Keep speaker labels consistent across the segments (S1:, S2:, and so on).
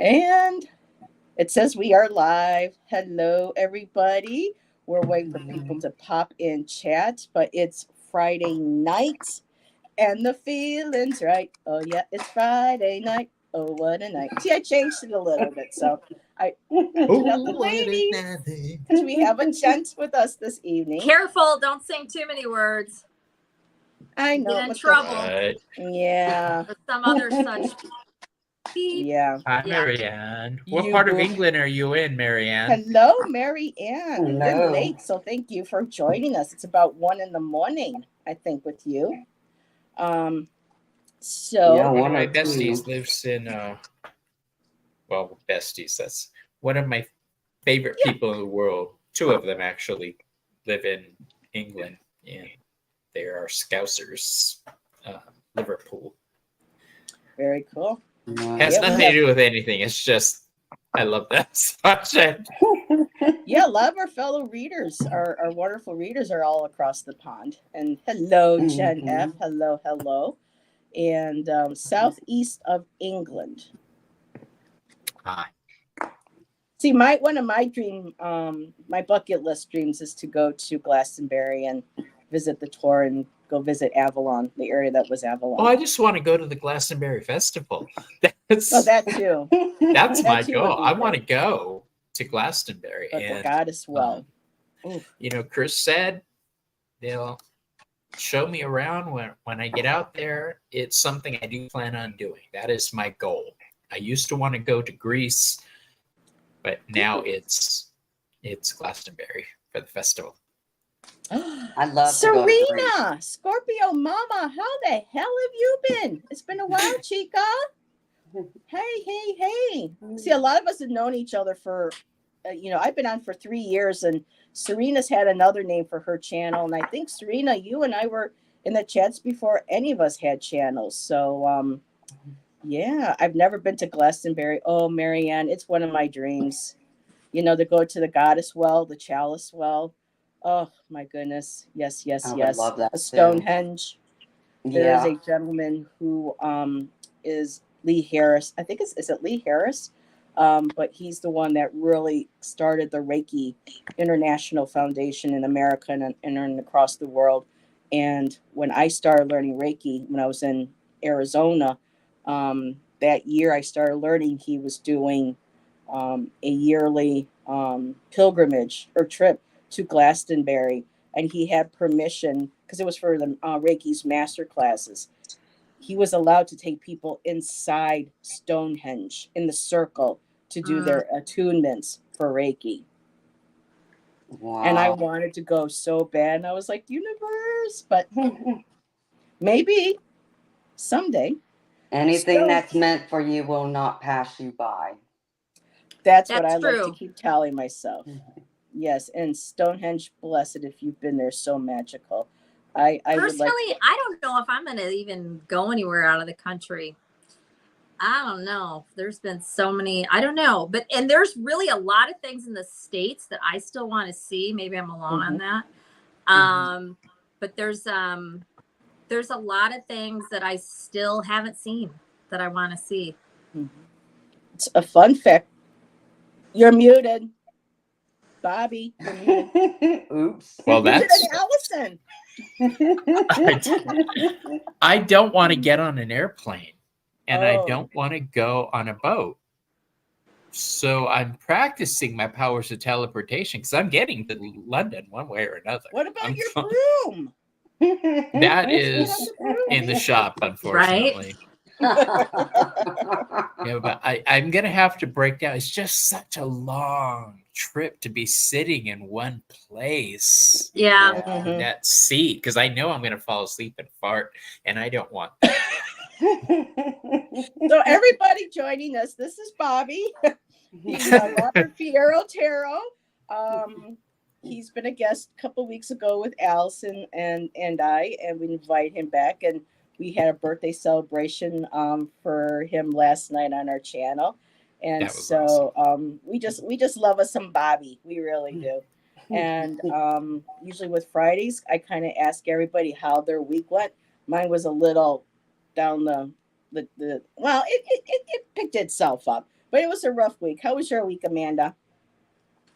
S1: And it says we are live. Hello, everybody. We're waiting for people to pop in chat, but it's Friday night and the feeling's right. Oh, yeah, it's Friday night. Oh, what a night. See, I changed it a little bit. So I took out the ladies because we have a gent with us this evening.
S2: Careful, don't sing too many words.
S1: I know.
S2: Get in trouble.
S1: Yeah.
S2: Or some other such.
S1: Yeah.
S3: Hi, Marianne. What part of England are you in, Marianne?
S1: Hello, Marianne. You're late, so thank you for joining us. It's about 1 a.m, I think, with you. So
S3: yeah, one of my besties lives in besties. That's one of my favorite people in the world. Two of them actually live in England, and they are Scousers, Liverpool.
S1: Very cool.
S3: Has nothing to do with anything. It's just I love that subject.
S1: Yeah, a lot of our fellow readers, our wonderful readers, are all across the pond. And hello, Jen F. Hello. And southeast of England.
S3: Hi.
S1: See, one of my my bucket list dreams is to go to Glastonbury and visit the tour and go visit Avalon, the area that was Avalon.
S3: Oh, I just want to go to the Glastonbury Festival.
S1: That too.
S3: That's my goal. I want to go to Glastonbury.
S1: But the goddess well.
S3: Chris said they'll show me around when I get out there. It's something I do plan on doing. That is my goal. I used to want to go to Greece, but now it's Glastonbury for the festival.
S4: I love
S1: Serena, Scorpio Mama. How the hell have you been? It's been a while, Chica. Hey. See, a lot of us have known each other for, I've been on for 3 years, and Serena's had another name for her channel. And I think, Serena, you and I were in the chats before any of us had channels. So, yeah, I've never been to Glastonbury. Oh, Marianne, it's one of my dreams. To go to the goddess well, the chalice well. Oh, my goodness. Yes.
S4: Love that
S1: a Stonehenge. There's a gentleman who is Lee Harris. I think is it Lee Harris? But he's the one that really started the Reiki International Foundation in America and across the world. And when I started learning Reiki, when I was in Arizona, that year I started learning, he was doing a yearly pilgrimage or trip to Glastonbury, and he had permission because it was for the Reiki's master classes. He was allowed to take people inside Stonehenge in the circle to do their attunements for Reiki. Wow. And I wanted to go so bad, and I was like, universe, but maybe someday.
S4: Anything that's meant for you will not pass you by.
S1: That's what I like to keep telling myself. Yes, and Stonehenge, blessed if you've been there, so magical. I
S2: personally, I don't know if I'm going to even go anywhere out of the country. I don't know. There's been so many. I don't know, and there's really a lot of things in the States that I still want to see. Maybe I'm alone on that. But there's a lot of things that I still haven't seen that I want to see.
S1: It's a fun fact. You're muted. Bobby.
S4: Oops.
S3: Well, that's
S1: Allyson.
S3: I don't want to get on an airplane, and I don't want to go on a boat. So I'm practicing my powers of teleportation because I'm getting to London one way or another.
S1: What about your broom?
S3: That is in the shop, unfortunately. Yeah, but I'm gonna have to break down. It's just such a long trip to be sitting in one place.
S2: Yeah.
S3: In that seat, because I know I'm gonna fall asleep and fart, and I don't want that.
S1: So everybody joining us, this is Bobby. He's Robert Fierro Tarot. He's been a guest a couple of weeks ago with Allyson and I, and we invite him back, and we had a birthday celebration for him last night on our channel. And so awesome. we just love us some Bobby. We really do. And usually with Fridays, I kind of ask everybody how their week went. Mine was a little down the well, it picked itself up. But it was a rough week. How was your week, Amanda?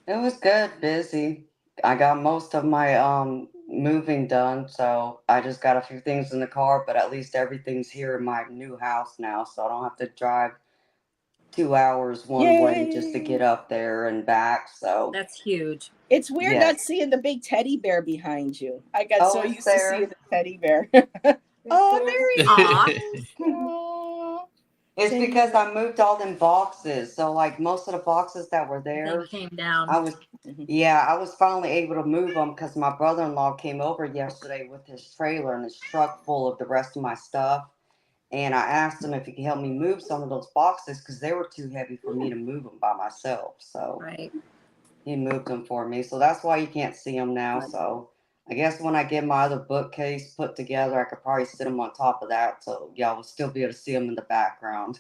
S4: It was good, busy. I got most of my moving done, so I just got a few things in the car, but at least everything's here in my new house now, so I don't have to drive 2 hours one way just to
S1: Yay!
S4: get up there and back. So
S2: That's huge.
S1: It's weird
S4: yes.
S1: not seeing the big teddy bear behind you. I got so
S4: it's
S1: used to seeing
S4: there.
S1: the teddy bear. Oh, there he
S2: Aw.
S1: is. Aw.
S4: It's
S1: Teddy
S4: because
S1: bear.
S4: I moved all them boxes. So like most of the boxes that were
S2: They
S4: there,
S2: came down.
S4: I was
S1: Mhm.
S4: I was finally able to move them because my brother-in-law came over yesterday with his trailer and his truck full of the rest of my stuff. And I asked him if he could help me move some of those boxes because they were too heavy for me to move them by myself. So
S2: Right.
S4: he moved them for me. So that's why you can't see them now. So I guess when I get my other bookcase put together, I could probably sit them on top of that. So y'all will still be able to see them in the background.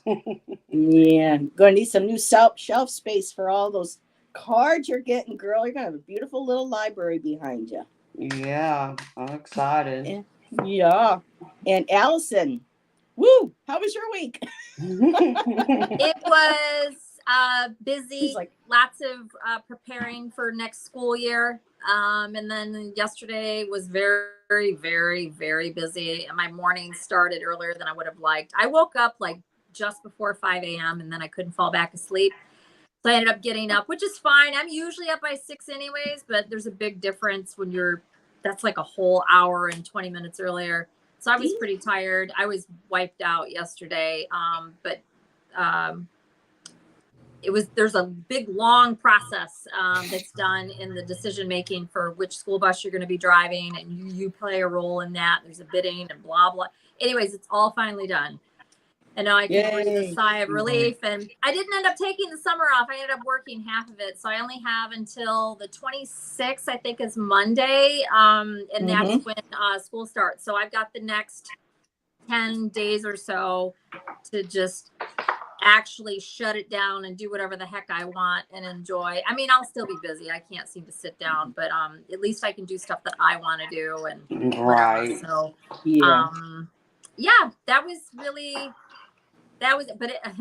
S1: Yeah, gonna need some new shelf space for all those cards you're getting, girl. You're gonna have a beautiful little library behind you.
S4: Yeah, I'm excited.
S1: And, yeah. And Allyson, woo! How was your week?
S2: It was busy.
S1: She's like,
S2: Lots of preparing for next school year. And then yesterday was very, very, very busy. And my morning started earlier than I would have liked. I woke up like just before 5 a.m. and then I couldn't fall back asleep. So I ended up getting up, which is fine. I'm usually up by 6 anyways, but there's a big difference when that's like a whole hour and 20 minutes earlier. So I was pretty tired. I was wiped out yesterday. But there's a big, long process that's done in the decision making for which school bus you're going to be driving. And you play a role in that. There's a bidding and blah, blah. Anyways, it's all finally done. And now I can breathe a sigh of relief. And I didn't end up taking the summer off. I ended up working half of it. So I only have until the 26th, I think is Monday. And that's when school starts. So I've got the next 10 days or so to just actually shut it down and do whatever the heck I want and enjoy. I mean, I'll still be busy. I can't seem to sit down, but at least I can do stuff that I want to do and whatever.
S4: Right.
S2: So I would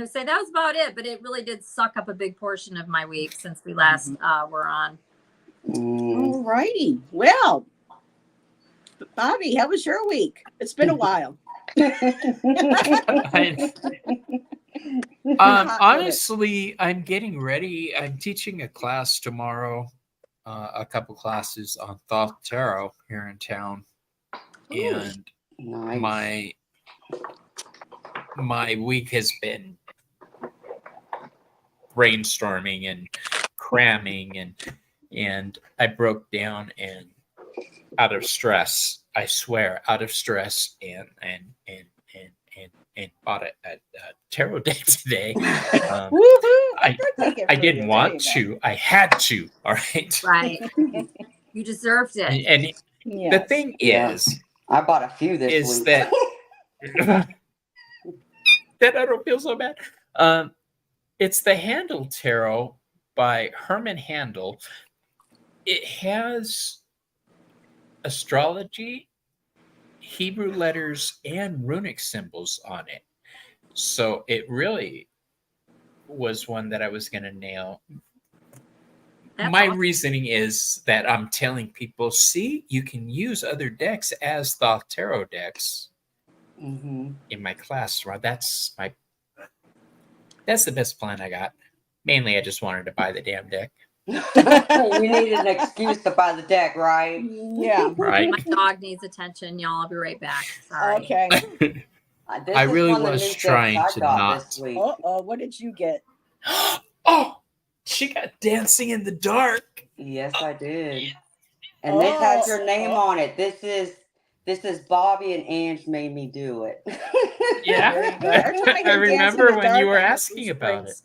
S2: say that was about it, but it really did suck up a big portion of my week since we last were on.
S1: all righty. Well, Bobby, how was your week? It's been a while.
S3: Honestly, I'm getting ready. I'm teaching a class tomorrow, a couple classes on Thoth Tarot here in town.
S1: Ooh,
S3: and
S4: nice.
S3: my week has been brainstorming and cramming and I broke down and out of stress, I swear, out of stress and bought a tarot deck today. I didn't want to. I had to. All right.
S2: Right. You deserved it.
S3: And the thing is,
S4: I bought a few this week.
S3: That I don't feel so bad. It's the Handel Tarot by Herman Handel. It has astrology, Hebrew letters, and runic symbols on it. So it really was one that I was going to nail. My reasoning is that I'm telling people, see, you can use other decks as Thoth Tarot decks in my class. That's the best plan I got. Mainly, I just wanted to buy the damn deck.
S4: You needed an excuse to buy the deck, right?
S1: Yeah.
S3: Right.
S2: My dog needs attention, y'all. I'll be right back. Sorry.
S1: Okay.
S3: I really was trying to not.
S1: What did you get?
S3: Oh, she got Dancing in the Dark.
S4: Yes, I did. And this has your name on it. This is Bobby and Ange made me do it.
S3: Yeah, I remember when you were asking about it.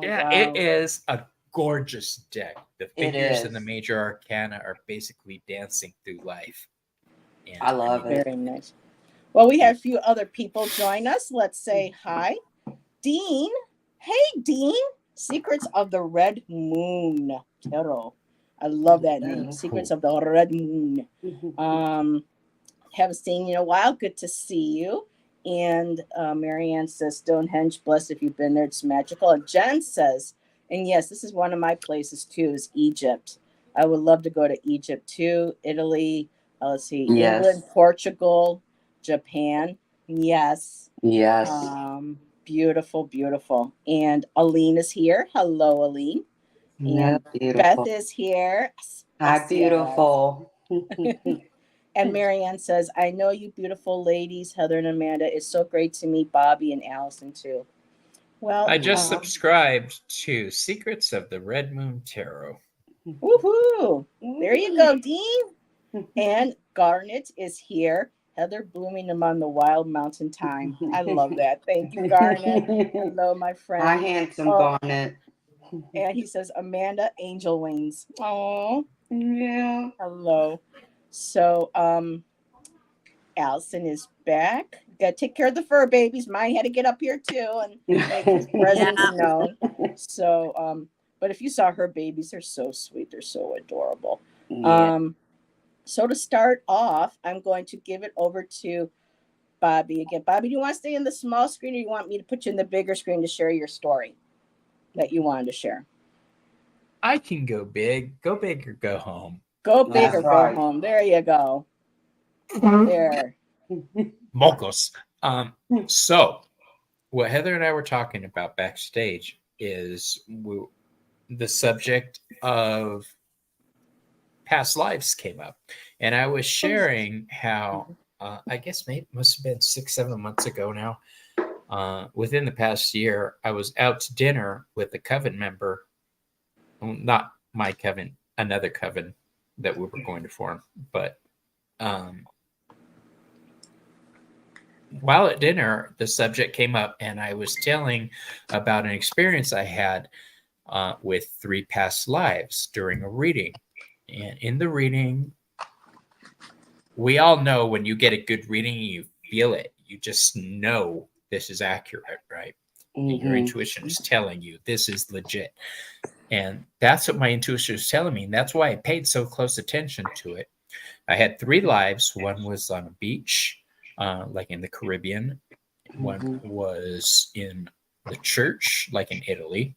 S3: It is a gorgeous deck. The figures in the major arcana are basically dancing through life. And
S4: I love it.
S1: Very nice. Well, we have a few other people join us. Let's say hi. Dean. Hey, Dean. Secrets of the Red Moon Tarot. I love that name. Secrets of the Red Moon. Haven't seen you in a while. Good to see you. And Marianne says, Stonehenge, blessed if you've been there, it's magical. And Jen says, and yes, this is one of my places too, is Egypt. I would love to go to Egypt too, Italy, let's see,
S4: Yes.
S1: England, Portugal, Japan. Yes.
S4: Yes.
S1: Beautiful, beautiful. And Aline is here. Hello, Aline.
S4: Yeah,
S1: And
S4: beautiful.
S1: Beth is here.
S4: Hi, beautiful.
S1: And Marianne says, I know you beautiful ladies, Heather and Amanda. It's so great to meet Bobby and Allyson too. Well,
S3: I just subscribed to Secrets of the Red Moon Tarot.
S1: Woohoo! There you go, Dean. And Garnet is here. Heather blooming among the wild mountain thyme. I love that. Thank you, Garnet. Hello, my friend.
S4: Hi, handsome Garnet.
S1: And he says, Amanda, angel wings. Oh,
S4: yeah.
S1: Hello. So, Allyson is back. Got to take care of the fur babies. Mine had to get up here too and make his presence known. So, but if you saw her babies, they're so sweet. They're so adorable.
S4: Yeah.
S1: So to start off, I'm going to give it over to Bobby again. Bobby, do you want to stay in the small screen or do you want me to put you in the bigger screen to share your story that you wanted to share?
S3: I can go big. Go big or go home.
S1: Go big or go home. There you go. There.
S3: Mocos. So what Heather and I were talking about backstage is the subject of past lives came up. And I was sharing how, I guess maybe it must have been 6-7 months ago now, within the past year, I was out to dinner with a coven member, not my coven, another coven that we were going to form. But while at dinner, the subject came up and I was telling about an experience I had with 3 past lives during a reading. And in the reading, we all know when you get a good reading, you feel it. You just know this is accurate, right? Mm-hmm. Your intuition is telling you this is legit. And that's what my intuition was telling me. And that's why I paid so close attention to it. I had 3 lives. One was on a beach, like in the Caribbean. One was in the church, like in Italy.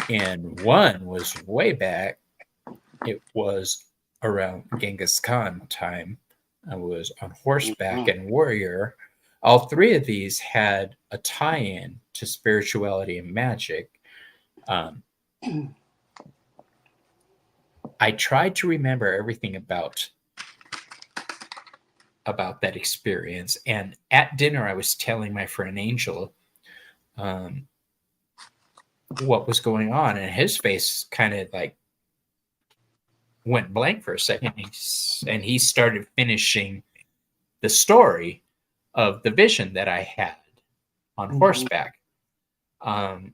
S3: And one was way back. It was around Genghis Khan time. I was on horseback and warrior. All 3 of these had a tie-in to spirituality and magic. I tried to remember everything about that experience. And at dinner, I was telling my friend Angel what was going on. And his face kind of like went blank for a second. And he started finishing the story of the vision that I had on horseback. And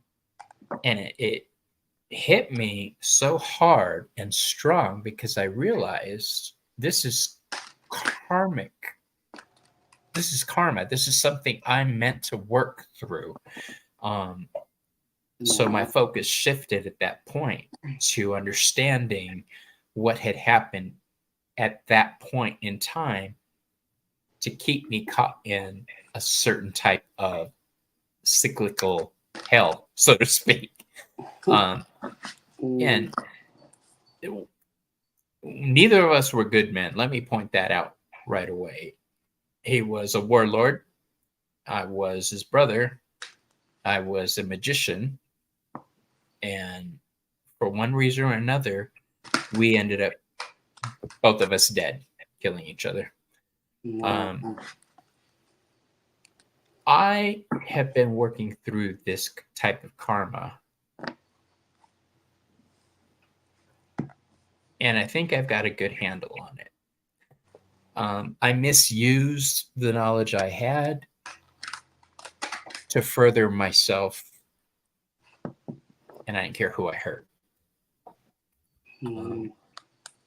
S3: it hit me so hard and strong because I realized this is karmic. This is karma. This is something I'm meant to work through. So my focus shifted at that point to understanding what had happened at that point in time to keep me caught in a certain type of cyclical hell, so to speak. And neither of us were good men. Let me point that out right away. He was a warlord. I was his brother. I was a magician. And for one reason or another, we ended up, both of us dead, killing each other. I have been working through this type of karma. And I think I've got a good handle on it. I misused the knowledge I had to further myself, and I didn't care who I hurt.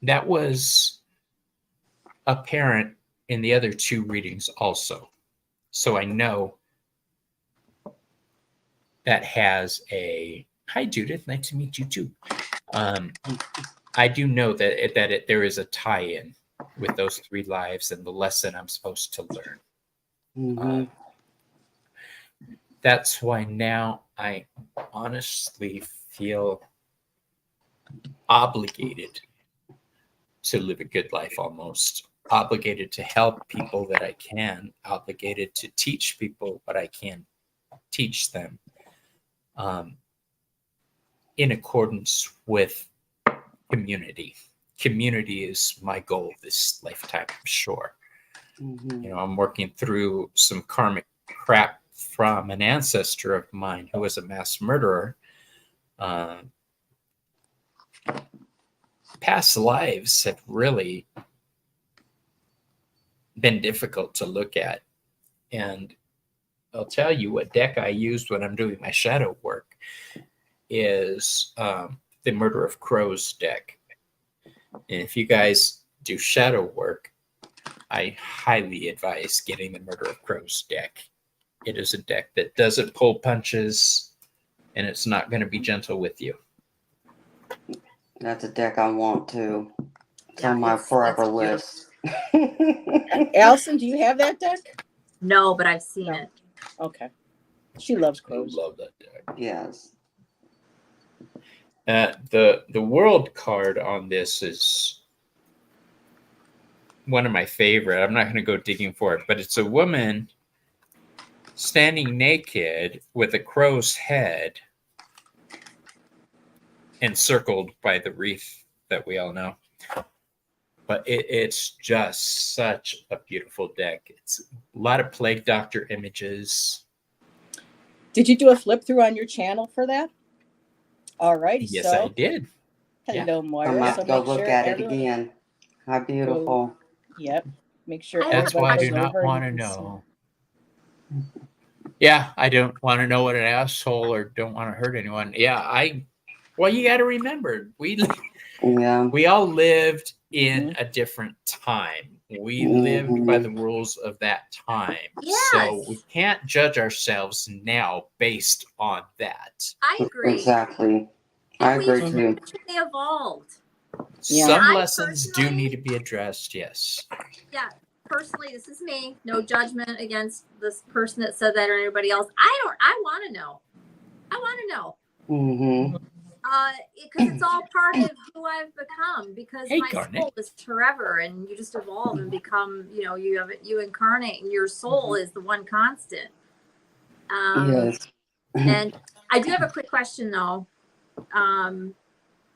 S3: That was apparent in the other 2 readings also. So I know that has a... Hi, Judith. Nice to meet you, too. I do know that there is a tie-in with those 3 lives and the lesson I'm supposed to learn. That's why now I honestly feel obligated to live a good life, almost obligated to help people that I can, obligated to teach people what I can teach them, in accordance with community. Community is my goal this lifetime, I'm sure. You know, I'm working through some karmic crap from an ancestor of mine who was a mass murderer. Past lives have really been difficult to look at. And I'll tell you what deck I used when I'm doing my shadow work is the Murder of Crows deck. And if you guys do shadow work, I highly advise getting the Murder of Crows deck. It is a deck that doesn't pull punches, and it's not going to be gentle with you.
S4: That's a deck I want to. It's on my forever list.
S1: Allyson, do you have that deck?
S2: No, but I've seen it.
S1: Okay. She loves
S3: I
S1: crows.
S3: love that deck.
S4: Yes.
S3: The world card on this is one of my favorite. I'm not going to go digging for it, but it's a woman standing naked with a crow's head encircled by the wreath that we all know. But it's just such a beautiful deck. It's a lot of Plague Doctor images.
S1: Did you do a flip through on your channel for that? All righty.
S3: Yes,
S1: so,
S3: I did.
S1: hello, Moira.
S4: I'm going to
S1: So
S4: have to go
S1: make
S4: look
S1: sure
S4: at it
S1: everyone-
S4: again. How beautiful.
S1: Yep. Make sure
S3: That's why I
S1: everybody
S3: do
S1: goes
S3: not
S1: over and
S3: want to
S1: you can
S3: know. Yeah, I don't want to know what an asshole or don't want to hurt anyone. Yeah, well, you got to remember, we all lived in a different time. We lived by the rules of that time.
S2: Yes.
S3: So we can't judge ourselves now based on that.
S2: I agree.
S4: Exactly. I agree too.
S2: They evolved.
S1: Yeah.
S3: Some
S2: I
S3: lessons do
S2: personally-
S3: need to be addressed, yes.
S2: Yeah, personally, this is me. No judgment against this person that said that or anybody else. I want to know. I want to know. Because it's all part of who I've become. Because
S3: Hey,
S2: my
S3: Garnet.
S2: soul is forever, and you just evolve and become. You incarnate, and your soul is the one constant.
S4: Yes.
S2: And I do have a quick question, though.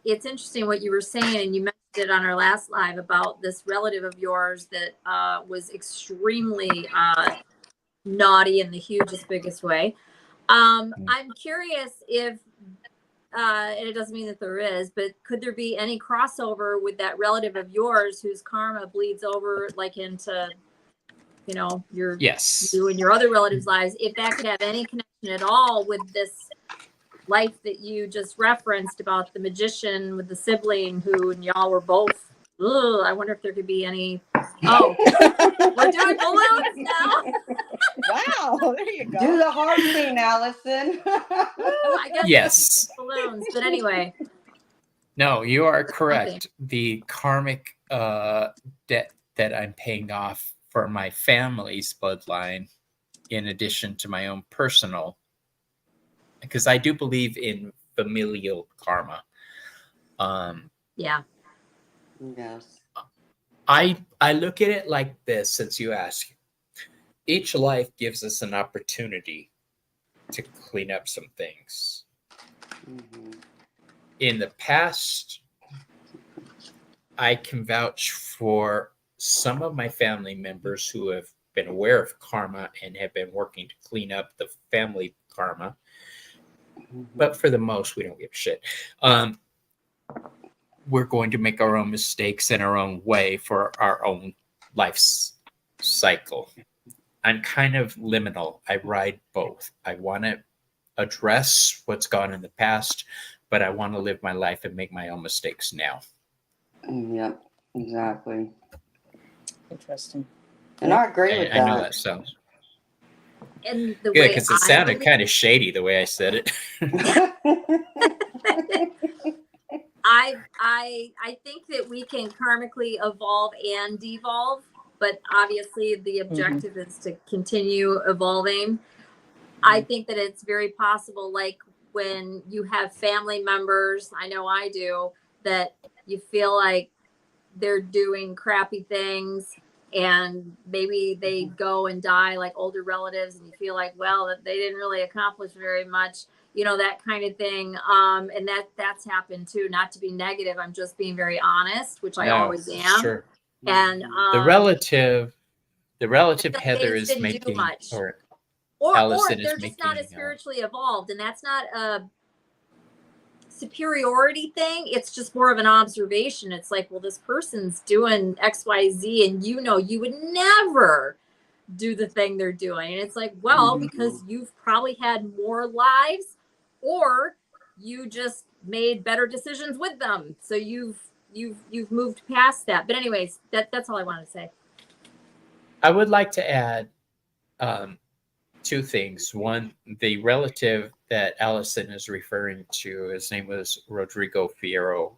S2: It's interesting what you were saying, and you mentioned it on our last live about this relative of yours that was extremely naughty in the hugest, biggest way. I'm curious if, and it doesn't mean that there is, but could there be any crossover with that relative of yours whose karma bleeds over like into, your
S3: Yes.
S2: you and your other relatives' lives, if that could have any connection at all with this life that you just referenced about the magician with the sibling who and y'all were both. I wonder if there could be any. Oh, we're doing balloons now.
S1: Wow, there you go.
S4: Do the hard thing, Allyson.
S2: I guess
S3: Yes.
S2: balloons. But anyway.
S3: No, you are correct. The karmic debt that I'm paying off for my family's bloodline, in addition to my own personal, because I do believe in familial karma.
S2: Yeah.
S4: Yes.
S3: I look at it like this, since you ask. Each life gives us an opportunity to clean up some things. In the past, I can vouch for some of my family members who have been aware of karma and have been working to clean up the family karma. But for the most, we don't give a shit. We're going to make our own mistakes in our own way for our own life cycle. I'm kind of liminal. I ride both. I want to address what's gone in the past, but I want to live my life and make my own mistakes now.
S4: Yep, exactly.
S1: Interesting.
S4: And I agree with
S3: I know that sounds
S2: And the
S3: good,
S2: way
S3: because it sounded kind of shady the way I said it.
S2: I think that we can karmically evolve and devolve, but obviously the objective is to continue evolving. I think that it's very possible, like when you have family members, I know I do, that you feel like they're doing crappy things and maybe they go and die, like older relatives, and you feel like, well, that they didn't really accomplish very much, you know, that kind of thing. And that's happened too. Not to be negative, I'm just being very honest, which I always am.
S3: Sure.
S2: And
S3: The relative Heather is
S2: didn't do
S3: making,
S2: much.
S3: or
S2: Or
S3: Allyson
S2: they're
S3: is
S2: just not as
S3: making,
S2: spiritually evolved, and that's not a superiority thing. It's just more of an observation. It's like, well, this person's doing XYZ, and you know you would never do the thing they're doing. And it's like, well, because you've probably had more lives, or you just made better decisions with them, so you've moved past that. But anyways, that's all I wanted to say.
S3: I would like to add two things. One, the relative that Allyson is referring to, his name was Rodrigo Fierro.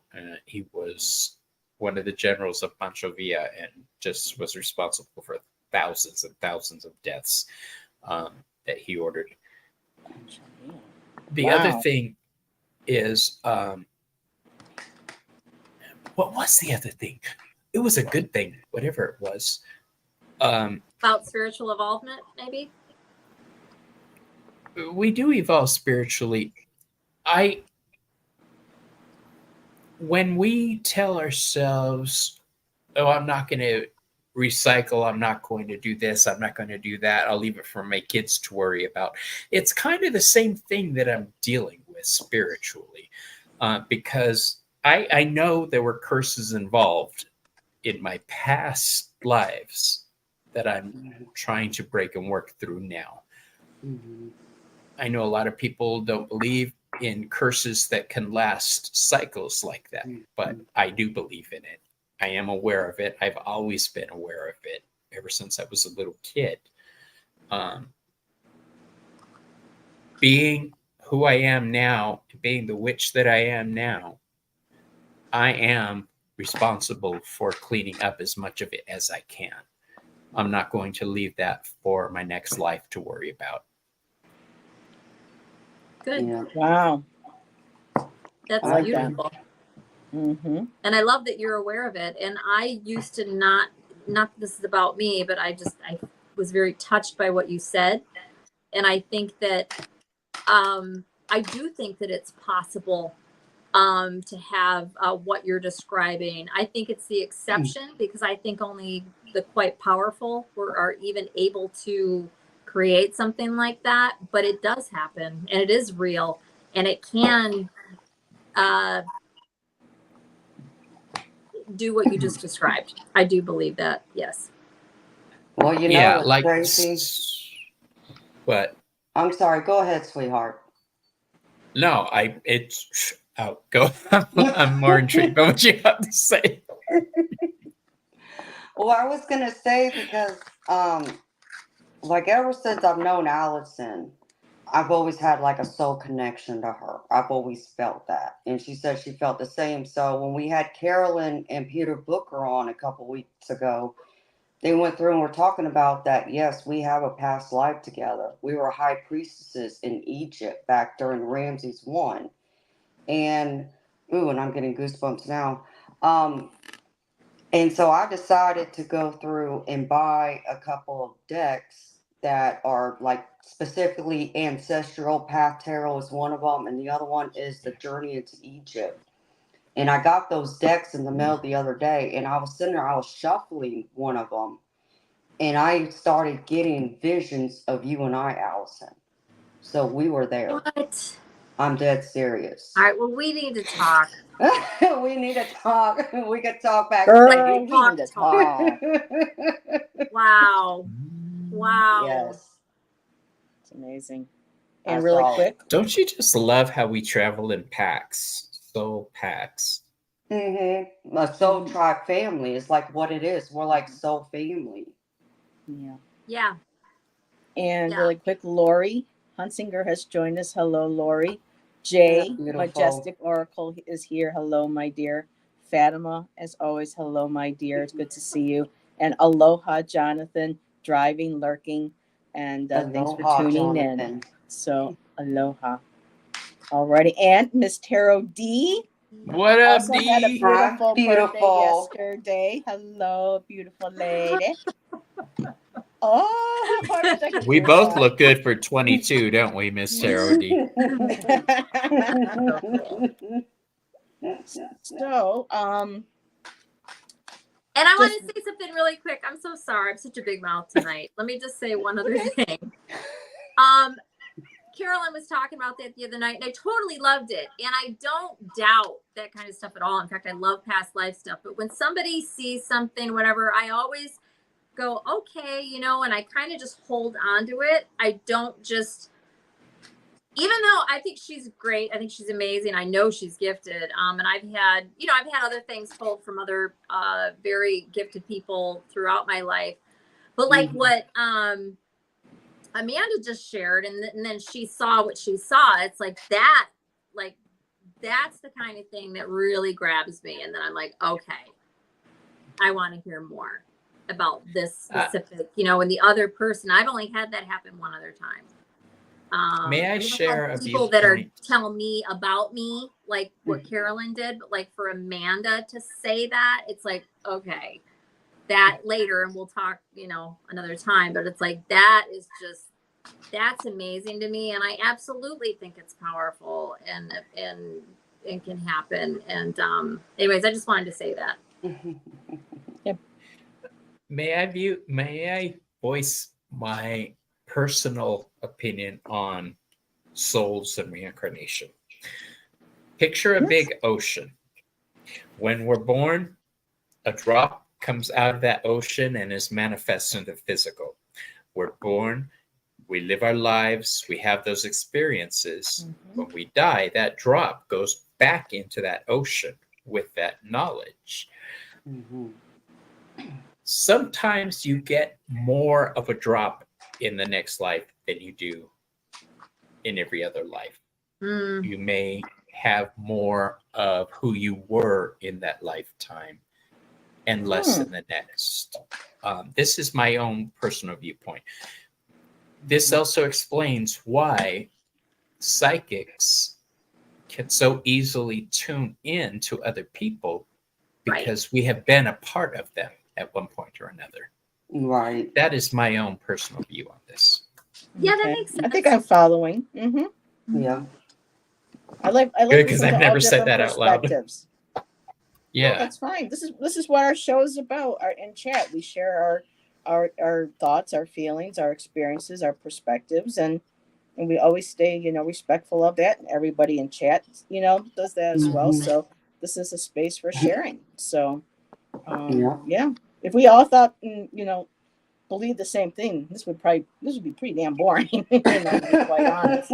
S3: He was one of the generals of Pancho Villa and just was responsible for thousands and thousands of deaths that he ordered. The other thing is, what was the other thing? It was a good thing, whatever it was.
S2: About spiritual involvement, maybe?
S3: We do evolve spiritually. When we tell ourselves, oh, I'm not going to recycle, I'm not going to do this, I'm not going to do that, I'll leave it for my kids to worry about. It's kind of the same thing that I'm dealing with spiritually, because I know there were curses involved in my past lives that I'm trying to break and work through now. I know a lot of people don't believe in curses that can last cycles like that, but I do believe in it. I am aware of it. I've always been aware of it ever since I was a little kid. Being who I am now, being the witch that I am now, I am responsible for cleaning up as much of it as I can. I'm not going to leave that for my next life to worry about.
S2: Good.
S4: Yeah.
S1: Wow.
S2: That's
S1: like
S2: beautiful.
S1: Mm-hmm.
S2: And I love that you're aware of it. And I used to not this is about me, but I was very touched by what you said. And I think that I do think that it's possible to have what you're describing. I think it's the exception, because I think only the quite powerful are even able to create something like that. But it does happen, and it is real, and it can do what you just described. I do believe that. Yes.
S4: Well, you know,
S3: Yeah,
S4: what's
S3: like
S4: crazy?
S3: What?
S4: I'm sorry. Go ahead, sweetheart.
S3: No, go. I'm more intrigued by what you have to say.
S4: Well, I was gonna say, because like ever since I've known Allyson, I've always had like a soul connection to her. I've always felt that. And she said she felt the same. So when we had Carolyn and Peter Booker on a couple weeks ago, they went through and were talking about that. Yes, we have a past life together. We were high priestesses in Egypt back during Ramses 1. And I'm getting goosebumps now. And so I decided to go through and buy a couple of decks that are like specifically ancestral. Path Tarot is one of them, and the other one is the Journey into Egypt. And I got those decks in the mail the other day, and I was sitting there, I was shuffling one of them, and I started getting visions of you and I, Allyson. So we were there.
S2: What?
S4: I'm dead serious.
S2: All right. Well, we need to talk.
S4: We need to talk. We could talk back.
S1: Girl, we need to talk.
S2: Wow. Wow.
S4: Yes.
S1: It's amazing. And
S4: That's
S1: really
S4: all.
S1: quick.
S3: Don't you just love how we travel in packs? Soul packs.
S4: Mm-hmm. A soul tribe family is like what it is. We're like soul family.
S1: Yeah.
S2: Yeah.
S1: And really quick, Lori Hunsinger has joined us. Hello, Lori. Jay, Majestic Oracle, is here. Hello, my dear. Fatima, as always, hello, my dear. It's good to see you. And aloha, Jonathan, driving, lurking, and thanks for
S4: Aloha,
S1: tuning in.
S4: Jonathan.
S1: So aloha. Alrighty, and Miss Tarot D
S3: What up,
S1: also had a
S3: D?
S1: beautiful birthday
S4: Beautiful.
S1: yesterday. Hello, beautiful lady. Oh, how much
S3: We both look good for 22, don't we, Miss Tarot D?
S1: So,
S2: And I want
S1: Just-
S2: to say something really quick. I'm so sorry. I'm such a big mouth tonight. Let me just say one other thing. Carolyn was talking about that the other night, and I totally loved it. And I don't doubt that kind of stuff at all. In fact, I love past life stuff. But when somebody sees something, whatever, I always go, okay, you know, and I kind of just hold on to it. I don't just, even though I think she's great, I think she's amazing. I know she's gifted. And I've had, you know, I've had other things told from other very gifted people throughout my life. But like what Amanda just shared, and then she saw what she saw. It's like that, like that's the kind of thing that really grabs me. And then I'm like, okay, I want to hear more about this specific, you know, and the other person. I've only had that happen one other time.
S3: May I share a
S2: people that are
S3: viewpoint?
S2: telling me about me, like what Carolyn did, but like for Amanda to say that, it's like, okay, that later, and we'll talk, you know, another time, but it's like, that is just, that's amazing to me. And I absolutely think it's powerful and can happen. And anyways, I just wanted to say that.
S3: May I voice my personal opinion on souls and reincarnation? Picture a big ocean. When we're born, a drop comes out of that ocean and is manifest in the physical. We're born, we live our lives, we have those experiences. When we die, that drop goes back into that ocean with that knowledge. Sometimes you get more of a drop in the next life than you do in every other life. You may have more of who you were in that lifetime and less in the next. This is my own personal viewpoint. This also explains why psychics can so easily tune in to other people, because we have been a part of them at one point or another.
S4: Right.
S3: That is my own personal view on this.
S2: Yeah, that makes sense.
S1: I think I'm following.
S4: Yeah.
S1: I like
S3: Good, because
S1: listening
S3: I've
S1: to all
S3: never said
S1: different
S3: that out loud.
S1: perspectives.
S3: Yeah,
S1: No, that's fine. This is what our show is about. In chat, we share our thoughts, our feelings, our experiences, our perspectives, and we always stay, you know, respectful of that. And everybody in chat, you know, does that as well. So this is a space for sharing. So, yeah. If we all thought, you know, believe the same thing, this would be pretty damn boring. You know, to be quite honest.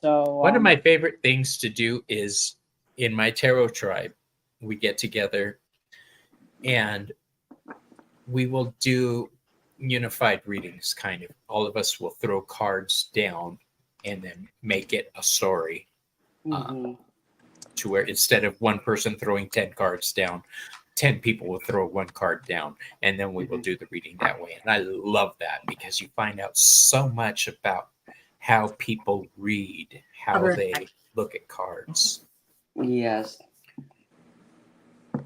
S1: So
S3: one of my favorite things to do is in my tarot tribe, we get together and we will do unified readings. Kind of all of us will throw cards down and then make it a story, to where instead of one person throwing 10 cards down, 10 people will throw one card down, and then we will do the reading that way. And I love that, because you find out so much about how people read, how they look at cards.
S4: Yes.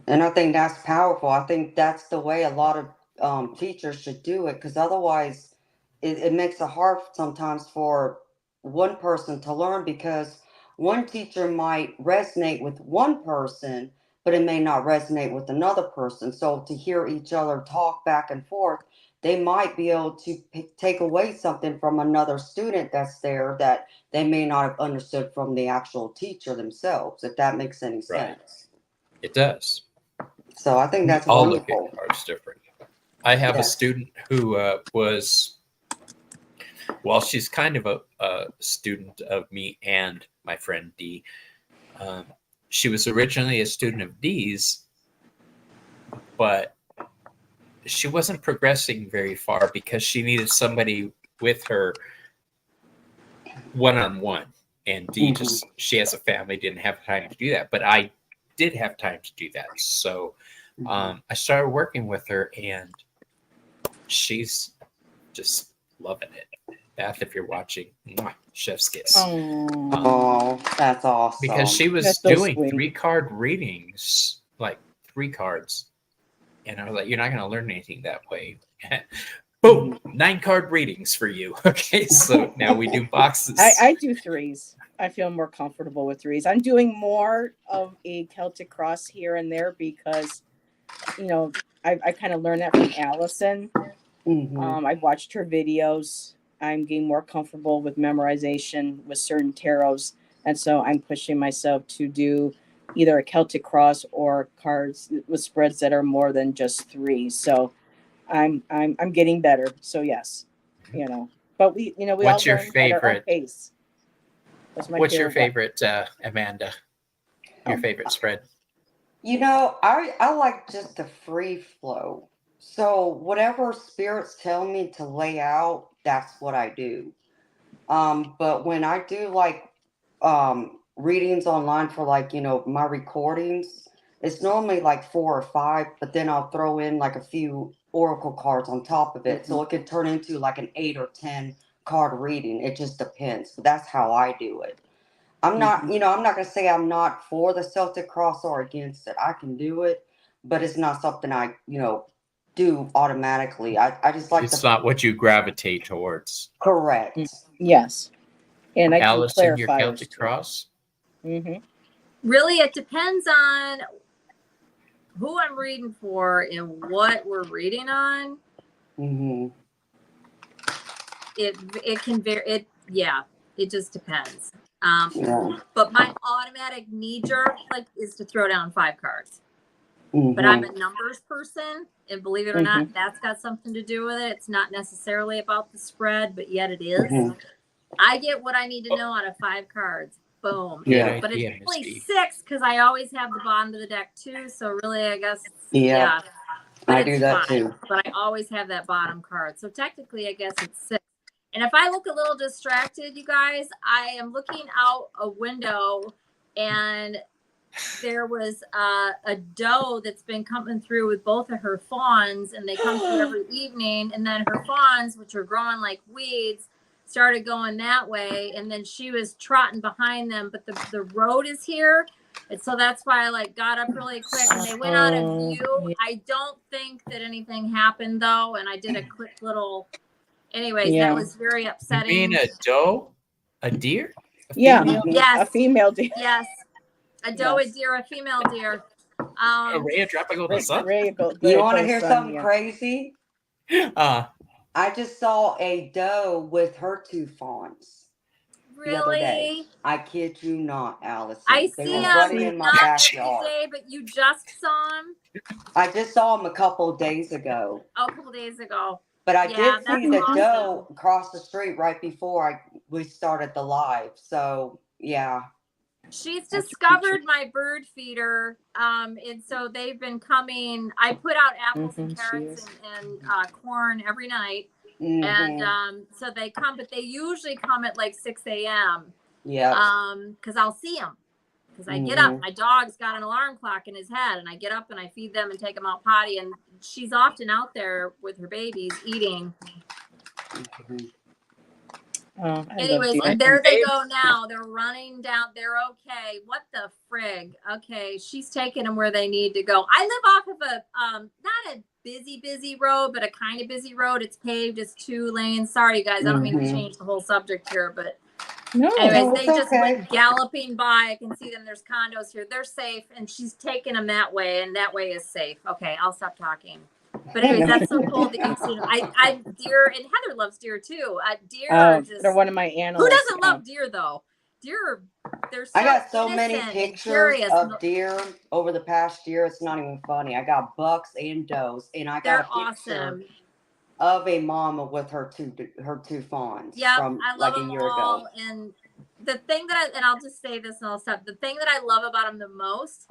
S4: And I think that's powerful. I think that's the way a lot of teachers should do it, because otherwise it makes it hard sometimes for one person to learn, because one teacher might resonate with one person, but it may not resonate with another person. So to hear each other talk back and forth, they might be able to take away something from another student that's there that they may not have understood from the actual teacher themselves, if that makes any sense.
S3: It does.
S4: So I think that's
S3: all
S4: wonderful.
S3: look at cards different. I have a student who she's kind of a student of me and my friend Dee. She was originally a student of Dee's, but she wasn't progressing very far because she needed somebody with her one-on-one. And Dee she has a family, didn't have time to do that. But I did have time to do that. So I started working with her, and she's just loving it. Beth, if you're watching, mwah, chef's kiss.
S4: Oh, that's awesome.
S3: Because she was
S1: That's so
S3: doing
S1: sweet.
S3: 3-card readings, like 3 cards. And I was like, you're not going to learn anything that way. Boom, 9-card readings for you. Okay, so now we do boxes.
S1: I do 3s. I feel more comfortable with 3s. I'm doing more of a Celtic cross here and there because, you know, I kind of learned that from Allyson. I've watched her videos. I'm getting more comfortable with memorization with certain tarots. And so I'm pushing myself to do either a Celtic cross or cards with spreads that are more than just 3. So I'm getting better. So yes, you know, but we
S3: What's
S1: all
S3: your
S1: learn at our own
S3: favorite?
S1: pace.
S3: What's your favorite, Amanda? Your favorite spread?
S4: You know, I like just the free flow. So whatever spirits tell me to lay out, that's what I do. But when I do like readings online for like, my recordings, it's normally like 4 or 5, but then I'll throw in like a few oracle cards on top of it. So it could turn into like an 8 or 10 card reading. It just depends. But that's how I do it. I'm not, I'm not going to say I'm not for the Celtic cross or against it. I can do it, but it's not something I, do automatically. I just like
S3: It's not what you gravitate towards.
S4: Correct.
S1: Yes. And I can
S3: Allyson, your
S1: clarify
S3: Celtic cross?
S2: Really, it depends on who I'm reading for and what we're reading on. It can vary. It just depends. But my automatic knee jerk is to throw down 5 cards. But I'm a numbers person, and believe it or not, that's got something to do with it. It's not necessarily about the spread, but yet it is. I get what I need to know out of 5 cards. Boom.
S3: Yeah.
S2: But it's only 6 because I always have the bottom of the deck too. So really, I guess
S4: Yeah.
S2: But
S4: I do that
S2: 5,
S4: too.
S2: But I always have that bottom card. So technically, I guess it's 6. And if I look a little distracted, you guys, I am looking out a window, and there was a doe that's been coming through with both of her fawns, and they come through every evening. And then her fawns, which are growing like weeds, started going that way. And then she was trotting behind them, but the road is here. And so that's why I got up really quick, and they went out of view.
S1: Yeah.
S2: I don't think that anything happened though. And I did a quick little, anyways,
S1: Yeah.
S2: that was very upsetting.
S3: You mean a doe? A deer?
S1: Yeah.
S2: Yes.
S1: A female deer.
S2: Yes. A doe,
S1: Yes.
S2: a deer, a female deer.
S3: A ray of tropical sun?
S4: You want to hear something crazy?
S3: I
S4: just saw a doe with her 2 fawns. The other day.
S2: Really?
S4: I kid you not, Allyson.
S2: I
S4: They
S2: see
S4: were
S2: him
S4: running in my
S2: not
S4: backyard.
S2: every day, but you just saw him?
S4: I just saw him a couple of days ago.
S2: Oh, a couple days ago.
S4: But I
S2: Yeah,
S4: did see
S2: that's
S4: the
S2: awesome.
S4: doe across the street right before we started the live. So, yeah.
S2: She's discovered my bird feeder. And so they've been coming. I put out apples and carrots and corn every night. And so they come, but they usually come at 6 a.m.
S4: Yeah.
S2: Because I'll see them. Because I get up, my dog's got an alarm clock in his head, and I get up and I feed them and take them out potty. And she's often out there with her babies eating. Anyways, and there they go now. They're running down. They're okay. What the frig? Okay, she's taking them where they need to go. I live off of a not a busy road, but a kind of busy road. It's paved. It's 2 lanes. Sorry, guys. I don't mean to change the whole subject here, but anyways, they just went galloping by. I can see them. There's condos here. They're safe, and she's taking them that way, and that way is safe. Okay, I'll stop talking. But anyways, that's so cool that you've seen them. I deer, and Heather loves deer too. Deer are just,
S1: they're one of my animals.
S2: Who doesn't love deer though? Deer, they're so
S4: I got so many
S2: innocent and
S4: pictures
S2: curious.
S4: of deer over the past year. It's not even funny. I got bucks and does, and I got
S2: They're
S4: a picture
S2: awesome.
S4: of a mama with her two fawns.
S2: Yeah,
S4: from
S2: I love
S4: a
S2: them
S4: year
S2: all.
S4: ago.
S2: And the thing that and I'll just say this and I'll stop. The thing that I love about them the most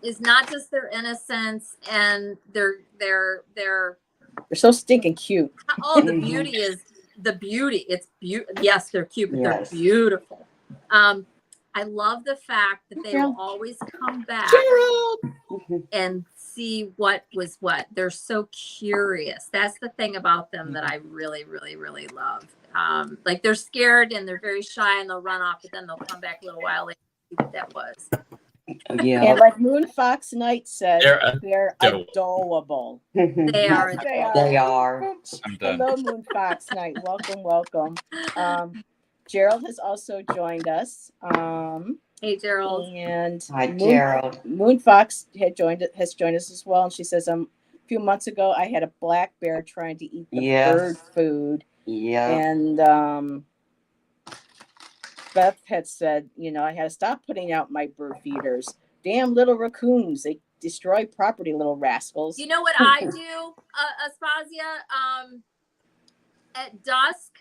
S2: is not just their innocence and their
S1: They're so stinking cute.
S2: oh, the beauty is the beauty. It's beautiful. Yes, they're cute, but they're beautiful. I love the fact that they will always come back
S3: Gerald!
S2: and see what was what. They're so curious. That's the thing about them that I really, really, really love. Like they're scared and they're very shy and they'll run off, but then they'll come back a little while later and see what that was.
S4: Yeah.
S1: And like Moon Fox Knight said, they're
S3: adorable.
S1: adorable.
S2: They are.
S1: Yes, they are.
S4: They are.
S3: I'm done.
S1: Hello, Moon Fox Knight. Welcome, welcome. Gerald has also joined us.
S2: Hey, Gerald.
S1: And
S4: Hi, Gerald.
S1: Moon Fox has joined us as well. And she says, a few months ago, I had a black bear trying to eat the bird food.
S4: Yeah.
S1: And Beth had said, I had to stop putting out my bird feeders. Damn little raccoons. They destroy property, little rascals.
S2: You know what I do, Aspasia? At dusk,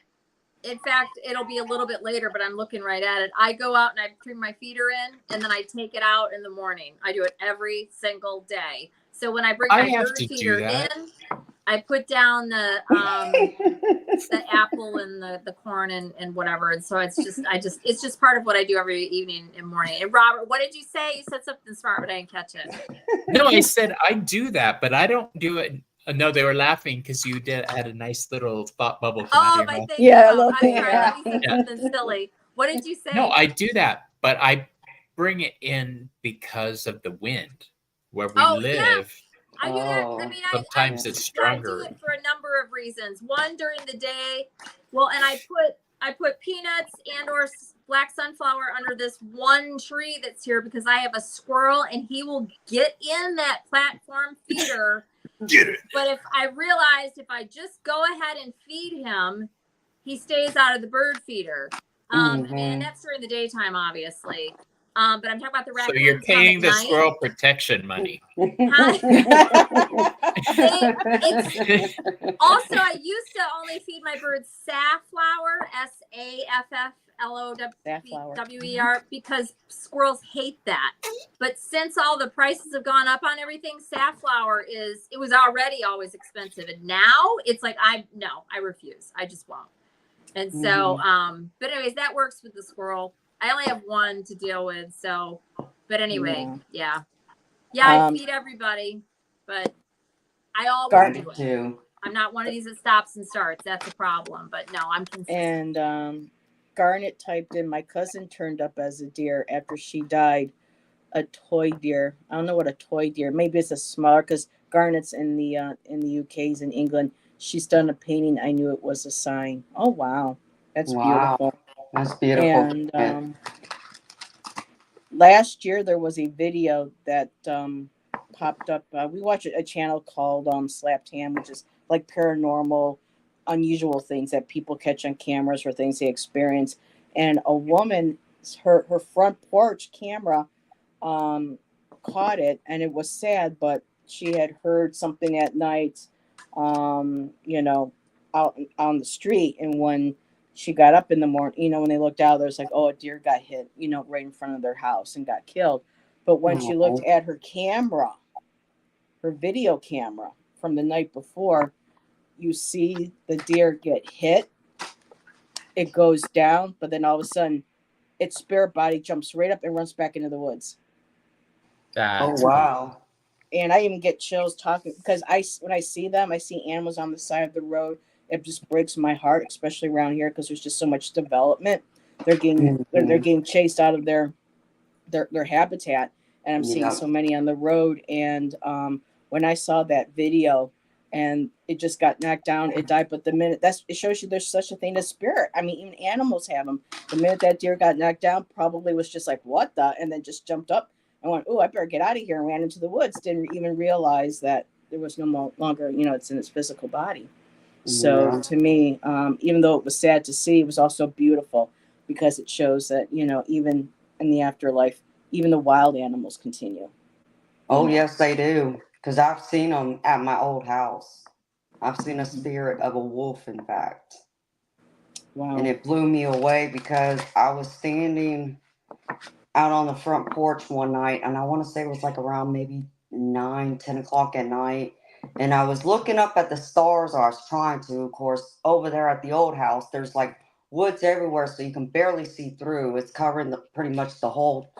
S2: in fact, it'll be a little bit later, but I'm looking right at it. I go out and I bring my feeder in, and then I take it out in the morning. I do it every single day. So when I bring my bird feeder in, I put down the apple and the corn and whatever. And so it's just part of what I do every evening and morning. And Robert, what did you say? You said something smart, but I didn't catch it.
S3: No, I said I do that, but I don't do it. No, they were laughing because you had a nice little thought bubble come out of your mouth.
S1: Yeah,
S2: I'm sorry, I said something silly. What did you say?
S3: No, I do that, but I bring it in because of the wind where we live.
S2: Yeah. I do that. I mean,
S3: sometimes it's stronger.
S2: I do it for a number of reasons. One, during the day, and I put peanuts and or black sunflower under this one tree that's here because I have a squirrel and he will get in that platform feeder.
S3: Get it.
S2: But if I realized if I just go ahead and feed him, he stays out of the bird feeder. And that's during the daytime, obviously. But I'm talking about the raccoons.
S3: So you're paying the squirrel protection money.
S2: Also, I used to only feed my birds safflower, SAFFLOWER, because squirrels hate that. But since all the prices have gone up on everything, safflower it was already always expensive. And now it's like, I refuse. I just won't. And so, but anyways, that works with the squirrel. I only have one to deal with. So, but anyway, yeah, I feed everybody, but I always do it. Too. I'm not one of these that stops and starts. That's a problem. But no, I'm consistent.
S1: And Garnet typed in, my cousin turned up as a deer after she died. A toy deer. I don't know what a toy deer. Maybe it's a smaller, because Garnet's in the UK's in England. She's done a painting. I knew it was a sign. Oh wow, that's beautiful.
S4: That's beautiful.
S1: And last year there was a video that popped up. We watch a channel called Slapped Ham, which is like paranormal, unusual things that people catch on cameras or things they experience. And a woman, her front porch camera caught it, and it was sad, but she had heard something at night, out on the street, and when she got up in the morning, when they looked out, there's like, oh, a deer got hit, right in front of their house and got killed. But when she looked at her camera, her video camera from the night before, you see the deer get hit. It goes down, but then all of a sudden, its spirit body jumps right up and runs back into the woods.
S4: Oh, wow.
S1: And I even get chills talking, because when I see them, I see animals on the side of the road. It just breaks my heart, especially around here, because there's just so much development. They're getting chased out of their habitat, and I'm seeing so many on the road. And when I saw that video, and it just got knocked down, it died. But the minute it shows you there's such a thing as spirit. I mean, even animals have them. The minute that deer got knocked down, probably was just like, what the, and then just jumped up and went, oh, I better get out of here, and ran into the woods. Didn't even realize that there was no longer, it's in its physical body. So to me, even though it was sad to see, it was also beautiful, because it shows that, even in the afterlife, even the wild animals continue.
S4: Oh, yes, they do. Because I've seen them at my old house. I've seen a spirit of a wolf, in fact.
S1: Wow.
S4: And it blew me away, because I was standing out on the front porch one night, and I want to say it was like around maybe 9-10 o'clock at night. And I was looking up at the stars. I was trying to, of course, over there at the old house, there's like woods everywhere, so you can barely see through. It's covering pretty much the whole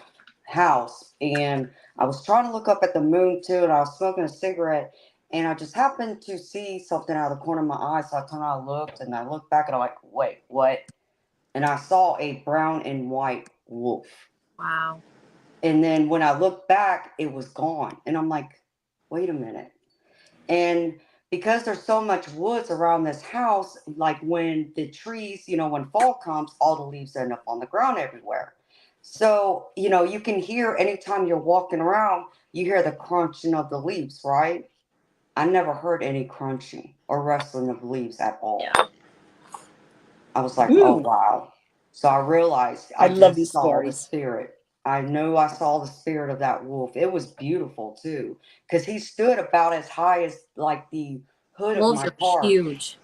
S4: house. And I was trying to look up at the moon too, and I was smoking a cigarette, and I just happened to see something out of the corner of my eye. So I turned around and looked, and I looked back, and I'm like, wait, what? And I saw a brown and white wolf.
S2: Wow.
S4: And then when I looked back, it was gone. And I'm like, wait a minute. And because there's so much woods around this house, like when the trees, when fall comes, all the leaves end up on the ground everywhere. So, you can hear anytime you're walking around, you hear the crunching of the leaves, right? I never heard any crunching or rustling of leaves at all.
S2: Yeah.
S4: I was like, oh,
S1: Ooh.
S4: wow. So I realized
S1: I love
S4: just
S1: these
S4: saw the
S1: stories.
S4: spirit. I knew I saw the spirit of that wolf. It was beautiful too, because he stood about as high as like the hood of
S2: Wolves
S4: my
S2: are
S4: car.
S2: huge.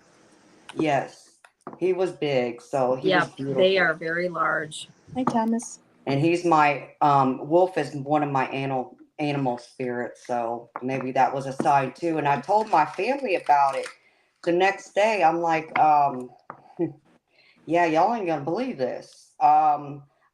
S4: Yes, he was big, so he was
S2: Yep,
S4: beautiful.
S2: they are very large.
S1: Hi, Thomas.
S4: And he's my wolf is one of my animal spirits, so maybe that was a sign too. And I told my family about it. The next day, I'm like, yeah, y'all ain't gonna believe this.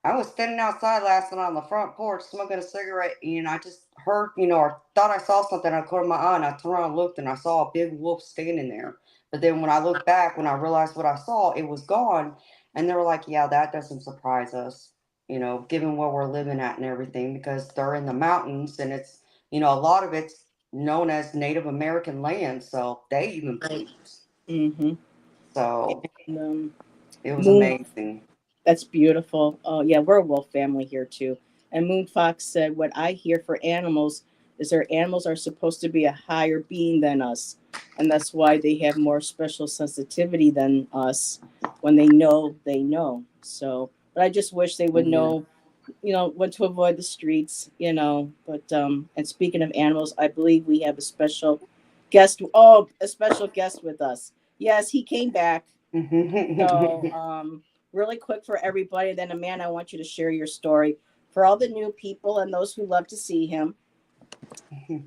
S4: I was standing outside last night on the front porch smoking a cigarette, and I just heard, or thought I saw something out of the corner of my eye, and I turned around and looked, and I saw a big wolf standing there. But then when I looked back, when I realized what I saw, it was gone. And they were like, yeah, that doesn't surprise us, given where we're living at and everything, because they're in the mountains, and it's, a lot of it's known as Native American land, so they even bleed.
S1: Mm-hmm.
S4: So
S1: And,
S4: it was
S1: Moon,
S4: amazing.
S1: that's beautiful. Oh, yeah, we're a wolf family here too. And Moon Fox said, what I hear for animals is their animals are supposed to be a higher being than us. And that's why they have more special sensitivity than us when they know they know. So, but I just wish they would know, when to avoid the streets. But, and speaking of animals, I believe we have a special guest. Oh, a special guest with us. Yes, he came back. So, really quick for everybody. Then, Amanda, I want you to share your story for all the new people and those who love to see him.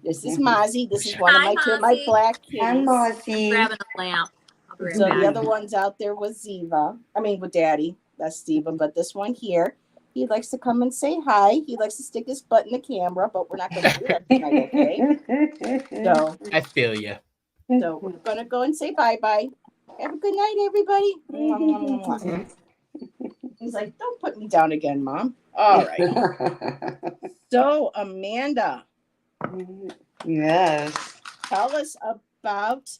S1: This is Mozzie. This is one of
S2: Hi,
S1: my
S2: Mozzie.
S1: black
S4: Hi,
S1: kitties.
S2: I'm
S4: Mozzie.
S2: grabbing a lamp. I'll be right
S1: So
S2: back.
S1: the other ones out there was Ziva. I mean, with Daddy. That's Ziva. But this one here, he likes to come and say hi. He likes to stick his butt in the camera, but we're not going to do that tonight, okay? So,
S3: I feel you.
S1: so we're going to go and say bye-bye. Have a good night, everybody. Mwah, mwah, mwah, mwah. He's like, don't put me down again, Mom. All right. So, Amanda.
S4: Yes.
S1: Tell us about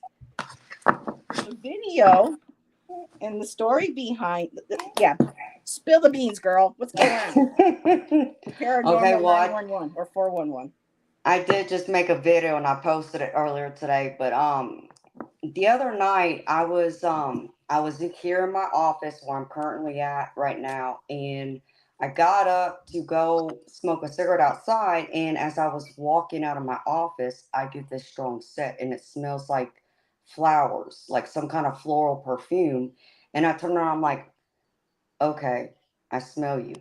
S1: the video and the story behind. Yeah. Spill the beans, girl. What's going on? Paranormal
S4: Okay, well,
S1: 911 or 411.
S4: I did just make a video and I posted it earlier today, but the other night I was here in my office where I'm currently at right now, and I got up to go smoke a cigarette outside, and as I was walking out of my office, I get this strong scent, and it smells like flowers, like some kind of floral perfume. And I turn around, I'm like, okay, I smell you.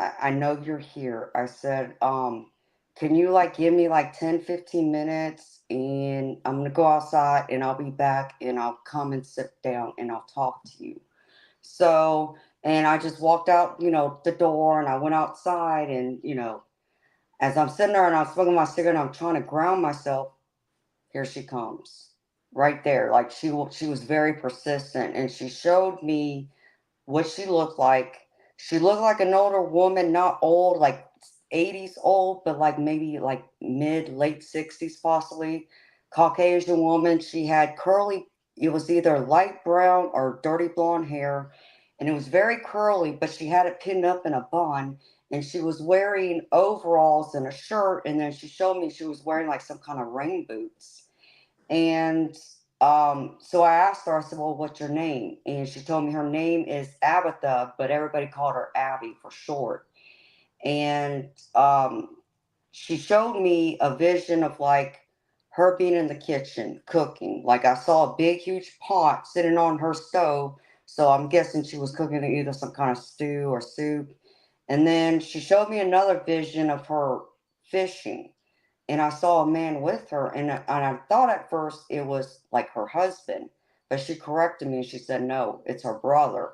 S4: I know you're here. I said, can you like give me like 10, 15 minutes, and I'm gonna go outside and I'll be back and I'll come and sit down and I'll talk to you. So, and I just walked out, the door, and I went outside, and as I'm sitting there and I'm smoking my cigarette and I'm trying to ground myself, here she comes. Right there. Like she was very persistent, and she showed me what she looked like. She looked like an older woman, not old, like 80s old, but like maybe like late 60s possibly. Caucasian woman. She had curly, it was either light brown or dirty blonde hair, and it was very curly, but she had it pinned up in a bun, and she was wearing overalls and a shirt, and then she showed me she was wearing like some kind of rain boots. And so I asked her, I said, well, what's your name? And she told me her name is Abatha, but everybody called her Abby for short. And she showed me a vision of like her being in the kitchen cooking. Like I saw a big, huge pot sitting on her stove. So I'm guessing she was cooking either some kind of stew or soup. And then she showed me another vision of her fishing, and I saw a man with her, and I thought at first it was like her husband, but she corrected me and she said, no, it's her brother.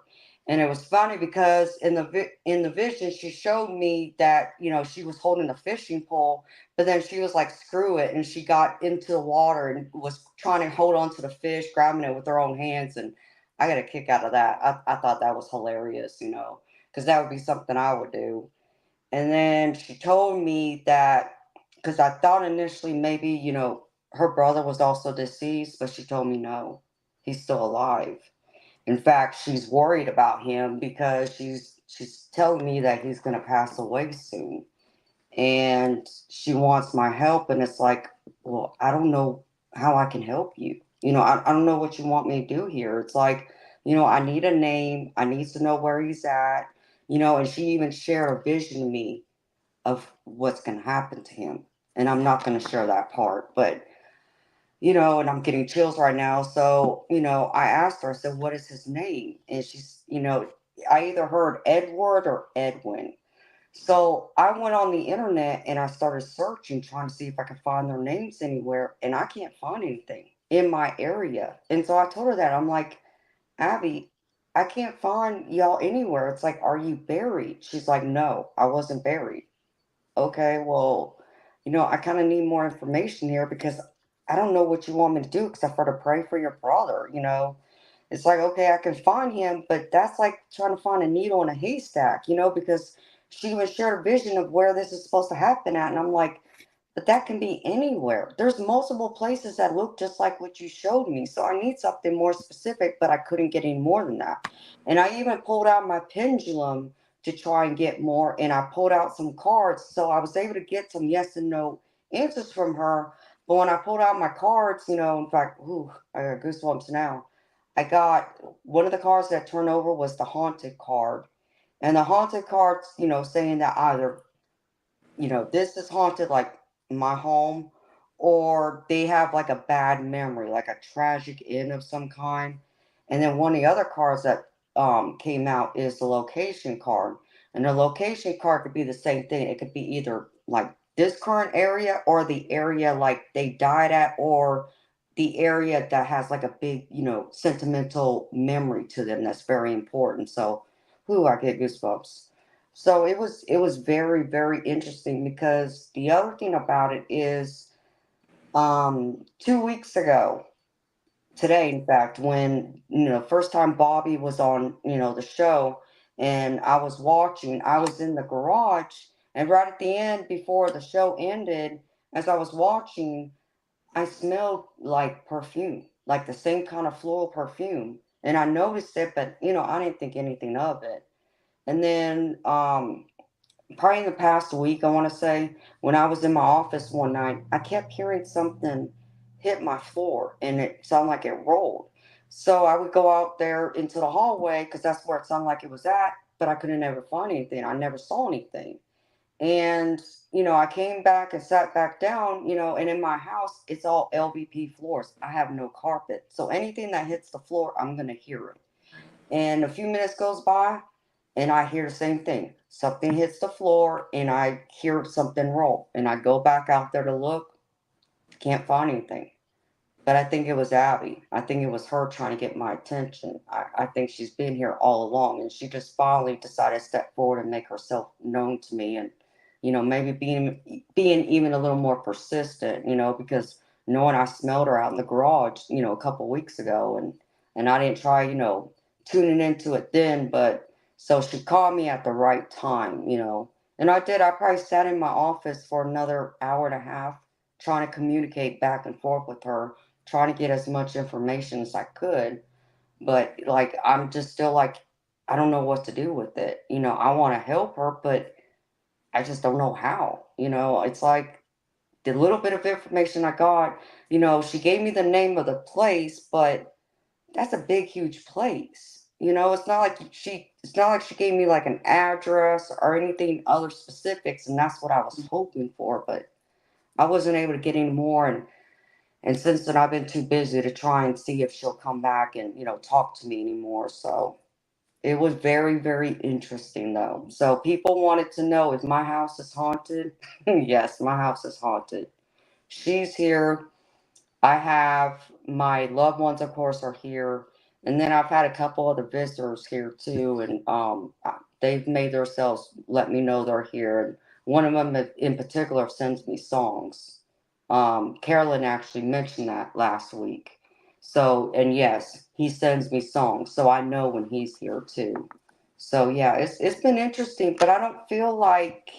S4: And it was funny because in the vision, she showed me that, you know, she was holding a fishing pole, but then she was like, screw it. And she got into the water and was trying to hold on to the fish, grabbing it with her own hands. And I got a kick out of that. I thought that was hilarious, you know, because that would be something I would do. And then she told me that, because I thought initially maybe, you know, her brother was also deceased, but she told me no, he's still alive. In fact, she's worried about him because she's telling me that he's going to pass away soon. And she wants my help. And it's like, well, I don't know how I can help you. You know, I don't know what you want me to do here. It's like, you know, I need a name. I need to know where he's at. You know, and she even shared a vision to me of what's going to happen to him. And I'm not going to share that part. But you know, and I'm getting chills right now. So, you know, I asked her, I said, what is his name? And she's, you know, I either heard Edward or Edwin. So I went on the internet and I started searching, trying to see if I could find their names anywhere. And I can't find anything in my area. And so I told her that. I'm like, Abby, I can't find y'all anywhere. It's like, are you buried? She's like, no, I wasn't buried. Okay, well, you know, I kind of need more information here because I don't know what you want me to do except for to pray for your brother, you know. It's like, okay, I can find him, but that's like trying to find a needle in a haystack, you know, because she even shared a vision of where this is supposed to happen at. And I'm like, but that can be anywhere. There's multiple places that look just like what you showed me. So I need something more specific, but I couldn't get any more than that. And I even pulled out my pendulum to try and get more. And I pulled out some cards. So I was able to get some yes and no answers from her. But when I pulled out my cards, you know, in fact, ooh, I got goosebumps now. I got one of the cards that turned over was the haunted card. And the haunted cards, you know, saying that either, you know, this is haunted like my home, or they have like a bad memory, like a tragic end of some kind. And then one of the other cards that came out is the location card. And the location card could be the same thing. It could be either like this current area or the area like they died at, or the area that has like a big, you know, sentimental memory to them that's very important. So, whoo, I get goosebumps. So it was very, very interesting because the other thing about it is 2 weeks ago, today in fact, when you know, first time Bobby was on, you know, the show and I was watching, I was in the garage, and right at the end before the show ended, as I was watching, I smelled like perfume, like the same kind of floral perfume. And I noticed it, but you know, I didn't think anything of it. And then probably in the past week, I want to say, when I was in my office one night, I kept hearing something hit my floor and it sounded like it rolled. So I would go out there into the hallway because that's where it sounded like it was at, but I couldn't ever find anything. I never saw anything. And, you know, I came back and sat back down, you know, and in my house, it's all LVP floors. I have no carpet. So anything that hits the floor, I'm going to hear it. And a few minutes goes by and I hear the same thing. Something hits the floor and I hear something roll. And I go back out there to look, can't find anything. But I think it was Abby. I think it was her trying to get my attention. I think she's been here all along and she just finally decided to step forward and make herself known to me. And, you know, maybe being even a little more persistent, you know, because knowing I smelled her out in the garage, you know, a couple weeks ago, and I didn't try, you know, tuning into it then, but so she called me at the right time, you know. And I did. I probably sat in my office for another hour and a half trying to communicate back and forth with her, trying to get as much information as I could. But like, I'm just still like, I don't know what to do with it. You know, I want to help her, but I just don't know how. You know, it's like the little bit of information I got, you know, she gave me the name of the place, but that's a big, huge place. You know, it's not like she gave me like an address or anything other specifics, and that's what I was hoping for, but I wasn't able to get any more. And since then, I've been too busy to try and see if she'll come back and, you know, talk to me anymore. So it was very, very interesting, though. So people wanted to know if my house is haunted. Yes, my house is haunted. She's here. I have my loved ones, of course, are here. And then I've had a couple other visitors here too, and they've made themselves let me know they're here. And one of them in particular sends me songs. Carolyn actually mentioned that last week. So, and yes, he sends me songs, so I know when he's here too. So yeah, it's been interesting, but I don't feel like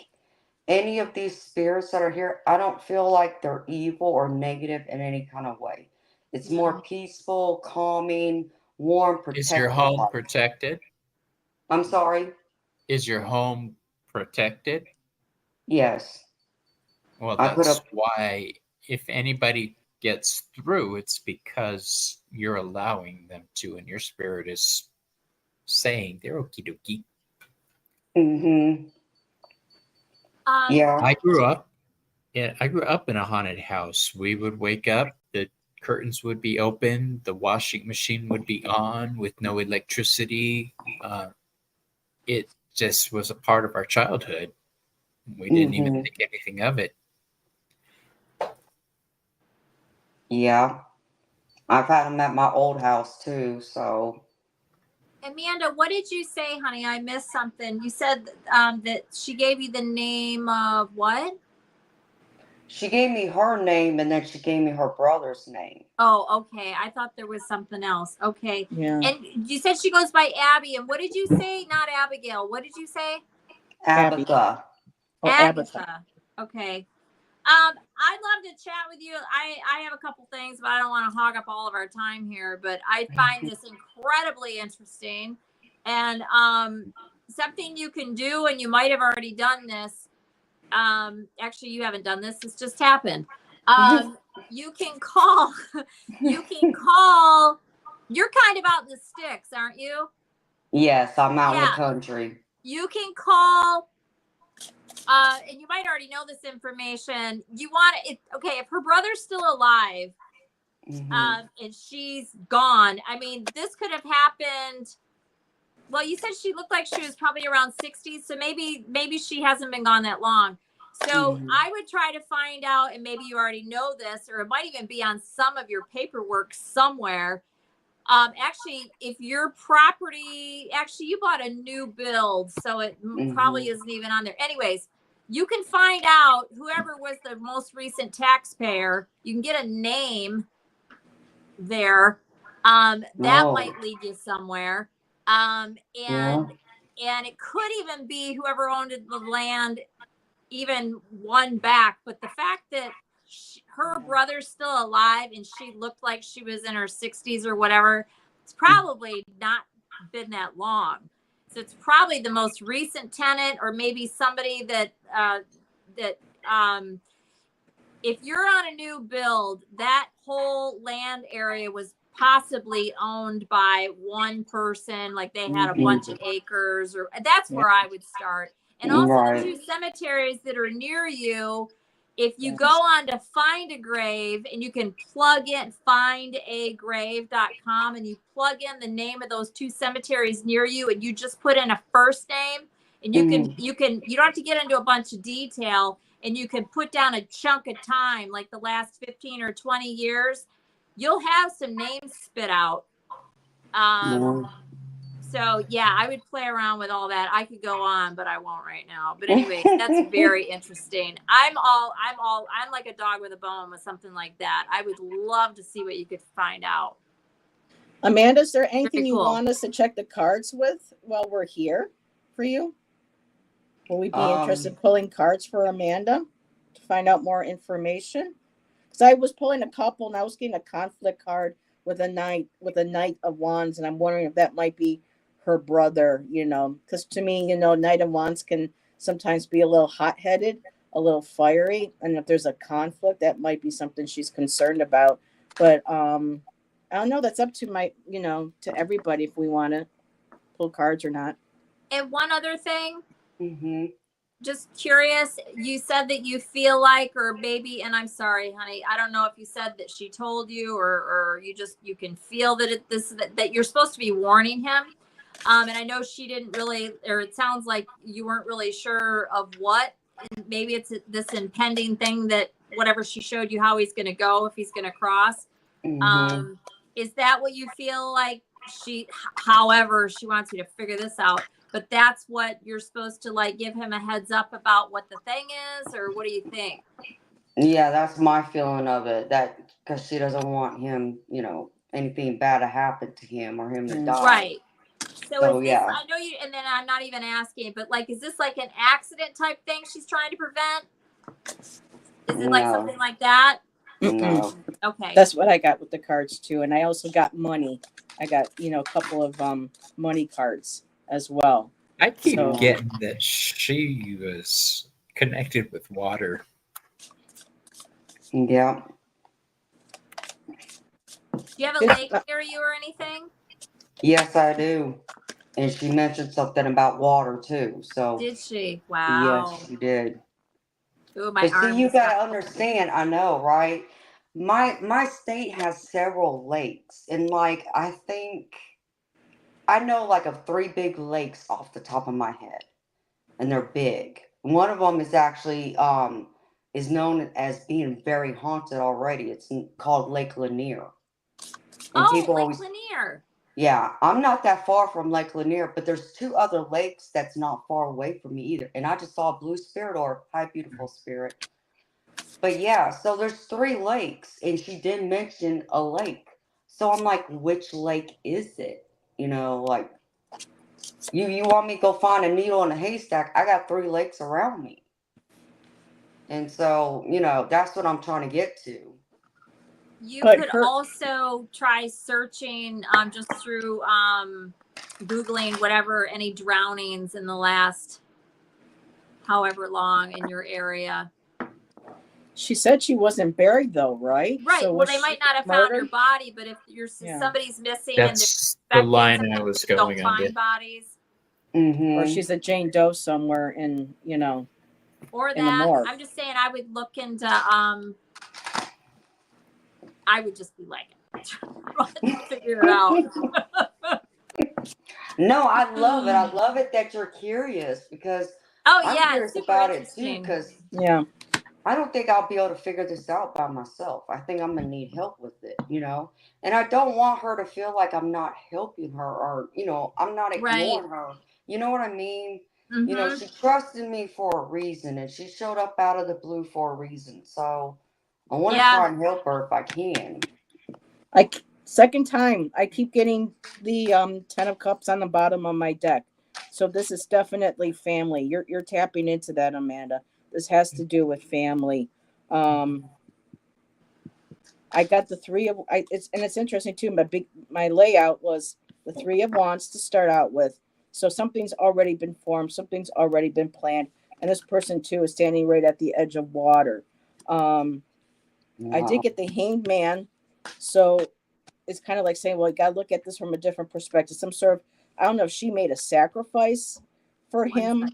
S4: any of these spirits that are here, I don't feel like they're evil or negative in any kind of way. It's more peaceful, calming, warm,
S3: Is your
S4: protective.
S3: home protected?
S4: I'm sorry?
S3: Is your home protected?
S4: Yes.
S3: Well,
S4: I put
S3: that's
S4: up.
S3: why if anybody gets through, it's because you're allowing them to, and your spirit is saying they're okie dokie.
S4: Mm-hmm. Yeah.
S3: I grew up in a haunted house. We would wake up, the curtains would be open, the washing machine would be on with no electricity. It just was a part of our childhood. We didn't even
S4: Mm-hmm.
S3: think anything of it.
S4: Yeah. I've had them at my old house too, so.
S2: Amanda, what did you say, honey? I missed something. You said that she gave you the name of what?
S4: She gave me her name and then she gave me her brother's name.
S2: Oh, okay. I thought there was something else. Okay.
S1: Yeah.
S2: And you said she goes by Abby. And what did you say? Not Abigail. What did you say?
S1: Abby.
S4: Abatha.
S1: Oh, Abatha.
S2: Agatha. Okay. I'd love to chat with you. I have a couple things, but I don't want to hog up all of our time here. But I find this incredibly interesting, and something you can do, and you might have already done this. Actually, you haven't done this. This just happened. You can call. You can call. You're kind of out in the sticks, aren't you?
S4: Yes, I'm out in the country.
S2: You can call. And you might already know this information. You want it, okay? If her brother's still alive, and she's gone, I mean, this could have happened. Well, you said she looked like she was probably around 60, so maybe she hasn't been gone that long. So I would try to find out, and maybe you already know this, or it might even be on some of your paperwork somewhere. Actually, if your property, actually, you bought a new build, so it probably isn't even on there. Anyways, you can find out whoever was the most recent taxpayer. You can get a name there. That might lead you somewhere. And it could even be whoever owned the land, even one back. But the fact that her brother's still alive and she looked like she was in her 60s or whatever, it's probably not been that long. So it's probably the most recent tenant, or maybe somebody that if you're on a new build, that whole land area was possibly owned by one person, like they had a bunch of acres, or that's where I would start. And also the two cemeteries that are near you, if you go on to find a grave, and you can plug in findagrave.com, and you plug in the name of those two cemeteries near you, and you just put in a first name, and you don't have to get into a bunch of detail, and you can put down a chunk of time, like the last 15 or 20 years, you'll have some names spit out. So yeah, I would play around with all that. I could go on, but I won't right now. But anyways, that's very interesting. I'm like a dog with a bone with something like that. I would love to see what you could find out.
S1: Amanda, is there anything you want us to check the cards with while we're here for you? Will we be interested in pulling cards for Amanda to find out more information? Because I was pulling a couple, and I was getting a conflict card with a Knight of Wands, and I'm wondering if that might be her brother. Because to me, Knight of Wands can sometimes be a little hot-headed, a little fiery, and if there's a conflict, that might be something she's concerned about. But I don't know. That's up to to everybody if we want to pull cards or not.
S2: And one other thing. Just curious, you said that you feel like, or maybe, and I'm sorry, honey, I don't know if you said that she told you, or you can feel that that you're supposed to be warning him. And I know she didn't really, or it sounds like you weren't really sure of what. And maybe it's this impending thing that whatever she showed you, how he's going to go, if he's going to cross. Is that what you feel like however she wants you to figure this out. But that's what you're supposed to like give him a heads up about what the thing is, or what do you think?
S4: Yeah, that's my feeling of it. That because she doesn't want him, anything bad to happen to him or him to die.
S2: Right. So is this,
S4: yeah.
S2: I know you, and then I'm not even asking, but like, is this like an accident type thing she's trying to prevent? Is it like something like that?
S4: No.
S2: Okay.
S1: That's what I got with the cards too. And I also got money. I got, a couple of money cards as well.
S3: I keep getting that she was connected with water.
S4: Yeah.
S2: Do you have a lake near you or anything?
S4: Yes, I do. And she mentioned something about water too. So
S2: did she? Wow.
S4: Yes, she did.
S2: Ooh, my
S4: but see,
S2: arm
S4: you
S2: just
S4: gotta
S2: got-
S4: understand. I know, right? My state has several lakes, and like I know like of 3 big lakes off the top of my head, and they're big. One of them is actually is known as being very haunted already. It's called Lake Lanier. And people
S2: Lake
S4: always,
S2: Lanier.
S4: yeah, I'm not that far from Lake Lanier, but there's 2 other lakes that's not far away from me either. And I just saw a blue spirit orb. Hi, beautiful spirit. But yeah, so there's 3 lakes, and she did mention a lake. So I'm like, which lake is it? Like you want me to go find a needle in a haystack? I got 3 lakes around me. And so, that's what I'm trying to get to.
S2: You could also try searching just through Googling whatever, any drownings in the last however long in your area.
S1: She said she wasn't buried though, right?
S2: Right.
S1: So
S2: well, they might not have found her body, but if somebody's missing,
S3: that's the line I was going
S2: don't
S3: under.
S2: find bodies.
S4: Mm-hmm.
S1: Or she's a Jane Doe somewhere in,
S2: or
S1: in the
S2: that.
S1: morgue.
S2: I'm just saying, I would look into. I would just be like, figure it out.
S4: No, I love it. I love it that you're curious, because I'm curious about it too. Because I don't think I'll be able to figure this out by myself. I think I'm gonna need help with it, And I don't want her to feel like I'm not helping her, or I'm not ignoring her. You know what I mean?
S2: Mm-hmm.
S4: She trusted me for a reason, and she showed up out of the blue for a reason. So I want to try and help her if I can.
S1: Second time, I keep getting the 10 of Cups on the bottom of my deck. So this is definitely family. You're tapping into that, Amanda. This has to do with family. I got the 3 of it's interesting too. My layout was the 3 of Wands to start out with. So something's already been formed, something's already been planned, and this person too is standing right at the edge of water. I did get the Hanged Man, so it's kind of like saying, well, you got to look at this from a different perspective. Some sort of, I don't know if she made a sacrifice for him.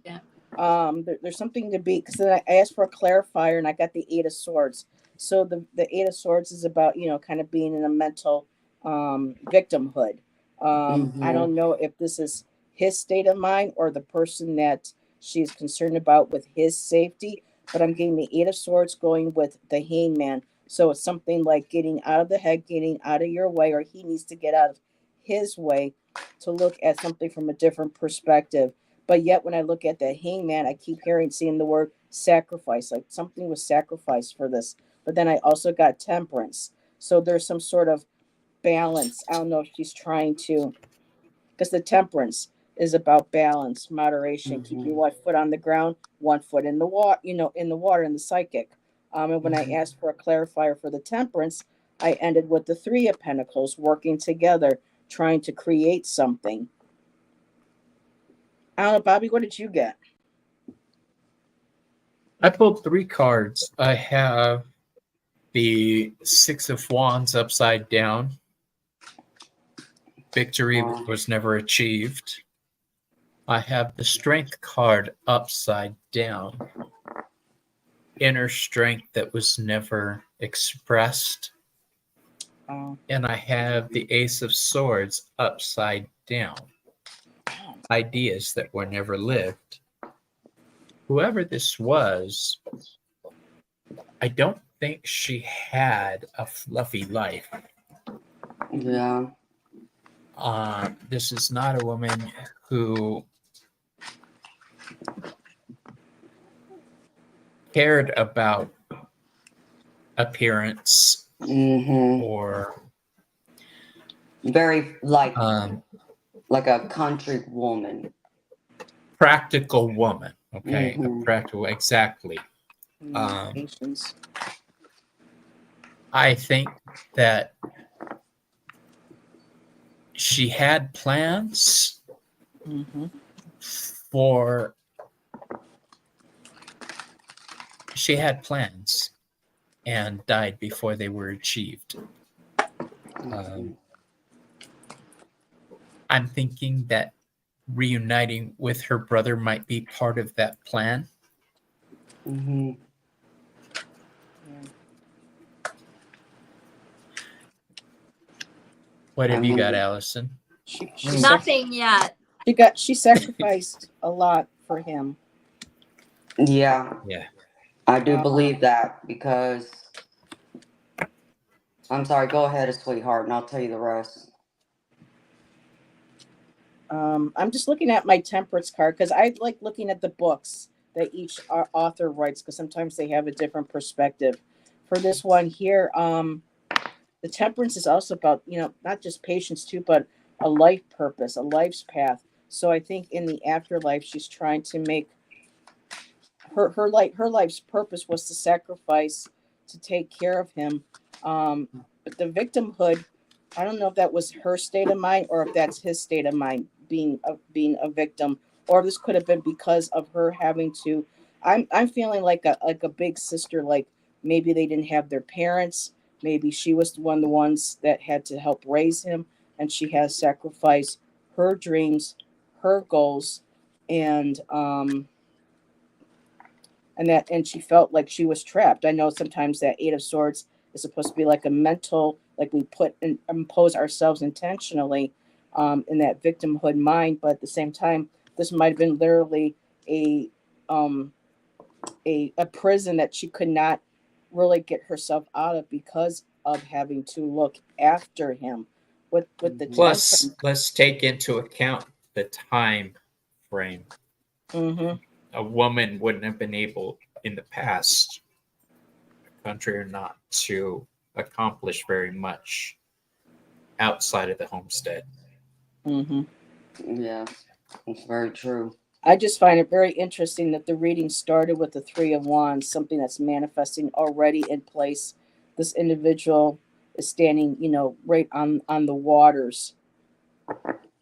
S1: There's something to be, because then I asked for a clarifier and I got the 8 of Swords. So the 8 of Swords is about, kind of being in a mental victimhood. I don't know if this is his state of mind or the person that she's concerned about with his safety, but I'm getting the 8 of Swords going with the Hanged Man. So it's something like getting out of the head, getting out of your way, or he needs to get out of his way to look at something from a different perspective. But yet when I look at the Hanged Man, I keep seeing the word sacrifice, like something was sacrificed for this. But then I also got Temperance. So there's some sort of balance. I don't know if she's trying to, because the Temperance is about balance, moderation, keeping 1 foot on the ground, 1 foot in the water, in the water, in the psychic. And when I asked for a clarifier for the Temperance, I ended with the 3 of Pentacles, working together, trying to create something. I don't know, Bobby, what did you get?
S3: I pulled 3 cards. I have the 6 of Wands upside down. Victory was never achieved. I have the Strength card upside down. Inner strength that was never expressed. And I have the Ace of Swords upside down. Ideas that were never lived. Whoever this was, I don't think she had a fluffy life.
S4: Yeah.
S3: This is not a woman who cared about appearance or
S4: very like a country woman.
S3: Practical woman. Okay, a practical, exactly.
S1: Patience.
S3: I think that she had plans for. She had plans and died before they were achieved. I'm thinking that reuniting with her brother might be part of that plan. What have you got, Allyson?
S2: Nothing yet.
S1: She sacrificed a lot for him.
S4: Yeah. I do believe that because I'm sorry, go ahead, sweetheart, and I'll tell you the rest.
S1: I'm just looking at my temperance card because I like looking at the books that each author writes because sometimes they have a different perspective. For this one here, the temperance is also about, not just patience too, but a life purpose, a life's path. So I think in the afterlife, she's trying to make her life's purpose was to sacrifice to take care of him. But the victimhood, I don't know if that was her state of mind or if that's his state of mind, being a victim, or this could have been because of her having to. I'm feeling like a big sister, like maybe they didn't have their parents, maybe she was the ones that had to help raise him, and she has sacrificed her dreams, her goals, and she felt like she was trapped. I know sometimes that Eight of Swords is supposed to be like a mental, like we impose ourselves intentionally in that victimhood mind, but at the same time, this might have been literally a prison that she could not really get herself out of because of having to look after him. With the
S3: plus, let's take into account the time frame. A woman wouldn't have been able in the past, country or not, to accomplish very much outside of the homestead.
S4: Yeah, it's very true.
S1: I just find it very interesting that the reading started with the Three of Wands, something that's manifesting already in place. This individual is standing, right on the waters,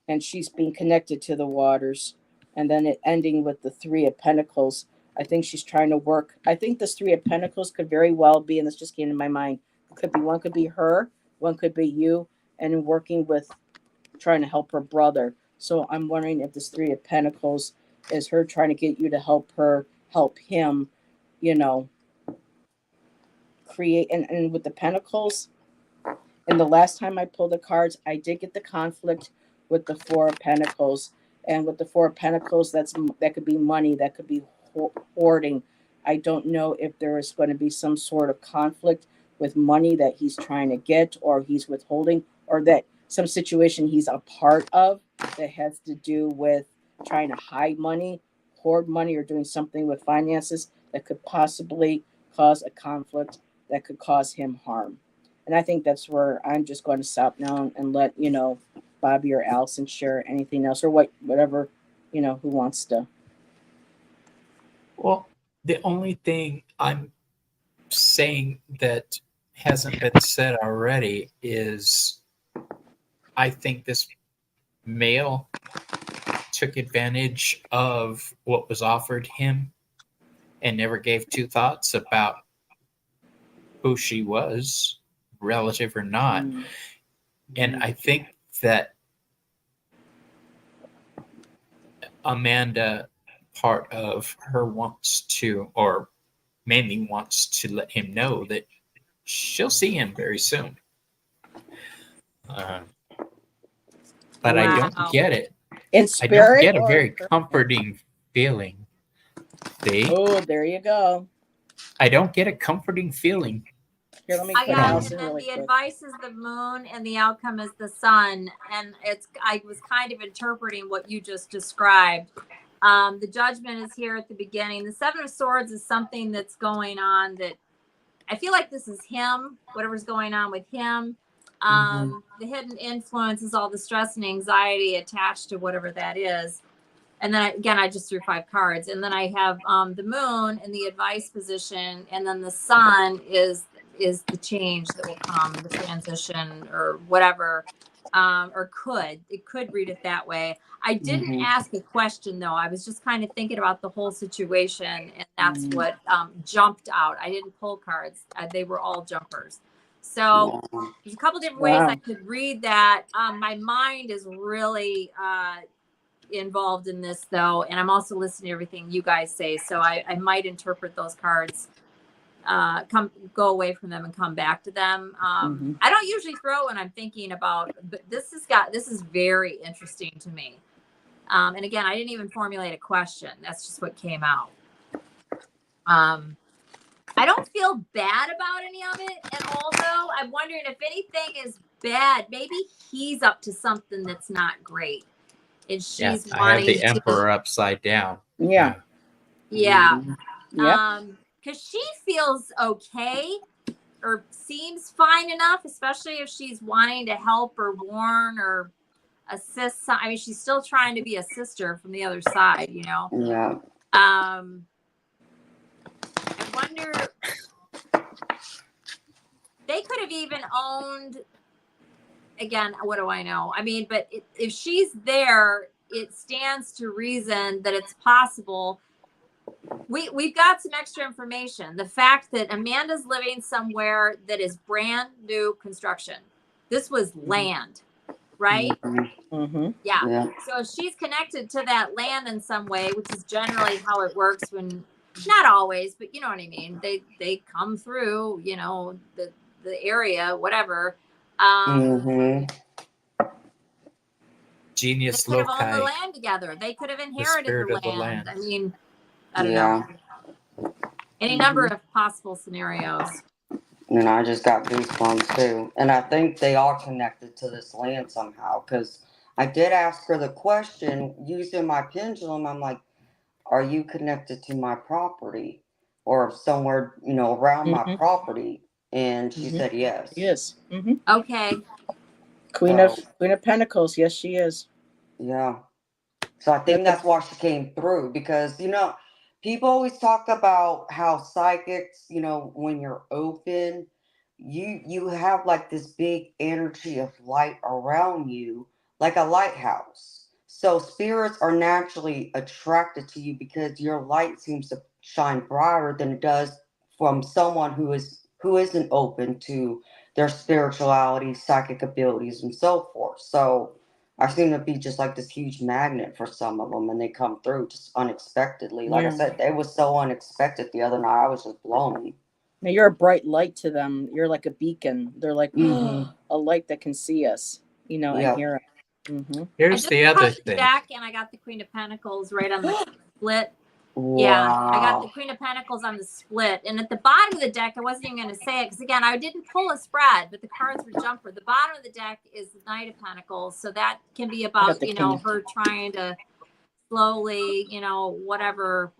S1: and she's being connected to the waters. And then it ending with the Three of Pentacles. I think she's trying to work. I think this Three of Pentacles could very well be, and this just came to my mind, one could be her, one could be you, and working with trying to help her brother. So I'm wondering if this Three of Pentacles is her trying to get you to help him, create. And with the Pentacles, and the last time I pulled the cards, I did get the conflict with the Four of Pentacles. And with the Four of Pentacles, that could be money, that could be hoarding. I don't know if there is going to be some sort of conflict with money that he's trying to get, or he's withholding, or that some situation he's a part of that has to do with trying to hide money, hoard money, or doing something with finances that could possibly cause a conflict that could cause him harm. And I think that's where I'm just going to stop now and let, Bobby or Allyson share anything else, or whatever, who wants to.
S3: Well, the only thing I'm saying that hasn't been said already is I think this male took advantage of what was offered him and never gave two thoughts about who she was, relative or not. And I think that Amanda, part of her wants to, or mainly wants to let him know that she'll see him very soon. But I don't get it.
S1: In spirit,
S3: I don't get a very comforting feeling. See?
S1: Oh, there you go.
S3: I don't get a comforting feeling
S1: Here, let me
S2: I
S1: put
S2: got,
S1: Allyson
S2: and then
S1: really
S2: the
S1: quick.
S2: advice is the moon and the outcome is the sun. And I was kind of interpreting what you just described. The judgment is here at the beginning. The Seven of Swords is something that's going on that I feel like this is him, whatever's going on with him. The hidden influence is all the stress and anxiety attached to whatever that is. And then again, I just threw 5 cards. And then I have the moon in the advice position. And then the sun is the change that will come, the transition or whatever, or it could read it that way. I didn't ask a question though. I was just kind of thinking about the whole situation, and that's what jumped out. I didn't pull cards. They were all jumpers. So there's a couple different ways I could read that. My mind is really involved in this though, and I'm also listening to everything you guys say. So I might interpret those cards, go away from them and come back to them. I don't usually throw when I'm thinking about, but this is very interesting to me. And again, I didn't even formulate a question. That's just what came out. I don't feel bad about any of it. And although I'm wondering if anything is bad, maybe he's up to something that's not great. And she's
S3: I have the Emperor upside down.
S1: Yeah.
S2: Because she feels okay or seems fine enough, especially if she's wanting to help or warn or assist. I mean, she's still trying to be a sister from the other side, you know?
S4: Yeah.
S2: I wonder, they could have even owned, again, what do I know? I mean, but if she's there, it stands to reason that it's possible. We've got some extra information. The fact that Amanda's living somewhere that is brand new construction. This was land, right? Yeah. So if she's connected to that land in some way, which is generally how it works when, not always, but you know what I mean? They come through, you know, the area, whatever.
S3: Genius
S2: they could have owned the
S3: loci.
S2: land together. They could have inherited the land. I mean, I don't know. Any number of possible scenarios.
S4: And I just got goosebumps too. And I think they are connected to this land somehow. Because I did ask her the question using my pendulum. I'm like, are you connected to my property? Or somewhere, you know, around my property? And she said yes.
S1: Yes.
S2: Okay.
S1: Queen of Pentacles. Yes, she is.
S4: Yeah. So I think that's why she came through. Because, you know, people always talk about how psychics, you know, when you're open, you have like this big energy of light around you, like a lighthouse. So spirits are naturally attracted to you because your light seems to shine brighter than it does from someone who isn't open to their spirituality, psychic abilities, and so forth. So I seem to be just like this huge magnet for some of them, and they come through just unexpectedly. Like I said, they was so unexpected the other night. I was just blown.
S1: Now you're a bright light to them. You're like a beacon. They're like a light that can see us, you know, and hear us.
S3: Here's the other thing.
S2: Deck, and I got the Queen of Pentacles right on the split.
S4: Wow.
S2: Yeah, I got the Queen of Pentacles on the split. And at the bottom of the deck, I wasn't even going to say it because, again, I didn't pull a spread, but the cards were jumper. The bottom of the deck is the Knight of Pentacles. So that can be about, you know, her trying to slowly, you know, whatever,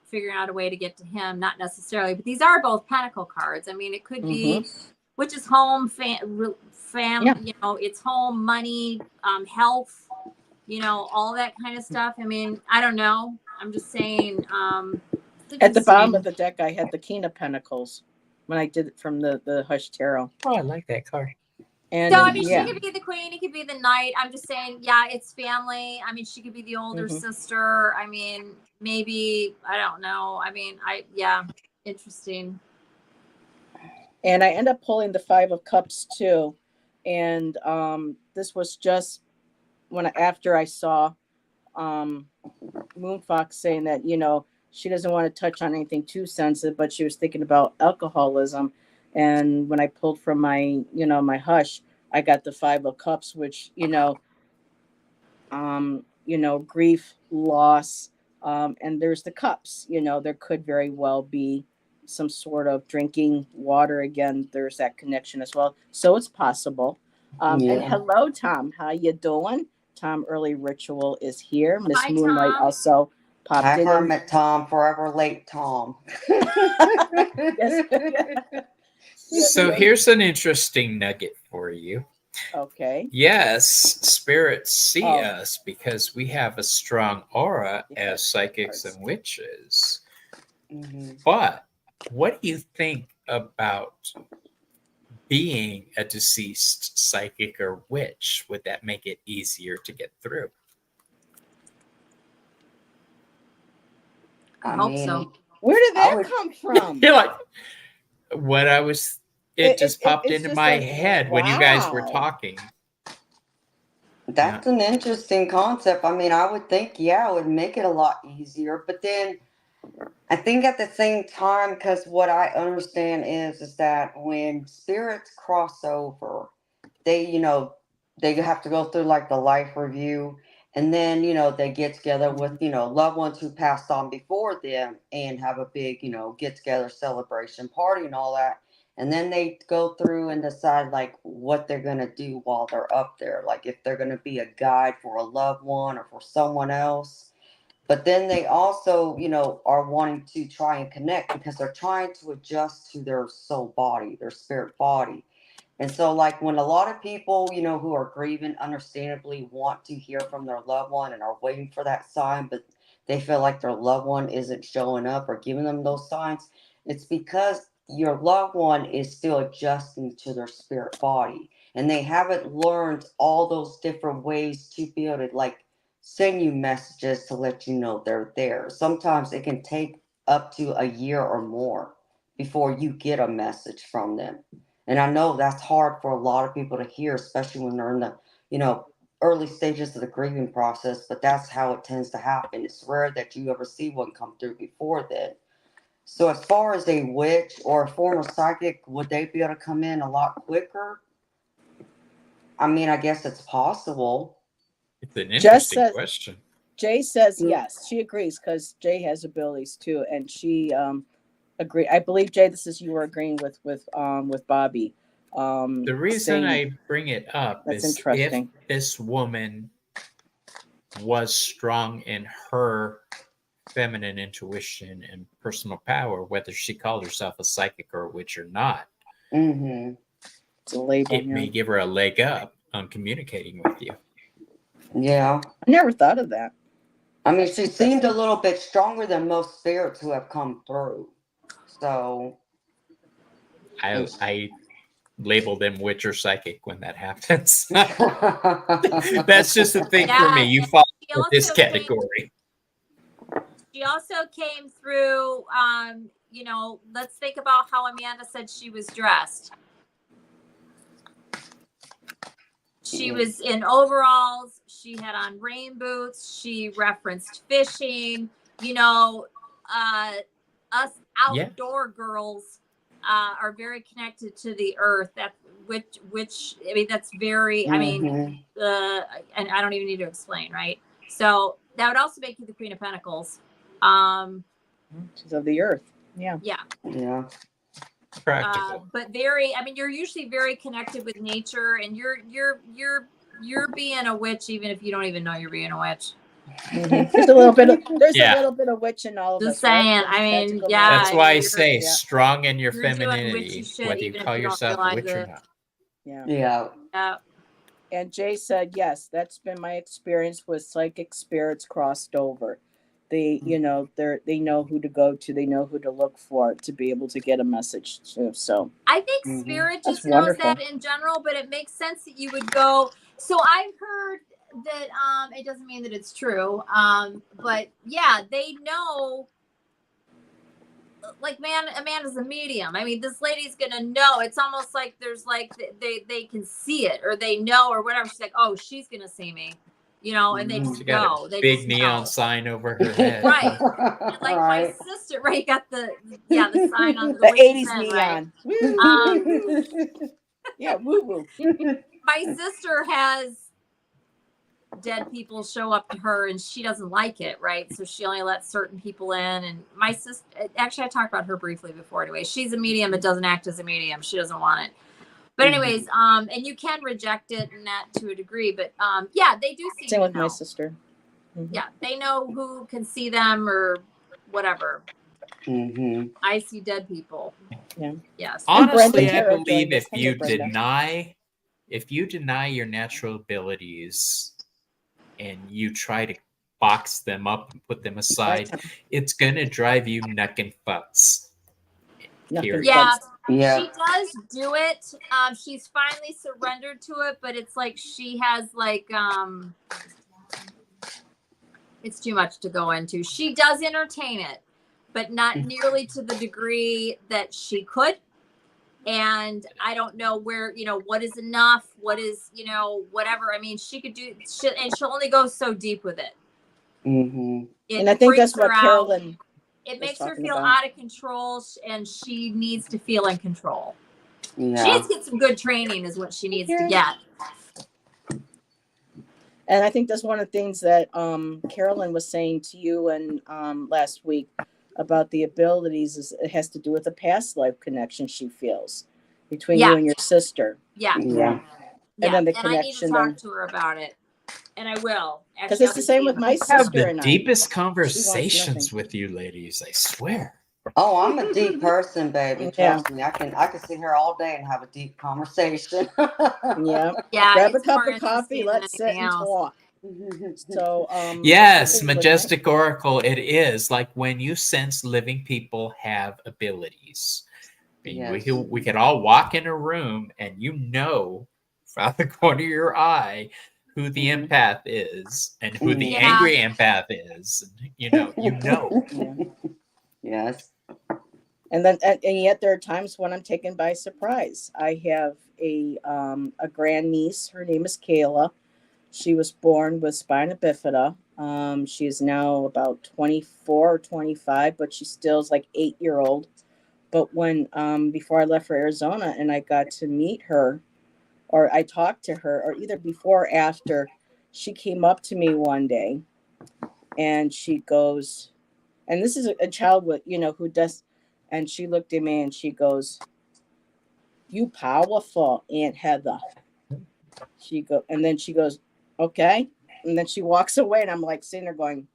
S2: figuring out a way to get to him. Not necessarily, but these are both Pentacle cards. I mean, it could be, which is home, family, you know, it's home, money, health, you know, all that kind of stuff. I mean, I don't know. I'm just saying.
S1: At the bottom of the deck, I had the King of Pentacles when I did it from the Hush Tarot.
S3: Oh, I like that card.
S1: And
S2: so, I mean, she could be the queen. It could be the knight. I'm just saying, yeah, it's family. I mean, she could be the older sister. I mean, maybe, I don't know. I mean, interesting.
S1: And I end up pulling the 5 of Cups too. And this was just after I saw Moonfox saying that, you know, she doesn't want to touch on anything too sensitive, but she was thinking about alcoholism. And when I pulled from my, you know, my Hush, I got the 5 of Cups, which, you know, grief, loss, and there's the cups. You know, there could very well be some sort of drinking water. Again, there's that connection as well. So it's possible. And hello, Tom. How you doing? Tom Early Ritual is here. Miss
S2: Hi,
S1: Moonlight
S2: Tom.
S1: also popped
S4: Hi,
S1: in.
S4: Hermit Tom, forever late Tom.
S1: Yes.
S3: So here's an interesting nugget for you.
S1: Okay.
S3: Yes, spirits see us because we have a strong aura as psychics and witches. But what do you think about being a deceased psychic or witch? Would that make it easier to get through?
S2: I hope so.
S1: Where did that come from?
S3: You're like, what I was, it just popped into my head when you guys were talking.
S4: That's an interesting concept. I mean, I would think, it would make it a lot easier. But then I think at the same time, because what I understand is that when spirits cross over, they, they have to go through like the life review. And then, they get together with, loved ones who passed on before them and have a big, get together celebration party and all that. And then they go through and decide like what they're going to do while they're up there. Like if they're going to be a guide for a loved one or for someone else. But then they also, are wanting to try and connect because they're trying to adjust to their soul body, their spirit body. And so like when a lot of people, who are grieving understandably want to hear from their loved one and are waiting for that sign, but they feel like their loved one isn't showing up or giving them those signs, it's because your loved one is still adjusting to their spirit body. And they haven't learned all those different ways to be able to like send you messages to let you know they're there. Sometimes it can take up to a year or more before you get a message from them. And I know that's hard for a lot of people to hear, especially when they're in the, early stages of the grieving process, but that's how it tends to happen. It's rare that you ever see one come through before then. So as far as a witch or a former psychic, would they be able to come in a lot quicker? I mean, I guess it's possible.
S3: It's an interesting question.
S1: Jay says yes. She agrees because Jay has abilities too, and she agree. I believe Jay, this is you were agreeing with Bobby.
S3: The reason I bring it up is if this woman was strong in her feminine intuition and personal power, whether she called herself a psychic or a witch or not,
S1: it's a label,
S3: it may give her a leg up on communicating with you.
S4: Yeah.
S1: I never thought of that.
S4: I mean, she seemed a little bit stronger than most spirits who have come through. So
S3: I label them witch or psychic when that happens. That's just a thing for me. You fall into this category.
S2: She also came through, let's think about how Amanda said she was dressed. She was in overalls. She had on rain boots. She referenced fishing. Us outdoor girls are very connected to the earth. Which I mean, that's very. I mean, and I don't even need to explain, right? So that would also make you the Queen of Pentacles.
S1: She's of the earth. Yeah.
S3: Practical.
S2: But very. I mean, you're usually very connected with nature, and you're being a witch, even if you don't even know you're being a witch.
S1: There's a little bit of witch in all of us.
S2: Just saying.
S1: Right?
S2: I mean,
S3: that's why I say strong in your femininity, whether you call yourself a witch or not.
S1: Yeah. And Jay said, yes, that's been my experience with psychic spirits crossed over. They, they know who to go to. They know who to look for to be able to get a message to. So
S2: I think spirit just knows that in general, but it makes sense that you would go. So I've heard that it doesn't mean that it's true. But yeah, they know. Like, Amanda's a medium. I mean, this lady's gonna know. It's almost like there's like they can see it or they know or whatever. She's like, oh, she's gonna see me, and they just go.
S3: They big neon sign over her head,
S2: right? And like my sister, right? Got the sign on the
S1: 80s neon.
S2: Right?
S1: Yeah, woo woo.
S2: My sister has dead people show up to her and she doesn't like it, right? So she only lets certain people in. And my sister, actually, I talked about her briefly before anyway. She's a medium that doesn't act as a medium. She doesn't want it. But anyways, and you can reject it and that to a degree, but yeah, they do see.
S1: Same with my sister.
S2: Yeah, they know who can see them or whatever. I see dead people.
S1: Yeah.
S2: Yes.
S3: Honestly, I believe if you deny your natural abilities and you try to box them up and put them aside, it's gonna drive you nuck and fucks.
S2: Yeah, she does do it. She's finally surrendered to it, but it's like she has like it's too much to go into. She does entertain it, but not nearly to the degree that she could. And I don't know where, you know, what is enough, what is, you know, whatever. I mean, she could do, and she'll only go so deep with it.
S1: And I think that's what Carolyn.
S2: It makes her feel out of control, and she needs to feel in control.
S4: Yeah.
S2: She needs to get some good training, is what she needs to get.
S1: And I think that's one of the things that Carolyn was saying to you and last week about the abilities is it has to do with a past life connection she feels between you and your sister.
S2: Yeah.
S1: And then the connection.
S2: I need to talk to her about it. And I will.
S1: Because it's the same with my sister and I.
S3: Deepest conversations with you ladies, I swear.
S4: Oh, I'm a deep person, baby. Trust me. I can sit here all day and have a deep conversation.
S1: Yeah. Grab a cup of coffee, let's sit and talk. So
S3: yes, Majestic Oracle, it is like when you sense living people have abilities. I mean, we could all walk in a room and you know from the corner of your eye who the empath is and who the angry empath is. You know.
S4: Yes.
S1: And then, and yet there are times when I'm taken by surprise. I have a grandniece. Her name is Kayla. She was born with spina bifida. She is now about 24 or 25, but she still is like 8-year-old. But when before I left for Arizona and I got to meet her, or I talked to her, or either before or after, she came up to me one day and she goes, and this is a child with, you know, who does, and she looked at me and she goes, "You powerful, Aunt Heather." And then she goes, "Okay." And then she walks away and I'm like sitting there going,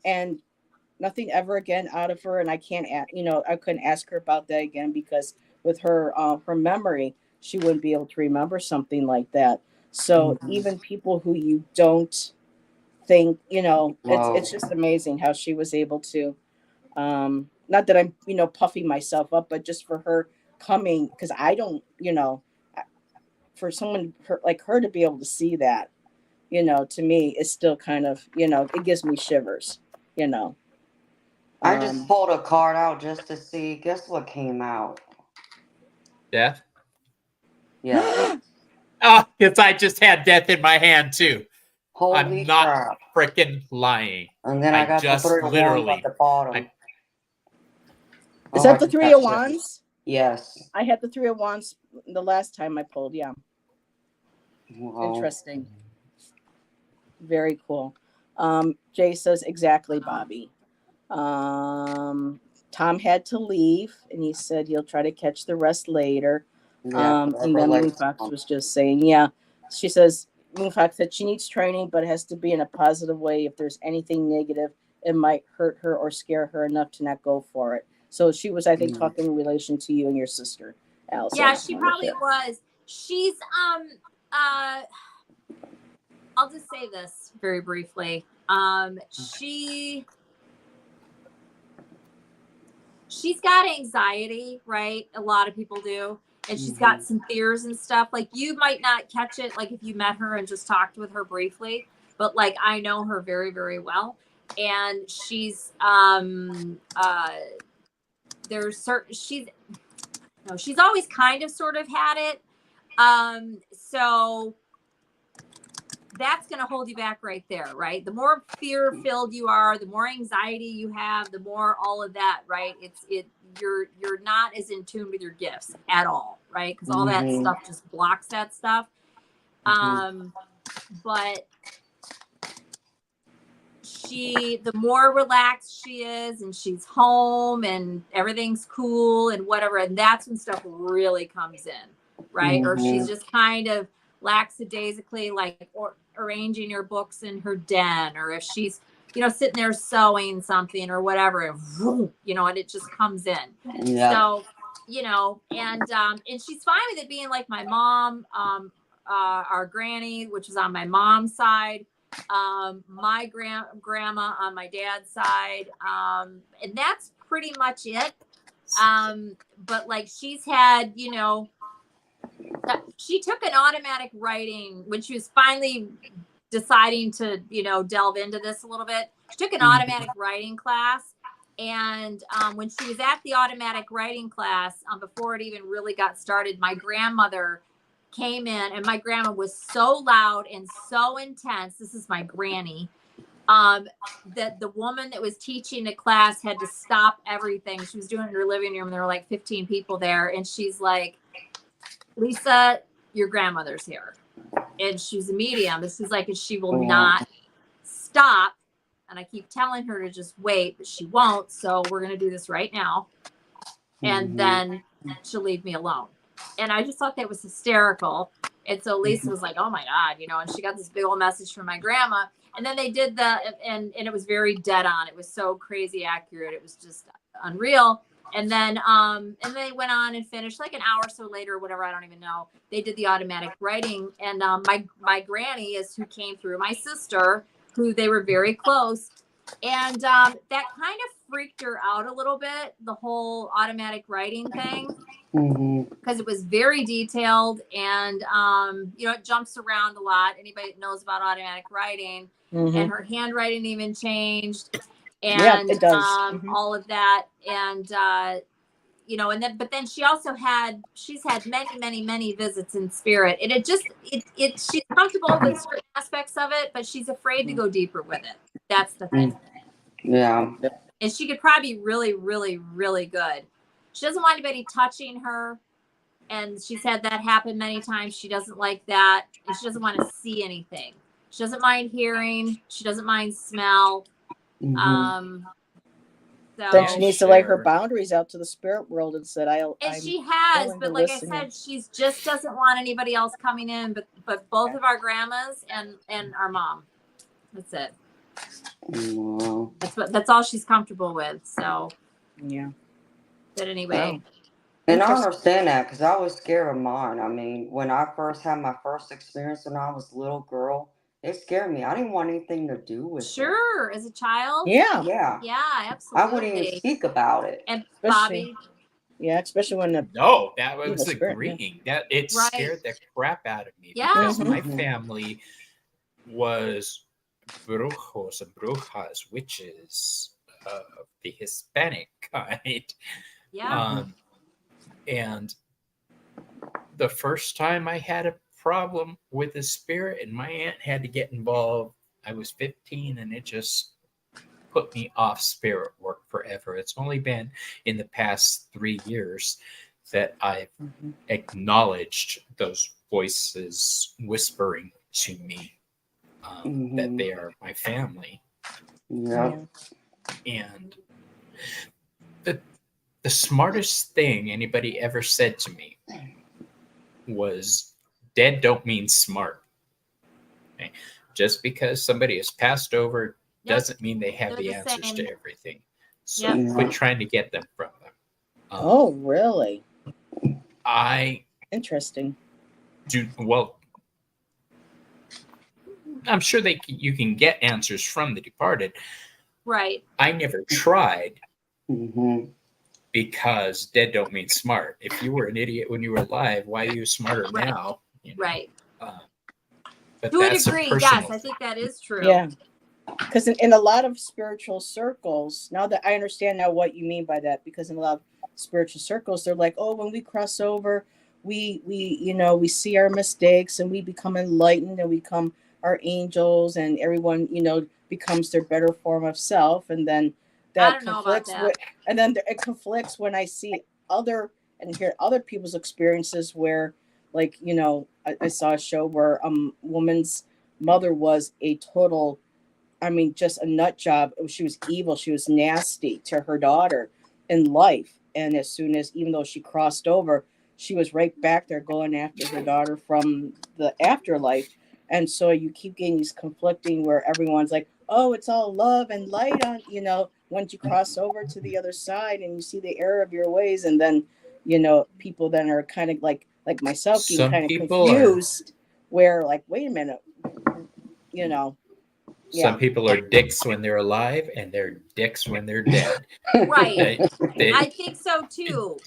S1: and nothing ever again out of her. And I can't, I couldn't ask her about that again because with her, her memory, she wouldn't be able to remember something like that. So even people who you don't think, it's just amazing how she was able to, not that I'm, puffing myself up, but just for her coming, because I don't, for someone like her to be able to see that, to me, it's still kind of, it gives me shivers,
S4: I just pulled a card out just to see. Guess what came out?
S3: Death?
S4: Yeah.
S3: Oh, because I just had death in my hand too.
S4: Holy
S3: I'm not
S4: crap.
S3: freaking lying.
S4: And then I got
S3: just
S4: the 3 of Wands at the bottom.
S1: Is that the 3 of Wands?
S4: Yes.
S1: I had the 3 of Wands the last time I pulled, yeah.
S4: Wow.
S1: Interesting. Very cool. Jay says, exactly, Bobby. Tom had to leave, and he said he'll try to catch the rest later. And then Moonfox was just saying, she says, Moonfox said she needs training, but it has to be in a positive way. If there's anything negative, it might hurt her or scare her enough to not go for it. So she was, I think, talking in relation to you and your sister, Allyson.
S2: Yeah, she probably was. She's, I'll just say this very briefly. She's got anxiety, right? A lot of people do. And she's got some fears and stuff. Like, you might not catch it, like, if you met her and just talked with her briefly. But, like, I know her very, very well. And she's, she's always kind of sort of had it. So that's going to hold you back right there, right? The more fear-filled you are, the more anxiety you have, the more all of that, right? You're not as in tune with your gifts at all, right? Because all that stuff just blocks that stuff. But the more relaxed she is and she's home and everything's cool and whatever, and that's when stuff really comes in, right? Or she's just kind of lackadaisically like arranging her books in her den, or if she's, you know, sitting there sewing something or whatever, and, you know, and it just comes in.
S4: Yeah.
S2: So, you know, and she's fine with it being like my mom, our granny, which is on my mom's side, my grandma on my dad's side, and that's pretty much it. But like she's had, you know, she took an automatic writing when she was finally deciding to, you know, delve into this a little bit. She took an automatic writing class. And when she was at the automatic writing class, before it even really got started, my grandmother came in, and my grandma was so loud and so intense. This is my granny. That the woman that was teaching the class had to stop everything. She was doing it in her living room. There were like 15 people there. And she's like, Lisa, your grandmother's here. And she's a medium. And she's like, and she will not stop. And I keep telling her to just wait, but she won't. So we're going to do this right now. And then she'll leave me alone. And I just thought that was hysterical. And so Lisa was like, oh my God, you know, and she got this big old message from my grandma. And then they did and it was very dead on. It was so crazy accurate. It was just unreal. And then they went on and finished like an hour or so later or whatever. I don't even know. They did the automatic writing. And my granny is who came through, my sister, who they were very close. And that kind of freaked her out a little bit, the whole automatic writing thing, because it was very detailed and, you know, it jumps around a lot. Anybody that knows about automatic writing, and her handwriting even changed, and
S1: yeah, it does.
S2: all of that. And, you know, and then, but then she also she's had many visits in spirit. And she's comfortable with certain aspects of it, but she's afraid to go deeper with it. That's the thing.
S4: Yeah.
S2: And she could probably be really, really, really good. She doesn't want anybody touching her. And she's had that happen many times. She doesn't like that. And she doesn't want to see anything. She doesn't mind hearing. She doesn't mind smell. So
S1: then she needs to lay her boundaries out to the spirit world and said,
S2: she has, but like I said, she just doesn't want anybody else coming in, but both of our grandmas and our mom. That's it.
S4: Wow.
S2: That's all she's comfortable with. So
S1: yeah.
S2: But anyway.
S1: Wow.
S4: And I understand that because I was scared of mine. I mean, when I first had my first experience when I was a little girl, it scared me. I didn't want anything to do with it.
S2: Sure, as a child.
S1: Yeah.
S2: Yeah, absolutely.
S4: I wouldn't even speak about it.
S2: And Bobby.
S1: Yeah, especially when
S3: that was agreeing. That it scared the crap out of me.
S2: Yeah.
S3: Because my family was brujos and brujas, witches of the Hispanic kind.
S2: Yeah.
S3: And the first time I had a problem with the spirit and my aunt had to get involved, I was 15 and it just put me off spirit work forever. It's only been in the past 3 years that I've acknowledged those voices whispering to me that they are my family.
S4: Yeah.
S3: And the smartest thing anybody ever said to me was, dead don't mean smart. Okay? Just because somebody has passed over doesn't mean they have the answers to everything. So quit trying to get them from them.
S1: Oh, really?
S3: Interesting. Well, I'm sure you can get answers from the departed.
S2: Right.
S3: I never tried because dead don't mean smart. If you were an idiot when you were alive, why are you smarter now? You know?
S2: Right.
S3: But
S2: to a degree, yes, I think that is true.
S1: Yeah. Because in a lot of spiritual circles, now that I understand now what you mean by that, because in a lot of spiritual circles, they're like, oh, when we cross over, we see our mistakes and we become enlightened and we become our angels and everyone, becomes their better form of self. And then that conflicts it conflicts when I see and hear other people's experiences where, like, I saw a show where woman's mother was a total I mean, just a nut job. She was evil. She was nasty to her daughter in life. And as soon as, even though she crossed over, she was right back there going after her daughter from the afterlife. And so you keep getting these conflicting where everyone's like, oh, it's all love and light on, you know, once you cross over to the other side and you see the error of your ways. And then, you know, people then are kind of like myself, getting
S3: Some
S1: kind of
S3: people
S1: confused where like, wait a minute, you know.
S3: Some people are dicks when they're alive, and they're dicks when they're dead.
S2: Right.
S3: They-
S2: I think so too.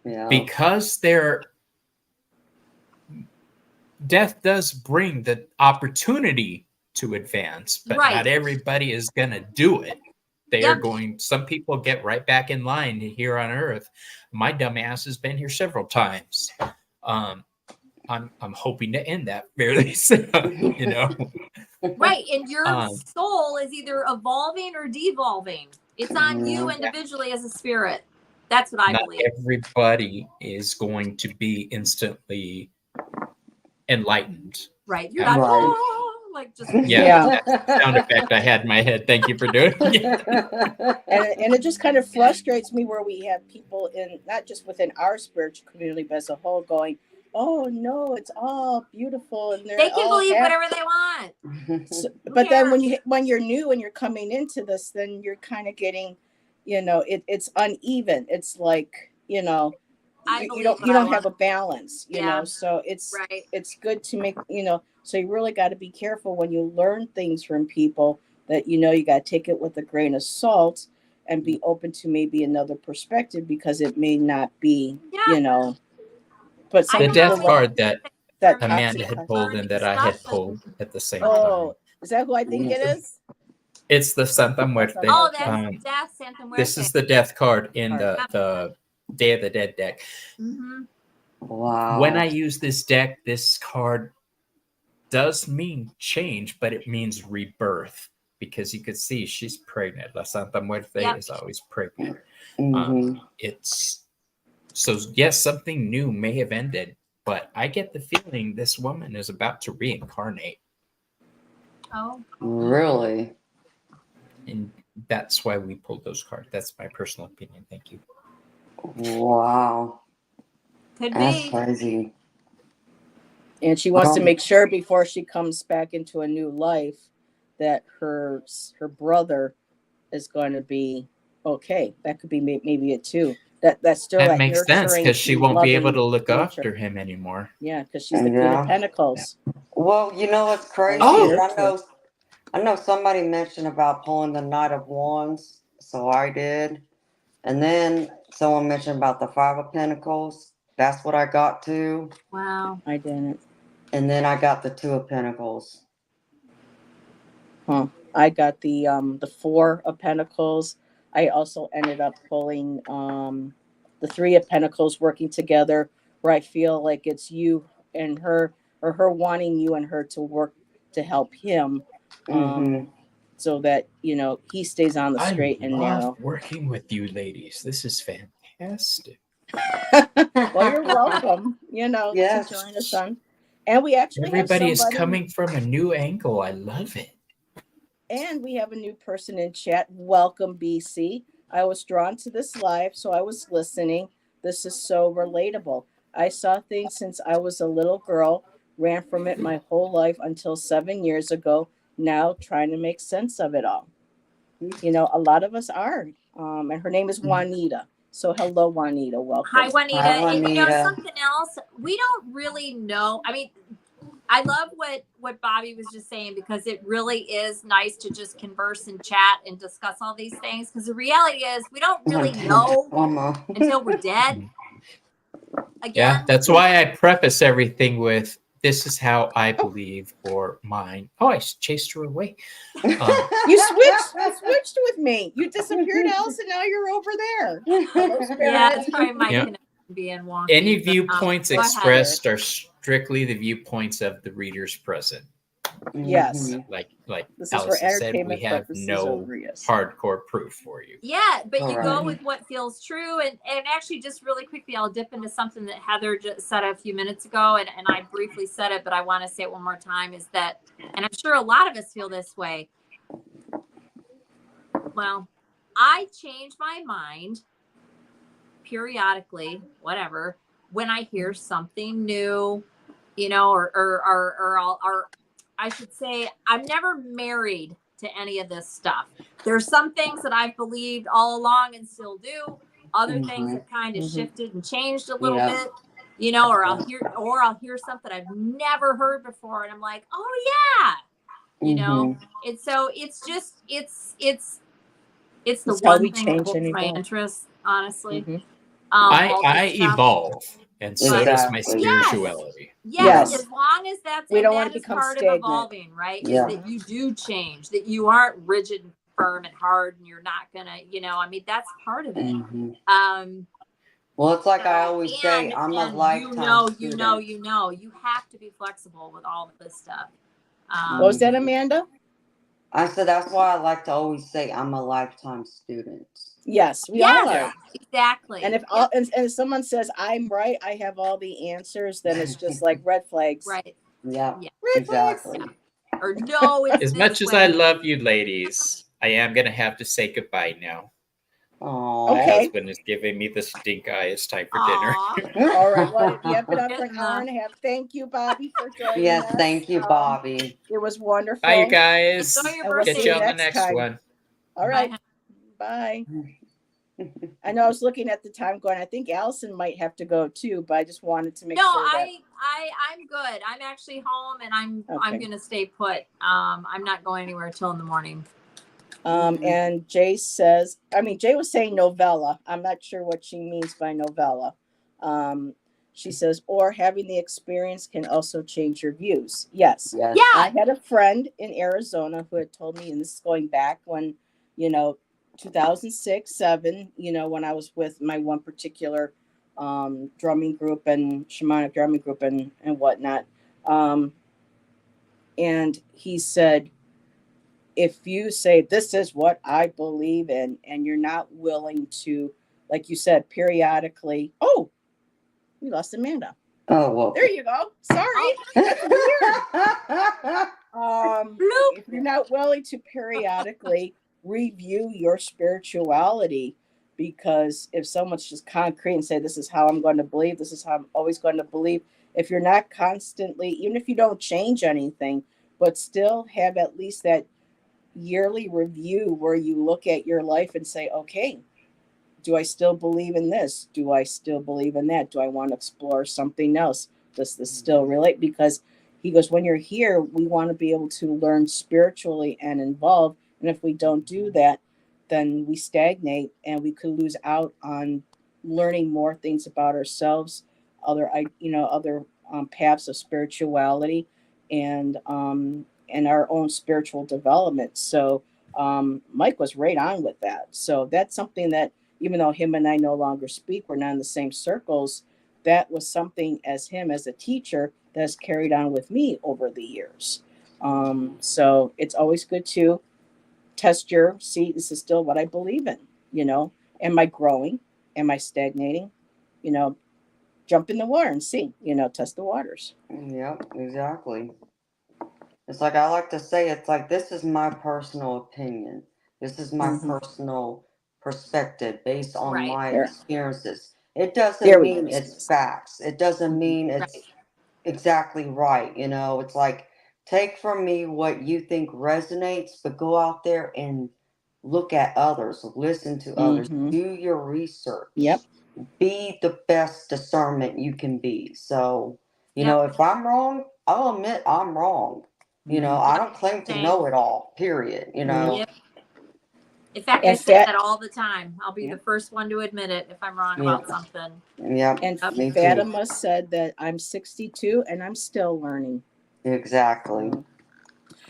S4: Yeah.
S3: because death does bring the opportunity to advance, but
S2: Right.
S3: not everybody is going to do it. They
S2: Yep.
S3: are going. Some people get right back in line here on Earth. My dumb ass has been here several times. I'm hoping to end that fairly soon. You know.
S2: Right. And your
S3: Um,
S2: soul is either evolving or devolving. It's on you individually as a spirit. That's what I
S3: Not
S2: believe.
S3: everybody is going to be instantly enlightened.
S2: Right. You're
S3: Right.
S2: not like just
S3: Yeah. That's the sound effect I had in my head. Thank you for doing it.
S1: And it just kind of frustrates me where we have people in, not just within our spiritual community, but as a whole going, oh no, it's all beautiful and
S2: they can
S1: all
S2: believe
S1: happy.
S2: whatever they want.
S1: So, but then when you're new and you're coming into this, then you're kind of getting, you know, it's uneven. It's like, you know, you don't have a balance, you know. So it's good to make, you know, so you really got to be careful when you learn things from people that, you know, you got to take it with a grain of salt and be open to maybe another perspective, because it may not be, you know. But
S3: the death card that Amanda had pulled and that I had pulled at the same time.
S1: Is that who I think it is?
S3: It's the Santa Muerte.
S2: Oh, that's Death, Santa Muerte.
S3: This is the death card in the Day of the Dead deck.
S2: Mm-hmm.
S4: Wow.
S3: When I use this deck, this card does mean change, but it means rebirth, because you could see she's pregnant. La Santa Muerte is always pregnant. It's so, yes, something new may have ended, but I get the feeling this woman is about to reincarnate.
S2: Oh,
S4: really?
S3: And that's why we pulled those cards. That's my personal opinion. Thank you.
S4: Wow.
S2: Could
S4: That's
S2: be
S4: crazy.
S1: And she wants to make sure before she comes back into a new life that her brother is going to be okay. That could be maybe it too. That's still
S3: that makes sense, because she won't be able to look after him anymore.
S1: Yeah, because she's the Queen of Pentacles.
S4: Well, you know what's crazy? I know somebody mentioned about pulling the Knight of Wands, so I did. And then someone mentioned about the Five of Pentacles. That's what I got too.
S2: Wow.
S1: I didn't.
S4: And then I got the Two of Pentacles.
S1: I got the Four of Pentacles. I also ended up pulling the Three of Pentacles, working together, where I feel like it's you and her, or her wanting you and her to work to help him, so that, you know, he stays on the straight and narrow.
S3: Working with you ladies, this is fantastic.
S1: Well, you're welcome. You know, to join us on, and we actually
S3: everybody is coming from a new angle. I love it.
S1: And we have a new person in chat. Welcome, BC. I was drawn to this live, so I was listening. This is so relatable. I saw things since I was a little girl, ran from it my whole life until 7 years ago. Now trying to make sense of it all. You know, a lot of us are. And her name is Juanita. So hello, Juanita. Welcome.
S2: Hi, Juanita. And you know something else? We don't really know. I mean, I love what Bobby was just saying, because it really is nice to just converse and chat and discuss all these things. Because the reality is we don't really know until we're dead. Again.
S3: Yeah, that's why I preface everything with, this is how I believe, or mine. Oh, I chased her away.
S1: You switched with me. You disappeared, Allyson. Now you're over there.
S2: Yeah, it's probably my connection being wonky.
S3: Any viewpoints expressed are strictly the viewpoints of the readers present.
S1: Yes.
S3: Like
S1: this
S3: Allyson said, we have no hardcore proof for you.
S2: Yeah, but you go with what feels true. And actually, just really quickly, I'll dip into something that Heather just said a few minutes ago, and I briefly said it, but I want to say it one more time, is that, and I'm sure a lot of us feel this way, well, I change my mind periodically, whatever, when I hear something new, you know, or I should say, I'm never married to any of this stuff. There's some things that I've believed all along and still do. Other things have kind of shifted and changed a little bit, you know, or I'll hear something I've never heard before, and I'm like, oh yeah, you know. And so it's just it's the one thing that holds my interest, honestly.
S3: I evolve, and so does my spirituality.
S2: Yes, as long as
S1: we don't want
S2: that
S1: to
S2: is
S1: become
S2: part
S1: stagnant.
S2: of evolving, right? Is that you do change, that you aren't rigid and firm and hard, and you're not gonna, you know, I mean, that's part of it.
S4: Well, it's like I always say, I'm a lifetime student.
S2: You have to be flexible with all of this stuff.
S1: What was that, Amanda?
S4: I said that's why I like to always say I'm a lifetime student.
S1: Yes, we all are.
S2: Exactly.
S1: And if all, and someone says I'm right, I have all the answers, then it's just like red flags.
S4: Right. Yeah.
S1: Red flags.
S2: Or no, it's
S3: as much as I love you ladies, I am gonna have to say goodbye now.
S4: Oh,
S3: my husband is giving me the stink eye. It's time for dinner.
S1: All right. Well, you have been on for an hour and a half. Thank you, Bobby, for joining us.
S4: Yes, thank you, Bobby.
S1: It was wonderful.
S3: Bye, you guys.
S1: We'll
S3: Catch you on the next one.
S1: All right. Bye. I know I was looking at the time going, I think Allyson might have to go too, but I just wanted to make sure that...
S2: I'm good. I'm actually home, and I'm gonna stay put. I'm not going anywhere till in the morning.
S1: And Jay says, Jay was saying novella. I'm not sure what she means by novella. She says, or having the experience can also change your views. Yes.
S2: Yeah.
S1: I had a friend in Arizona who had told me, and this is going back when, 2006, 2007, when I was with my one particular drumming group and shamanic drumming group and whatnot. And he said, if you say, this is what I believe in, and you're not willing to, like you said, periodically, we lost Amanda.
S4: Oh, well.
S1: There you go. Sorry. That's weird. If you're not willing to periodically review your spirituality, because if someone's just concrete and say, this is how I'm going to believe, this is how I'm always going to believe, if you're not constantly, even if you don't change anything, but still have at least that yearly review where you look at your life and say, okay, do I still believe in this? Do I still believe in that? Do I want to explore something else? Does this still relate? Because he goes, when you're here, we want to be able to learn spiritually and involve. And if we don't do that, then we stagnate and we could lose out on learning more things about ourselves, other paths of spirituality and our own spiritual development. So Mike was right on with that. So that's something that, even though him and I no longer speak, we're not in the same circles, that was something as him as a teacher that has carried on with me over the years. So it's always good to test see, this is still what I believe in, am I growing? Am I stagnating? Jump in the water and see, test the waters.
S4: Yep, exactly. It's like I like to say, it's like, this is my personal opinion. This is my personal perspective based on my experiences. It doesn't mean it's facts. It doesn't mean it's exactly right. It's like, take from me what you think resonates, but go out there and look at others, listen to others, do your research.
S1: Yep.
S4: Be the best discernment you can be. So, if I'm wrong, I'll admit I'm wrong. I don't claim to know it all, period.
S2: Yep. In fact, I say that all the time. I'll be the first one to admit it if I'm wrong about something.
S1: Yeah. And Fatima said that I'm 62 and I'm still learning.
S4: Exactly.
S1: And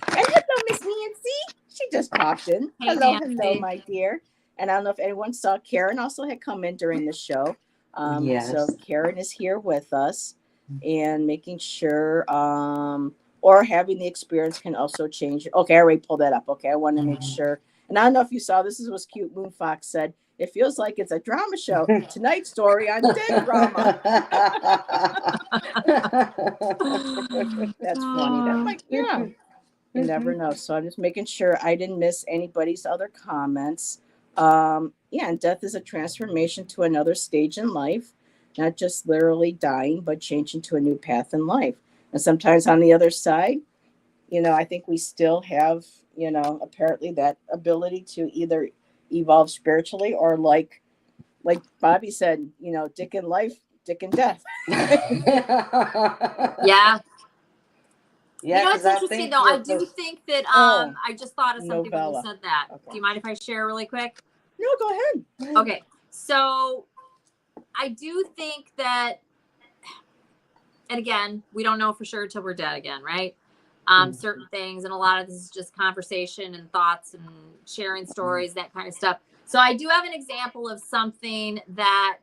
S1: hello, Miss Nancy. She just popped in.
S2: Hey,
S1: hello,
S2: Nancy.
S1: my dear. And I don't know if anyone saw Karen also had come in during the show.
S4: Yes.
S1: So Karen is here with us and making sure, or having the experience can also change. Okay, I already pulled that up. Okay, I want to make sure. And I don't know if you saw, this was cute. Moon Fox said, it feels like it's a drama show. Tonight's story on Dead Drama. That's funny. That's like, yeah. You never know. So I'm just making sure I didn't miss anybody's other comments. Yeah, and death is a transformation to another stage in life, not just literally dying, but changing to a new path in life. And sometimes on the other side, I think we still have, apparently that ability to either evolve spiritually or like Bobby said, dick in life, dick in death.
S2: Yeah.
S4: Yeah,
S2: it's interesting though. I do think that I just thought of something when you said that. Okay. Do you mind if I share really quick?
S1: No, go ahead.
S2: Okay. So I do think that, and again, we don't know for sure until we're dead again, right? Certain things, and a lot of this is just conversation and thoughts and sharing stories, that kind of stuff. So I do have an example of something that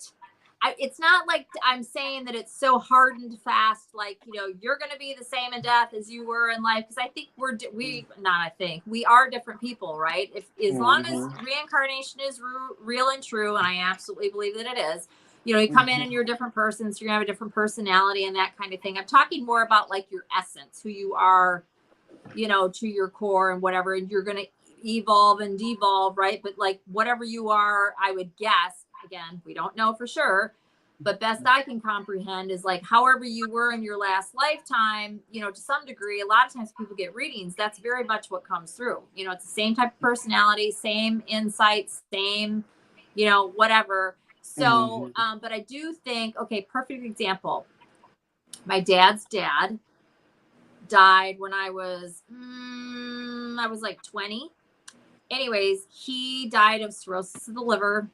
S2: it's not like I'm saying that it's so hard and fast, like, you're going to be the same in death as you were in life. Because I think we are different people, right? As long as reincarnation is real and true, and I absolutely believe that it is, you come in and you're a different person, so you're going to have a different personality and that kind of thing. I'm talking more about like your essence, who you are, to your core and whatever, and you're going to evolve and devolve, right? But like whatever you are, I would guess, again, we don't know for sure, but best I can comprehend is like however you were in your last lifetime, to some degree. A lot of times people get readings, that's very much what comes through. It's the same type of personality, same insights, same, whatever. So, but I do think, okay, perfect example. My dad's dad died when I was like 20. Anyways, he died of cirrhosis of the liver,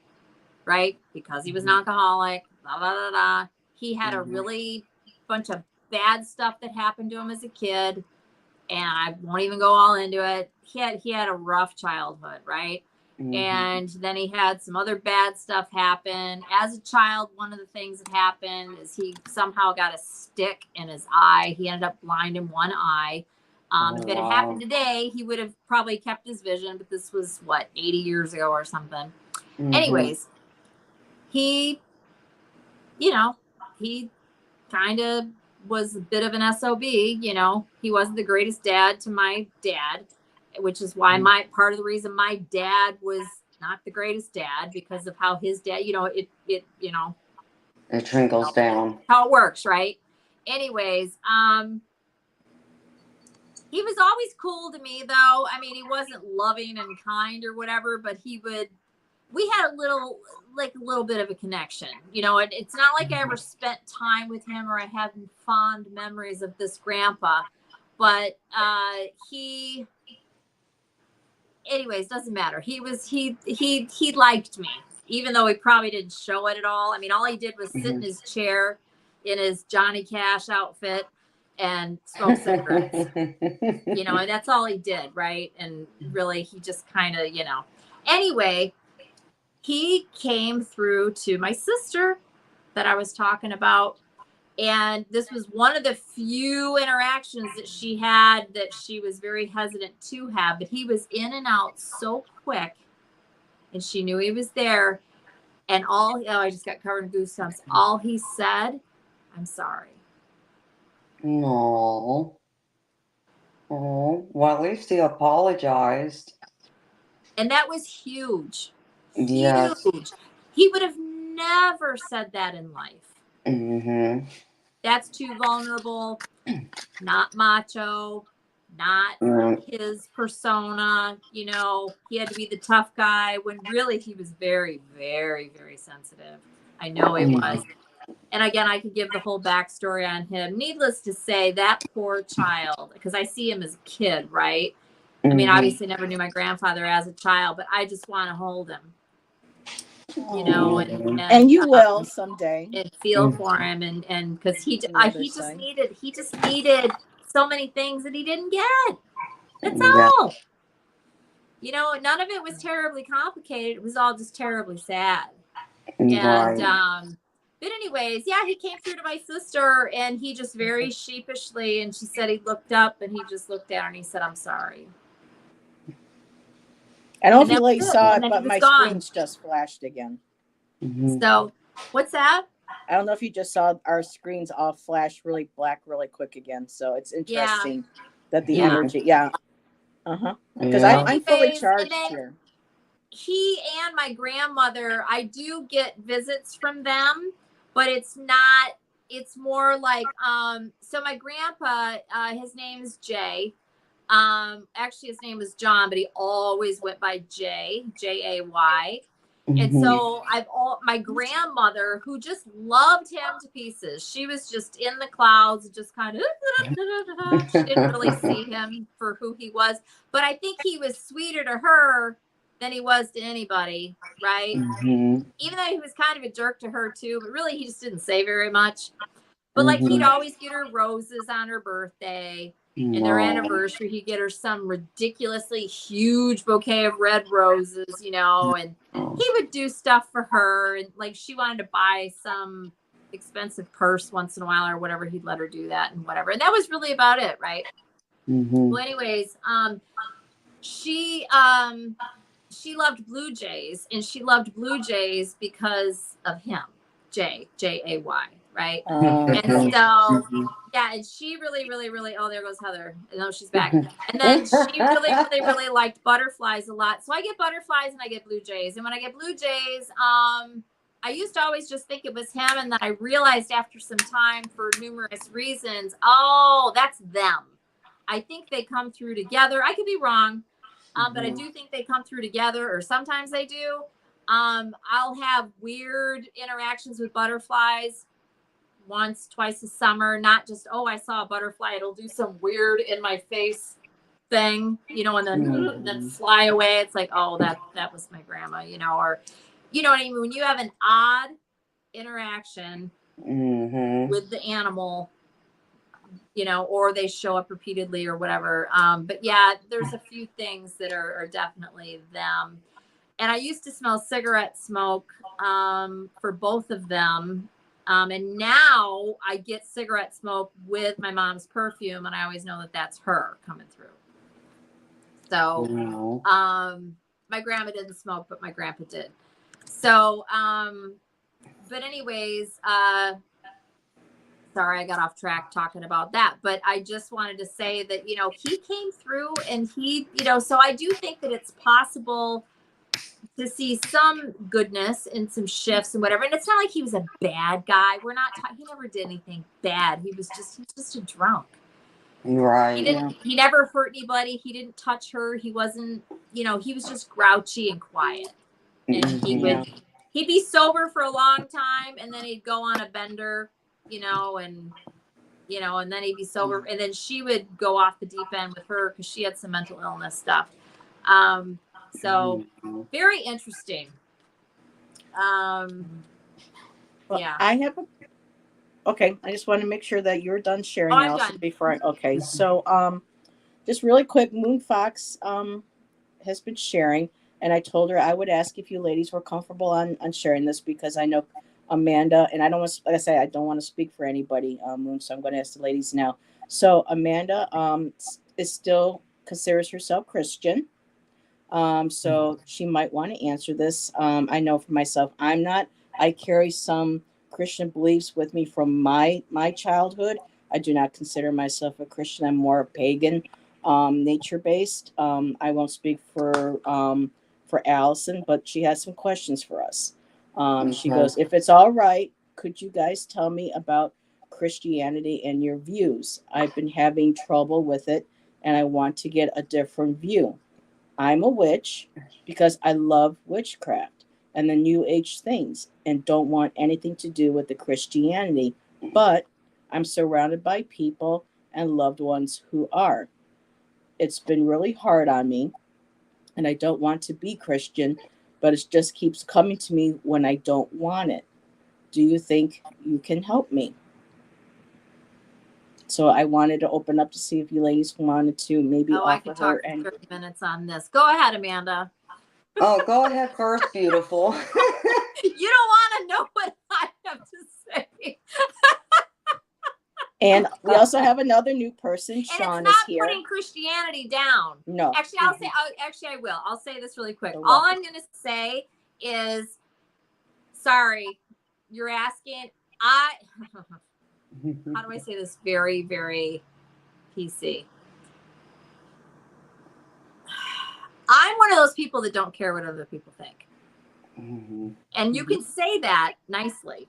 S2: right? Because he was an alcoholic, blah, blah, blah, blah. He had a really bunch of bad stuff that happened to him as a kid. And I won't even go all into it. He had a rough childhood, right? And then he had some other bad stuff happen. As a child, one of the things that happened is he somehow got a stick in his eye. He ended up blind in one eye. If it had happened today, he would have probably kept his vision, but this was 80 years ago or something. Anyways, he kind of was a bit of an SOB. He wasn't the greatest dad to my dad, which is why part of the reason my dad was not the greatest dad, because of how his dad, it
S4: trickles down.
S2: How it works, right? Anyways, he was always cool to me, though. I mean, he wasn't loving and kind or whatever, but we had a little bit of a connection, it's not like I ever spent time with him or I had fond memories of this grandpa, but anyways, doesn't matter. He liked me, even though he probably didn't show it at all. I mean, all he did was sit in his chair in his Johnny Cash outfit and smoke cigarettes, and that's all he did. Right. And really, he just kind of, anyway, he came through to my sister that I was talking about. And this was one of the few interactions that she had that she was very hesitant to have, but he was in and out so quick and she knew he was there. And I just got covered in goosebumps. All he said, "I'm sorry."
S4: No. Oh, well, at least he apologized.
S2: And that was huge.
S4: Yes.
S2: Huge. He would have never said that in life. That's too vulnerable, not macho, not his persona. He had to be the tough guy when really he was very, very, very sensitive. I know he was. And again, I could give the whole backstory on him. Needless to say, that poor child, because I see him as a kid, right? I mean, obviously never knew my grandfather as a child, but I just want to hold him. And
S1: you will someday,
S2: and feel for him, and because he just needed so many things that he didn't get. That's all. None of it was terribly complicated. It was all just terribly sad. And but anyways, he came through to my sister, and he just very sheepishly, and she said he looked up and he just looked at her and he said, "I'm sorry."
S1: I don't know if you saw it, but my screens just flashed again.
S2: So, what's that?
S1: I don't know if you just saw our screens all flash really black really quick again. So it's interesting that the energy, Because
S4: Yeah.
S1: I'm fully
S2: Anyways,
S1: charged
S2: and then
S1: here.
S2: he and my grandmother, I do get visits from them, but it's not, it's more like, so my grandpa, his name is Jay. Actually his name was John, but he always went by Jay, Jay. And so my grandmother, who just loved him to pieces, she was just in the clouds, just kind of, she didn't really see him for who he was, but I think he was sweeter to her than he was to anybody, right? Even though he was kind of a jerk to her too, but really he just didn't say very much. But like he'd always get her roses on her birthday and their anniversary. He'd get her some ridiculously huge bouquet of red roses, you know, and he would do stuff for her. And like she wanted to buy some expensive purse once in a while or whatever, he'd let her do that and whatever. And that was really about it, right? Well, anyways, she loved Blue Jays, and she loved Blue Jays because of him, Jay, Jay, right? And so, yeah, and she really, oh, there goes Heather. No, she's back. And then she really liked butterflies a lot. So I get butterflies and I get Blue Jays. And when I get Blue Jays, I used to always just think it was him. And then I realized after some time, for numerous reasons, oh, that's them. I think they come through together. I could be wrong. But I do think they come through together, or sometimes they do. I'll have weird interactions with butterflies once, twice a summer, not just, oh, I saw a butterfly. It'll do some weird in my face thing, you know, and then fly away. It's like, oh, that was my grandma, you know, or, you know what I mean? When you have an odd interaction with the animal, you know, or they show up repeatedly or whatever. But yeah, there's a few things that are definitely them. And I used to smell cigarette smoke for both of them. And now I get cigarette smoke with my mom's perfume, and I always know that that's her coming through. So my grandma didn't smoke, but my grandpa did. So, but anyways, sorry, I got off track talking about that, but I just wanted to say that, you know, he came through and he, you know, so I do think that it's possible to see some goodness and some shifts and whatever. And it's not like he was a bad guy. We're not he never did anything bad. He was just a drunk.
S4: Right.
S2: He never hurt anybody. He didn't touch her. He wasn't, you know, he was just grouchy and quiet. And he'd be sober for a long time, and then he'd go on a bender, you know, and then he'd be sober, and then she would go off the deep end with her because she had some mental illness stuff. So very interesting. Yeah.
S1: I have okay. I just want to make sure that you're done sharing,
S2: I'm
S1: Allyson,
S2: done.
S1: before okay. So just really quick, Moon Fox has been sharing, and I told her I would ask if you ladies were comfortable on sharing this, because I know Amanda, and I don't want to, like I say, I don't want to speak for anybody, Moon, so I'm going to ask the ladies now. So Amanda is still considers herself Christian. So she might want to answer this. I know for myself, I'm not. I carry some Christian beliefs with me from my childhood. I do not consider myself a Christian. I'm more pagan, nature based. I won't speak for Allyson, but she has some questions for us. She goes, if it's all right, could you guys tell me about Christianity and your views? I've been having trouble with it, and I want to get a different view. I'm a witch because I love witchcraft and the New Age things, and don't want anything to do with the Christianity, but I'm surrounded by people and loved ones who are. It's been really hard on me, and I don't want to be Christian, but it just keeps coming to me when I don't want it. Do you think you can help me? So I wanted to open up to see if you ladies wanted to maybe offer
S2: I could talk
S1: her and
S2: 30 minutes on this. Go ahead, Amanda.
S4: Oh, go ahead first, beautiful.
S2: You don't want to know what I have to say.
S1: And we also have another new person. Sean is here.
S2: Putting Christianity down.
S1: No.
S2: Actually, I will. I'll say this really quick. All I'm going to say is, sorry, you're asking. How do I say this very, very PC? I'm one of those people that don't care what other people think.
S4: Mm-hmm.
S2: And you can say that nicely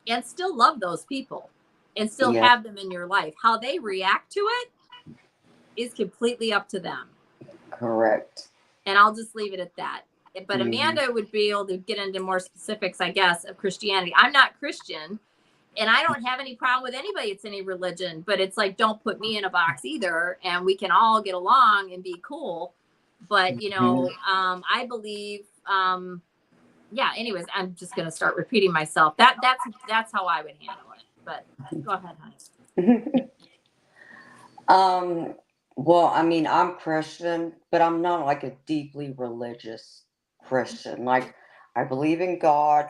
S2: and still love those people and still
S4: Yeah.
S2: have them in your life. How they react to it is completely up to them.
S4: Correct.
S2: And I'll just leave it at that. But Amanda would be able to get into more specifics, I guess, of Christianity. I'm not Christian, and I don't have any problem with anybody that's any religion, but it's like, don't put me in a box either, and we can all get along and be cool. But, you know, I believe, anyways, I'm just going to start repeating myself. That's how I would handle it. But go ahead, honey.
S4: Well, I mean, I'm Christian, but I'm not like a deeply religious Christian. Like, I believe in God,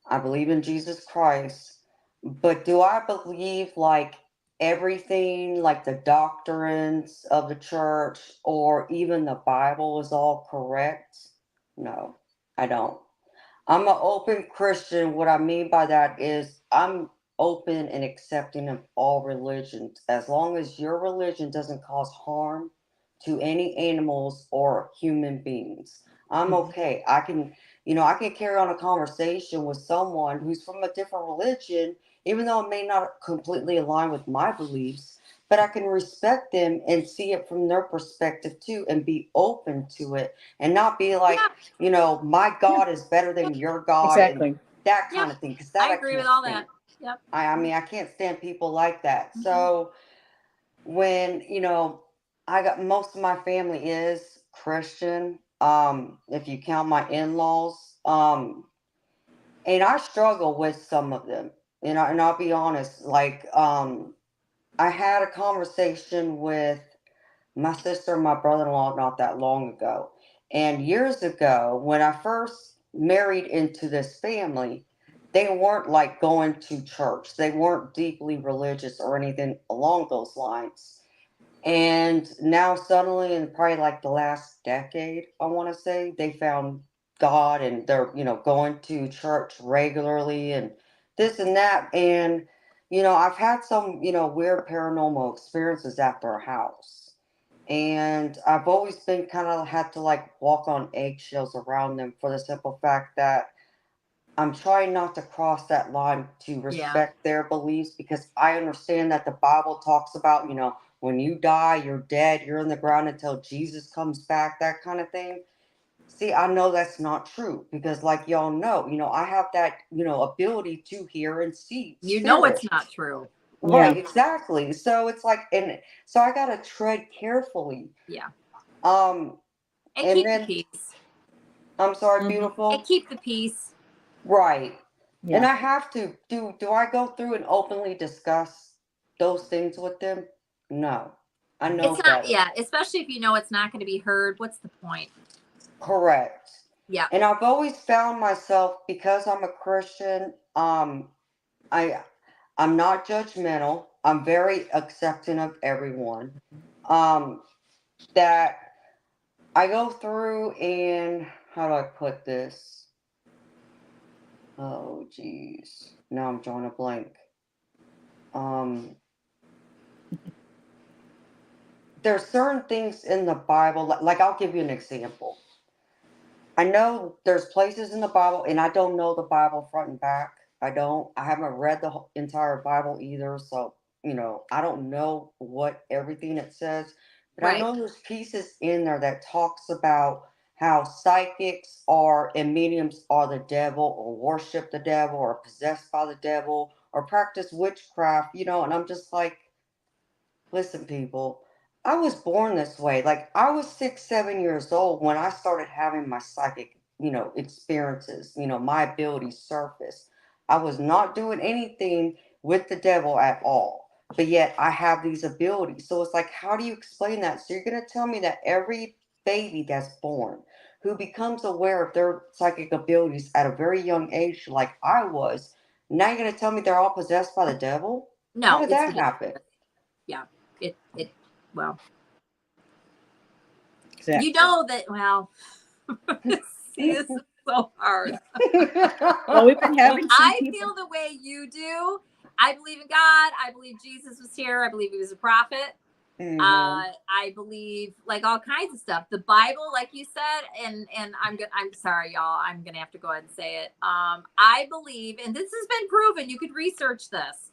S4: I believe in Jesus Christ, but do I believe like everything, like the doctrines of the church or even the Bible is all correct? No, I don't. I'm an open Christian. What I mean by that is I'm open and accepting of all religions as long as your religion doesn't cause harm to any animals or human beings. I'm okay. I can carry on a conversation with someone who's from a different religion, even though it may not completely align with my beliefs, but I can respect them and see it from their perspective too and be open to it and not be like, my God is better than your God and that kind of thing. Because that
S2: I agree with all that. Yep.
S4: I mean, I can't stand people like that. So when, I got most of my family is Christian, if you count my in-laws, and I struggle with some of them, and I'll be honest, like, I had a conversation with my sister and my brother-in-law not that long ago. And years ago, when I first married into this family, they weren't like going to church. They weren't deeply religious or anything along those lines. And now suddenly in probably like the last decade, I want to say, they found God and they're, going to church regularly and this and that. And, I've had some, weird paranormal experiences at their house. And I've always been kind of had to like walk on eggshells around them for the simple fact that I'm trying not to cross that line to respect their beliefs because I understand that the Bible talks about, when you die, you're dead, you're in the ground until Jesus comes back, that kind of thing. See, I know that's not true because like y'all know, I have that, ability to hear and see.
S2: You know it's not true.
S4: Right, exactly. So it's like, and so I gotta tread carefully.
S2: Yeah.
S4: And
S2: keep
S4: then,
S2: the peace.
S4: I'm sorry, beautiful.
S2: And keep the peace.
S4: Right.
S1: Yeah.
S4: And I have to do I go through and openly discuss those things with them? No. I know
S2: it's not
S4: better.
S2: Especially if you know it's not going to be heard. What's the point?
S4: Correct.
S2: Yeah.
S4: And I've always found myself, because I'm a Christian, I'm not judgmental. I'm very accepting of everyone. That I go through and how do I put this? Oh geez. Now I'm drawing a blank. There's certain things in the Bible, like I'll give you an example. I know there's places in the Bible, and I don't know the Bible front and back. I haven't read the entire Bible either, so, I don't know what everything it says, but I know there's pieces in there that talks about how psychics are and mediums are the devil or worship the devil or possessed by the devil or practice witchcraft, and I'm just like, listen, people, I was born this way. Like, I was 6, 7 years old when I started having my psychic, experiences, my abilities surface. I was not doing anything with the devil at all. But yet I have these abilities. So it's like, how do you explain that? So you're going to tell me that every baby that's born who becomes aware of their psychic abilities at a very young age, like I was, now you're going to tell me they're all possessed by the devil?
S2: No.
S4: How did that happen?
S2: Yeah. Well.
S1: Exactly.
S2: You know that, well, see, this is so hard.
S1: Well, we've been having
S2: I feel the way you do. I believe in God. I believe Jesus was here. I believe he was a prophet. I believe like all kinds of stuff. The Bible, like you said, and I'm sorry, y'all. I'm gonna have to go ahead and say it. I believe, and this has been proven. You could research this,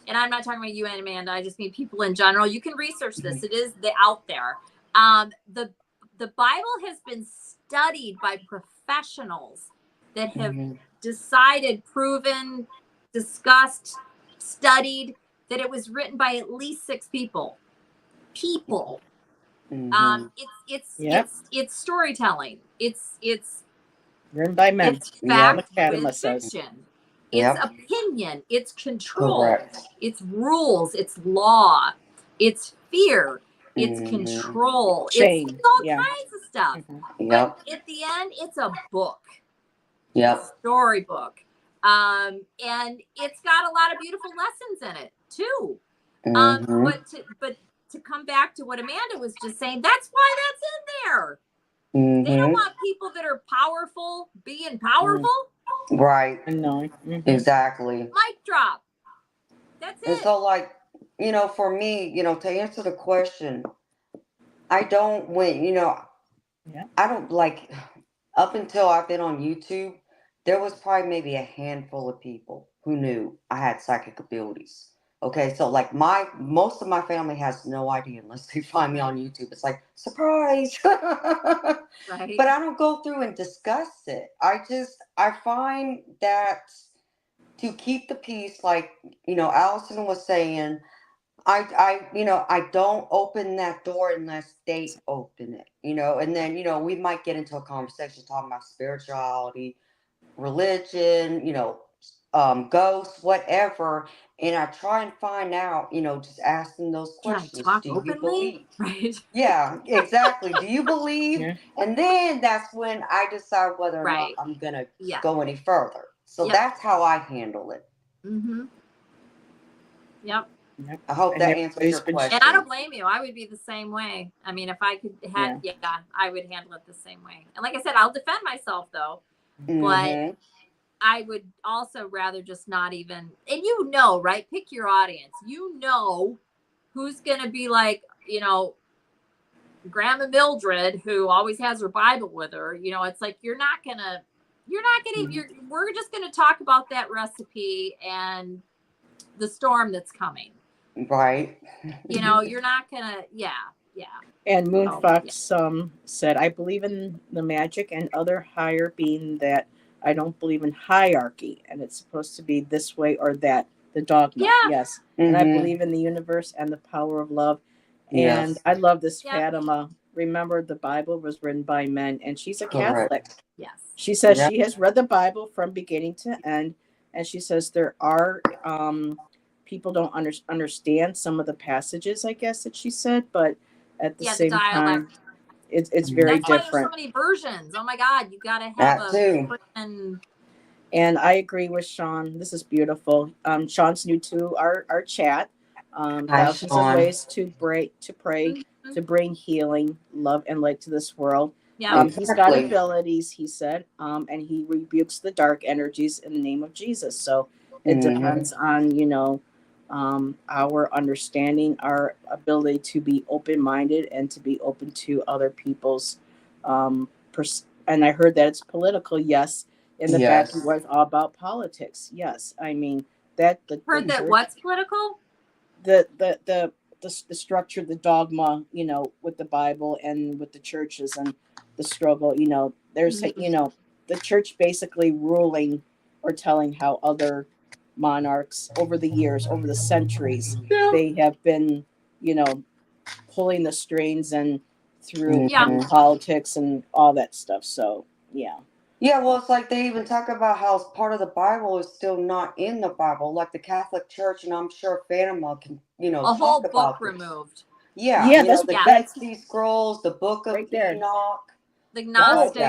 S2: and I'm not talking about you and Amanda. I just mean people in general. You can research this. It is out there. The Bible has been studied by professionals that have decided, proven, discussed, studied that it was written by at least 6 people. It's storytelling. It's
S1: written by men.
S2: It's fact
S1: Academy
S2: with
S1: says.
S2: fiction. It's opinion. It's control.
S4: Correct.
S2: It's rules. It's law. It's fear. It's control.
S1: Shame.
S2: It's all kinds of stuff.
S4: Yep.
S2: But at the end, it's a book.
S4: Yep.
S2: A storybook. And it's got a lot of beautiful lessons in it too. But to come back to what Amanda was just saying, that's why that's in there. They don't want people that are powerful being powerful.
S4: Right.
S1: No.
S4: Exactly.
S2: Mic drop. That's it.
S4: And so, like, for me, to answer the question, I don't I don't like, up until I've been on YouTube, there was probably maybe a handful of people who knew I had psychic abilities. Okay, so like most of my family has no idea unless they find me on YouTube. It's like, surprise.
S2: Right.
S4: But I don't go through and discuss it. I find that to keep the peace, like, Allyson was saying, I don't open that door unless they open it, and then, we might get into a conversation talking about spirituality, religion, ghosts, whatever. And I try and find out, just asking those questions.
S2: Can I talk
S4: Do you
S2: openly?
S4: believe?
S2: Right.
S4: Yeah, exactly. Do you believe?
S1: Yeah.
S4: And then that's when I decide whether or not I'm going to go any further. So that's how I handle it.
S2: Yep.
S4: I hope that answers your question.
S2: And I don't blame you. I would be the same way. I mean, if I could have, I would handle it the same way. And like I said, I'll defend myself though. But I would also rather just not even, and right? Pick your audience. Who's going to be like, Grandma Mildred, who always has her Bible with her. It's like, we're just going to talk about that recipe and the storm that's coming.
S4: Right.
S2: You're not going to,
S1: And Moonfox said, I believe in the magic and other higher being that I don't believe in hierarchy, and it's supposed to be this way or that, the dogma. Yes. And I believe in the universe and the power of love. And I love this Fatima. Remember, the Bible was written by men, and she's a Catholic.
S2: Yes.
S1: She says she has read the Bible from beginning to end, and she says there are people don't understand some of the passages, I guess, that she said, but at the same time, it's very different.
S2: That's why there's so many versions. Oh my God, you got to have
S1: And I agree with Sean. This is beautiful. Sean's new to our chat. Thousands of ways to pray, to bring healing, love, and light to this world. He's got abilities, he said, and he rebukes the dark energies in the name of Jesus. So it depends on, our understanding, our ability to be open-minded and to be open to other people's and I heard that it's political, yes. In the back, it was all about politics. Yes, I mean that.
S2: What's political?
S1: The structure, the dogma, with the Bible and with the churches and the struggle. There's the church basically ruling or telling how other monarchs over the years, over the centuries, they have been, pulling the strings and through politics and all that stuff. So
S4: Yeah, well, it's like they even talk about how part of the Bible is still not in the Bible, like the Catholic Church, and I'm sure Fatima can,
S2: a whole book removed.
S4: Yeah, that's the Dead Sea Scrolls, the Book of Enoch,
S2: the Gnostic.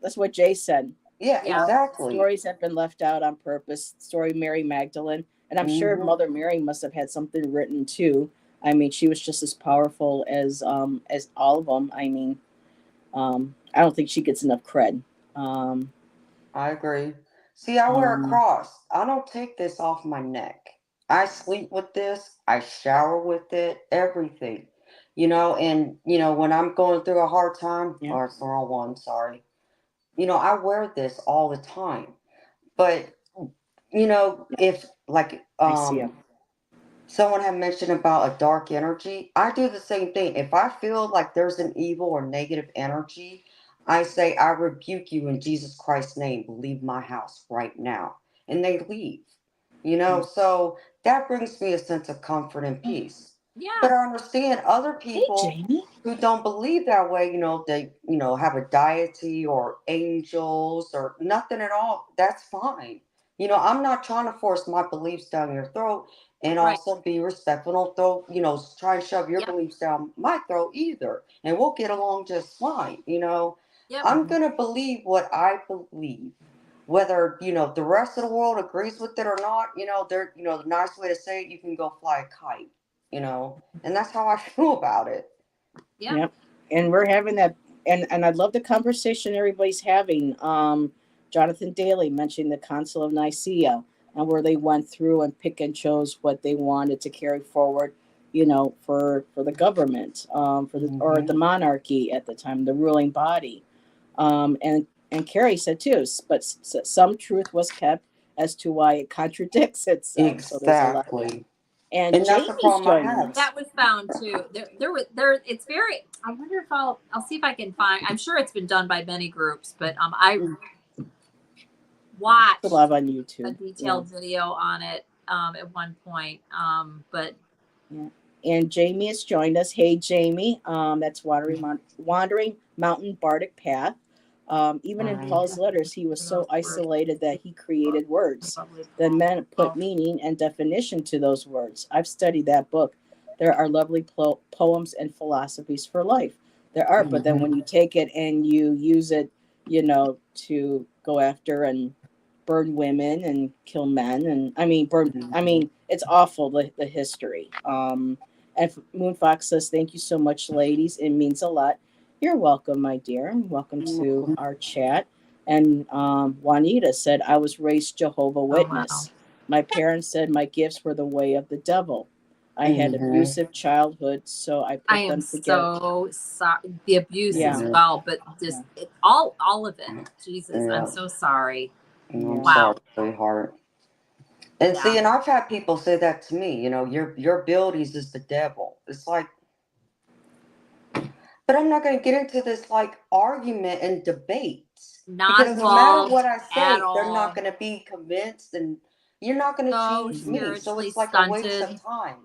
S1: That's what Jay said.
S4: Yeah, exactly.
S1: Stories have been left out on purpose. Story Mary Magdalene, and I'm sure Mother Mary must have had something written too. I mean, she was just as powerful as all of them. I mean, I don't think she gets enough cred.
S4: I agree. See, I wear a cross. I don't take this off my neck. I sleep with this. I shower with it. Everything. And when I'm going through a hard time, or it's the wrong one, sorry. I wear this all the time. But if like
S1: I see it.
S4: someone had mentioned about a dark energy, I do the same thing. If I feel like there's an evil or negative energy, I say, I rebuke you in Jesus Christ's name. Leave my house right now. And they leave. So that brings me a sense of comfort and peace. But
S2: Yeah.
S4: I understand other
S1: Hey,
S4: people
S1: Jamie.
S4: who don't believe that way, they, have a deity or angels or nothing at all. That's fine. I'm not trying to force my beliefs down your throat and
S2: Right.
S4: also be respectful. Don't throw, try and shove your
S2: Yep.
S4: beliefs down my throat either. And we'll get along just fine.
S2: Yep.
S4: I'm going to believe what I believe. Whether, the rest of the world agrees with it or not, the nice way to say it, you can go fly a kite, and that's how I feel about it.
S2: Yep.
S1: Yep. And we're having that, and I love the conversation everybody's having. Jonathan Daly mentioned the Council of Nicaea, and where they went through and pick and chose what they wanted to carry forward, for the government, for the or the monarchy at the time, the ruling body. And Carrie said too, but some truth was kept as to why it contradicts itself. So there's a lot of that.
S4: Exactly.
S1: And
S4: And that's the
S1: Jamie's
S4: problem I
S1: joining
S4: have.
S1: us.
S2: That was found too. There. It's very. I wonder if I'll see if I can find. I'm sure it's been done by many groups, but I watched
S1: A lot on YouTube.
S2: a detailed video on it at one point. But
S1: And Jamie has joined us. Hey, Jamie. That's Wandering Mountain Bardic Path. Even in
S4: Hi.
S1: Paul's letters, he was so isolated that he created words. Then men put meaning and definition to those words. I've studied that book. There are lovely poems and philosophies for life. There are, but then when you take it and you use it, to go after and burn women and kill men, and it's awful, the history. And Moonfox says, thank you so much, ladies. It means a lot. You're welcome, my dear. Welcome to our chat. And Juanita said, I was raised Jehovah Witness.
S2: wow.
S1: My parents said my gifts were the way of the devil. I had abusive childhood, so I put
S2: I am
S1: them together.
S2: so sorry. The abuse as
S1: Yeah.
S2: well, but just all of it. Jesus,
S4: Yeah.
S2: I'm so sorry.
S4: I'm
S2: Wow.
S4: sorry, sweetheart. And
S2: Yeah.
S4: see, and I've had people say that to me, your abilities is the devil. It's like, but I'm not going to get into this argument and debate.
S2: Not
S4: Because no matter
S2: involved
S4: what I say,
S2: at
S4: they're not
S2: all.
S4: going to be convinced and you're not going to
S2: So
S4: change me. So
S2: spiritually
S4: it's like a waste
S2: stunted.
S4: of time.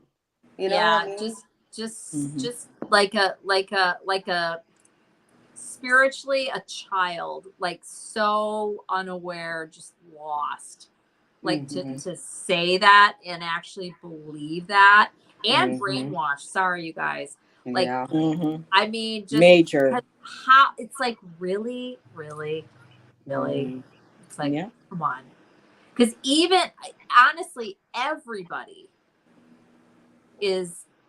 S4: You know
S2: Yeah,
S4: what I mean?
S2: just like a spiritually a child, like so unaware, just lost. Like to say that and actually believe that and brainwashed. Sorry, you guys. Like,
S4: Yeah.
S2: I mean, just
S1: Major.
S2: how it's like, really. It's like, come on. Because even honestly, everybody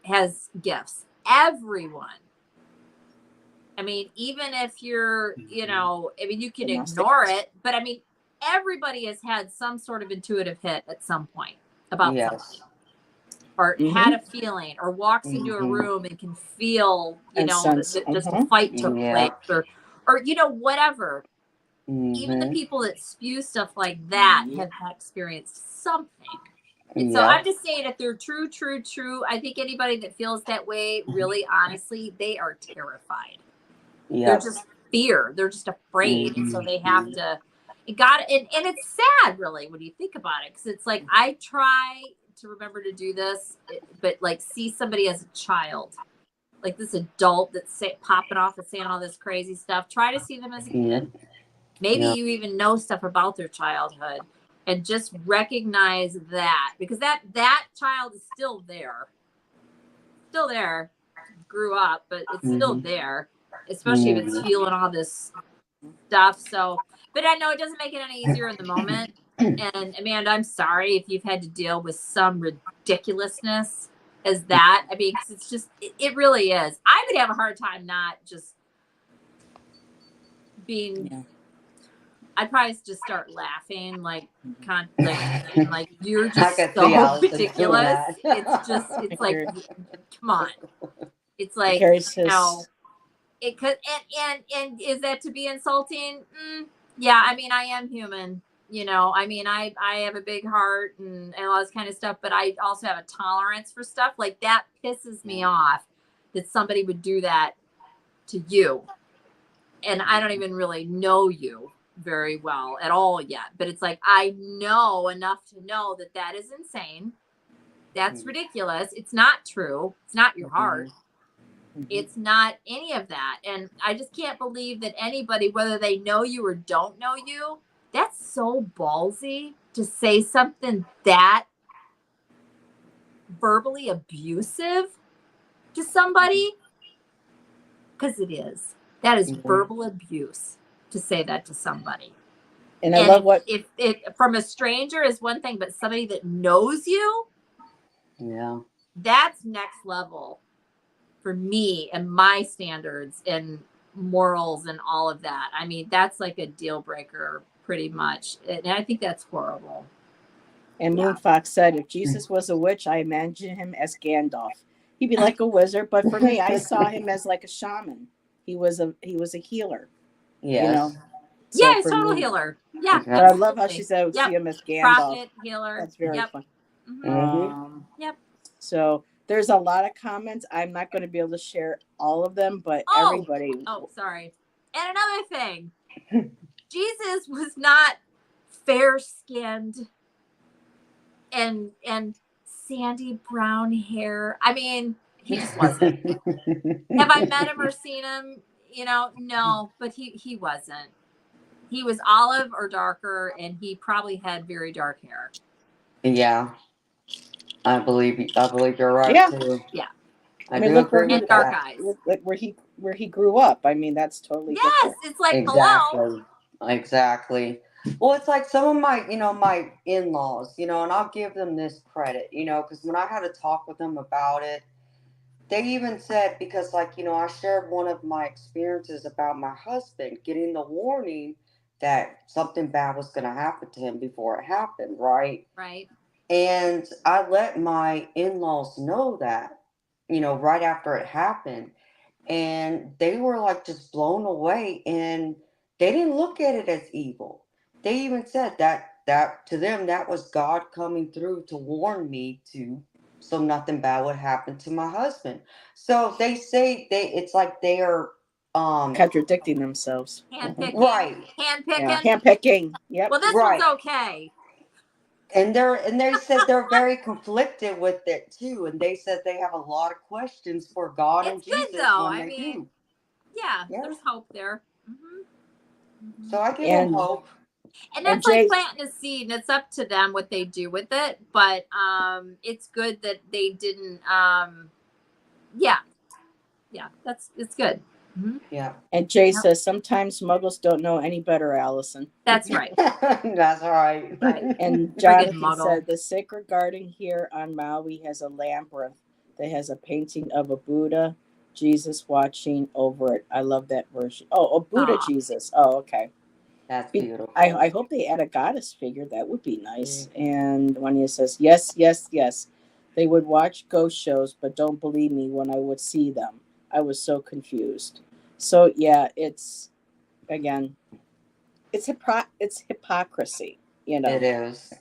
S2: has gifts. Everyone. I mean, even if you're, you can ignore it, but I mean, everybody has had some sort of intuitive hit at some point about something, or had a feeling, or walks into a room and can feel, that just a fight took place, or whatever. Even the people that spew stuff like that have experienced something. And so I'm just saying, if they're true, I think anybody that feels that way, really, honestly, they are terrified. They're just fear. They're just afraid. And so they have to, and it's sad, really, when you think about it. Because it's like, I try to remember to do this, but like see somebody as a child, like this adult that's popping off and saying all this crazy stuff. Try to see them as a kid. Maybe you even know stuff about their childhood, and just recognize that, because that child is still there, grew up, but it's still there, especially if it's feeling all this stuff. So, but I know it doesn't make it any easier in the moment. And Amanda, I'm sorry if you've had to deal with some ridiculousness as that. I mean, because it's just, it really is. I would have a hard time not just being I'd probably just start laughing, like you're
S4: I
S2: just
S4: could see
S2: so
S4: Allyson doing
S2: ridiculous.
S4: that.
S2: It's like, come on. It's like,
S1: Carries
S2: you
S1: his
S2: know, it could, and is that to be insulting? Yeah, I mean, I am human. You know, I mean, I have a big heart and all this kind of stuff, but I also have a tolerance for stuff like that. Pisses me off that somebody would do that to you. And I don't even really know you very well at all yet. But it's like, I know enough to know that that is insane. That's ridiculous. It's not true. It's not your heart. It's not any of that. And I just can't believe that anybody, whether they know you or don't know you, that's so ballsy to say something that verbally abusive to somebody. Because it is. That is verbal abuse to say that to somebody.
S1: And I love what
S2: if from a stranger is one thing, but somebody that knows you,
S4: yeah,
S2: that's next level for me and my standards and morals and all of that. I mean, that's like a deal breaker pretty much. And I think that's horrible.
S1: And Moonfox said, if Jesus was a witch, I imagine him as Gandalf. He'd be like a wizard, but for me, I saw him as like a shaman. He was a healer.
S4: yes.
S1: You know?
S2: So yeah, he's total healer. Yeah.
S1: But I love how she said, see him as Gandalf.
S2: Prophet, healer.
S1: That's very fun.
S2: Yep.
S1: So there's a lot of comments. I'm not going to be able to share all of them, but everybody.
S2: Oh, sorry. And another thing, Jesus was not fair-skinned and sandy brown hair. I mean, he just wasn't. Have I met him or seen him? You know, no, but he wasn't. He was olive or darker, and he probably had very dark hair.
S4: Yeah, I believe you're right too.
S2: Yeah.
S1: I mean, look where dark eyes. Look where he grew up. I mean, that's totally different.
S2: It's like
S4: Exactly. Well, it's like some of my, my in-laws, and I'll give them this credit, because when I had to talk with them about it, they even said, because I shared one of my experiences about my husband getting the warning that something bad was going to happen to him before it happened, right?
S2: Right.
S4: And I let my in-laws know that, right after it happened. And they were like just blown away, and they didn't look at it as evil. They even said that to them, that was God coming through to warn me so nothing bad would happen to my husband. So they say it's like they are
S1: contradicting themselves.
S2: Handpicking.
S4: Right.
S2: Handpicking.
S1: Yeah, handpicking. Yep.
S2: Well, this one's okay.
S4: And they said they're very conflicted with it too, and they said they have a lot of questions for God and Jesus.
S2: Good though.
S4: I mean,
S2: there's hope there.
S4: So I give them hope.
S2: And that's like planting a seed, and it's up to them what they do with it. But it's good that they didn't. It's good.
S4: Yeah.
S1: And Jay says sometimes Muggles don't know any better, Allyson.
S2: That's right.
S4: That's right.
S1: And Jonathan said the sacred garden here on Maui has a labyrinth that has a painting of a Buddha, Jesus watching over it. I love that version. Oh, a Buddha Jesus. Oh, okay.
S4: That's beautiful.
S1: I hope they add a goddess figure. That would be nice. And Juania says, yes. They would watch ghost shows, but don't believe me when I would see them. I was so confused. So yeah, it's hypocrisy,
S4: It is.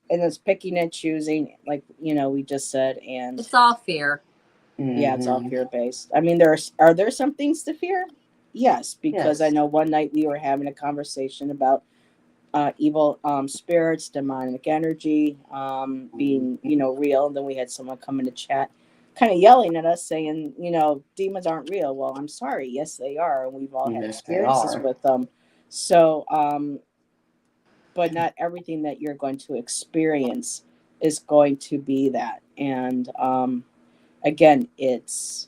S1: And it's picking and choosing, like we just said, and
S2: it's all fear.
S1: Yeah, it's all fear based. I mean, are there some things to fear? Yes, because I know one night we were having a conversation about evil spirits, demonic energy, being real, and then we had someone come in the chat kind of yelling at us saying, demons aren't real. Well, I'm sorry. Yes, they are. And we've all had experiences with them. So, but not everything that you're going to experience is going to be that. And again, it's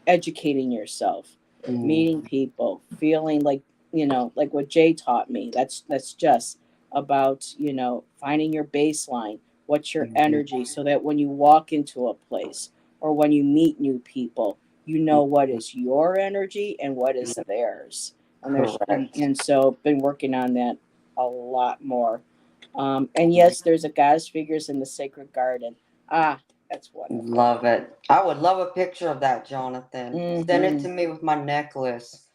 S1: educating yourself, meeting people, feeling like, like what Jay taught me. That's just about, finding your baseline, what's your energy, so that when you walk into a place, or when you meet new people, what is your energy and what is theirs. And so been working on that a lot more. And yes, there's a goddess figures in the sacred garden. Ah, that's wonderful.
S4: Love it. I would love a picture of that, Jonathan. Send it to me with my necklace.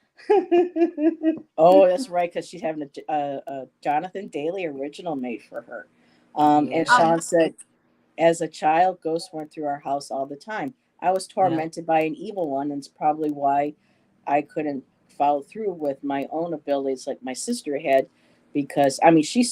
S1: Oh, that's right, because she's having a Jonathan Daly original made for her. And Sean said, as a child, ghosts went through our house all the time. I was tormented by an evil one, and it's probably why I couldn't follow through with my own abilities like my sister had, because I mean, she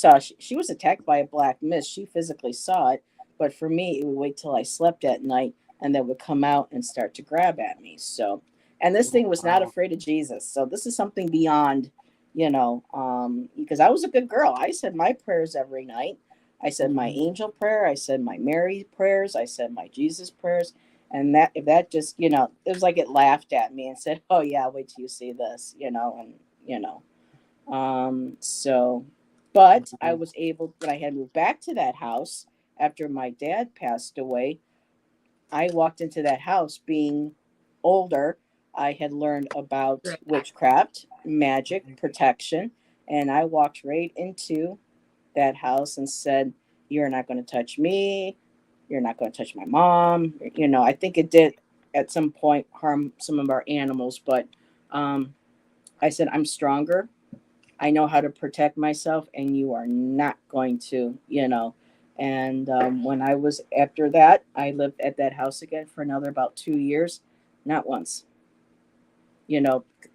S1: was attacked by a black mist. She physically saw it, but for me, it would wait till I slept at night, and then would come out and start to grab at me. So, and this thing was not afraid of Jesus. So this is something beyond, because I was a good girl. I said my prayers every night. I said my angel prayer. I said my Mary prayers. I said my Jesus prayers. And that just, it was like it laughed at me and said, "Oh yeah, wait till you see this," So, but I was able, when I had moved back to that house after my dad passed away, I walked into that house being older. I had learned about witchcraft, magic, protection, and I walked right into that house and said, "You're not going to touch me. You're not going to touch my mom." I think it did at some point harm some of our animals, but I said, "I'm stronger. I know how to protect myself, and you are not going to, And when I was after that, I lived at that house again for another about 2 years, not once.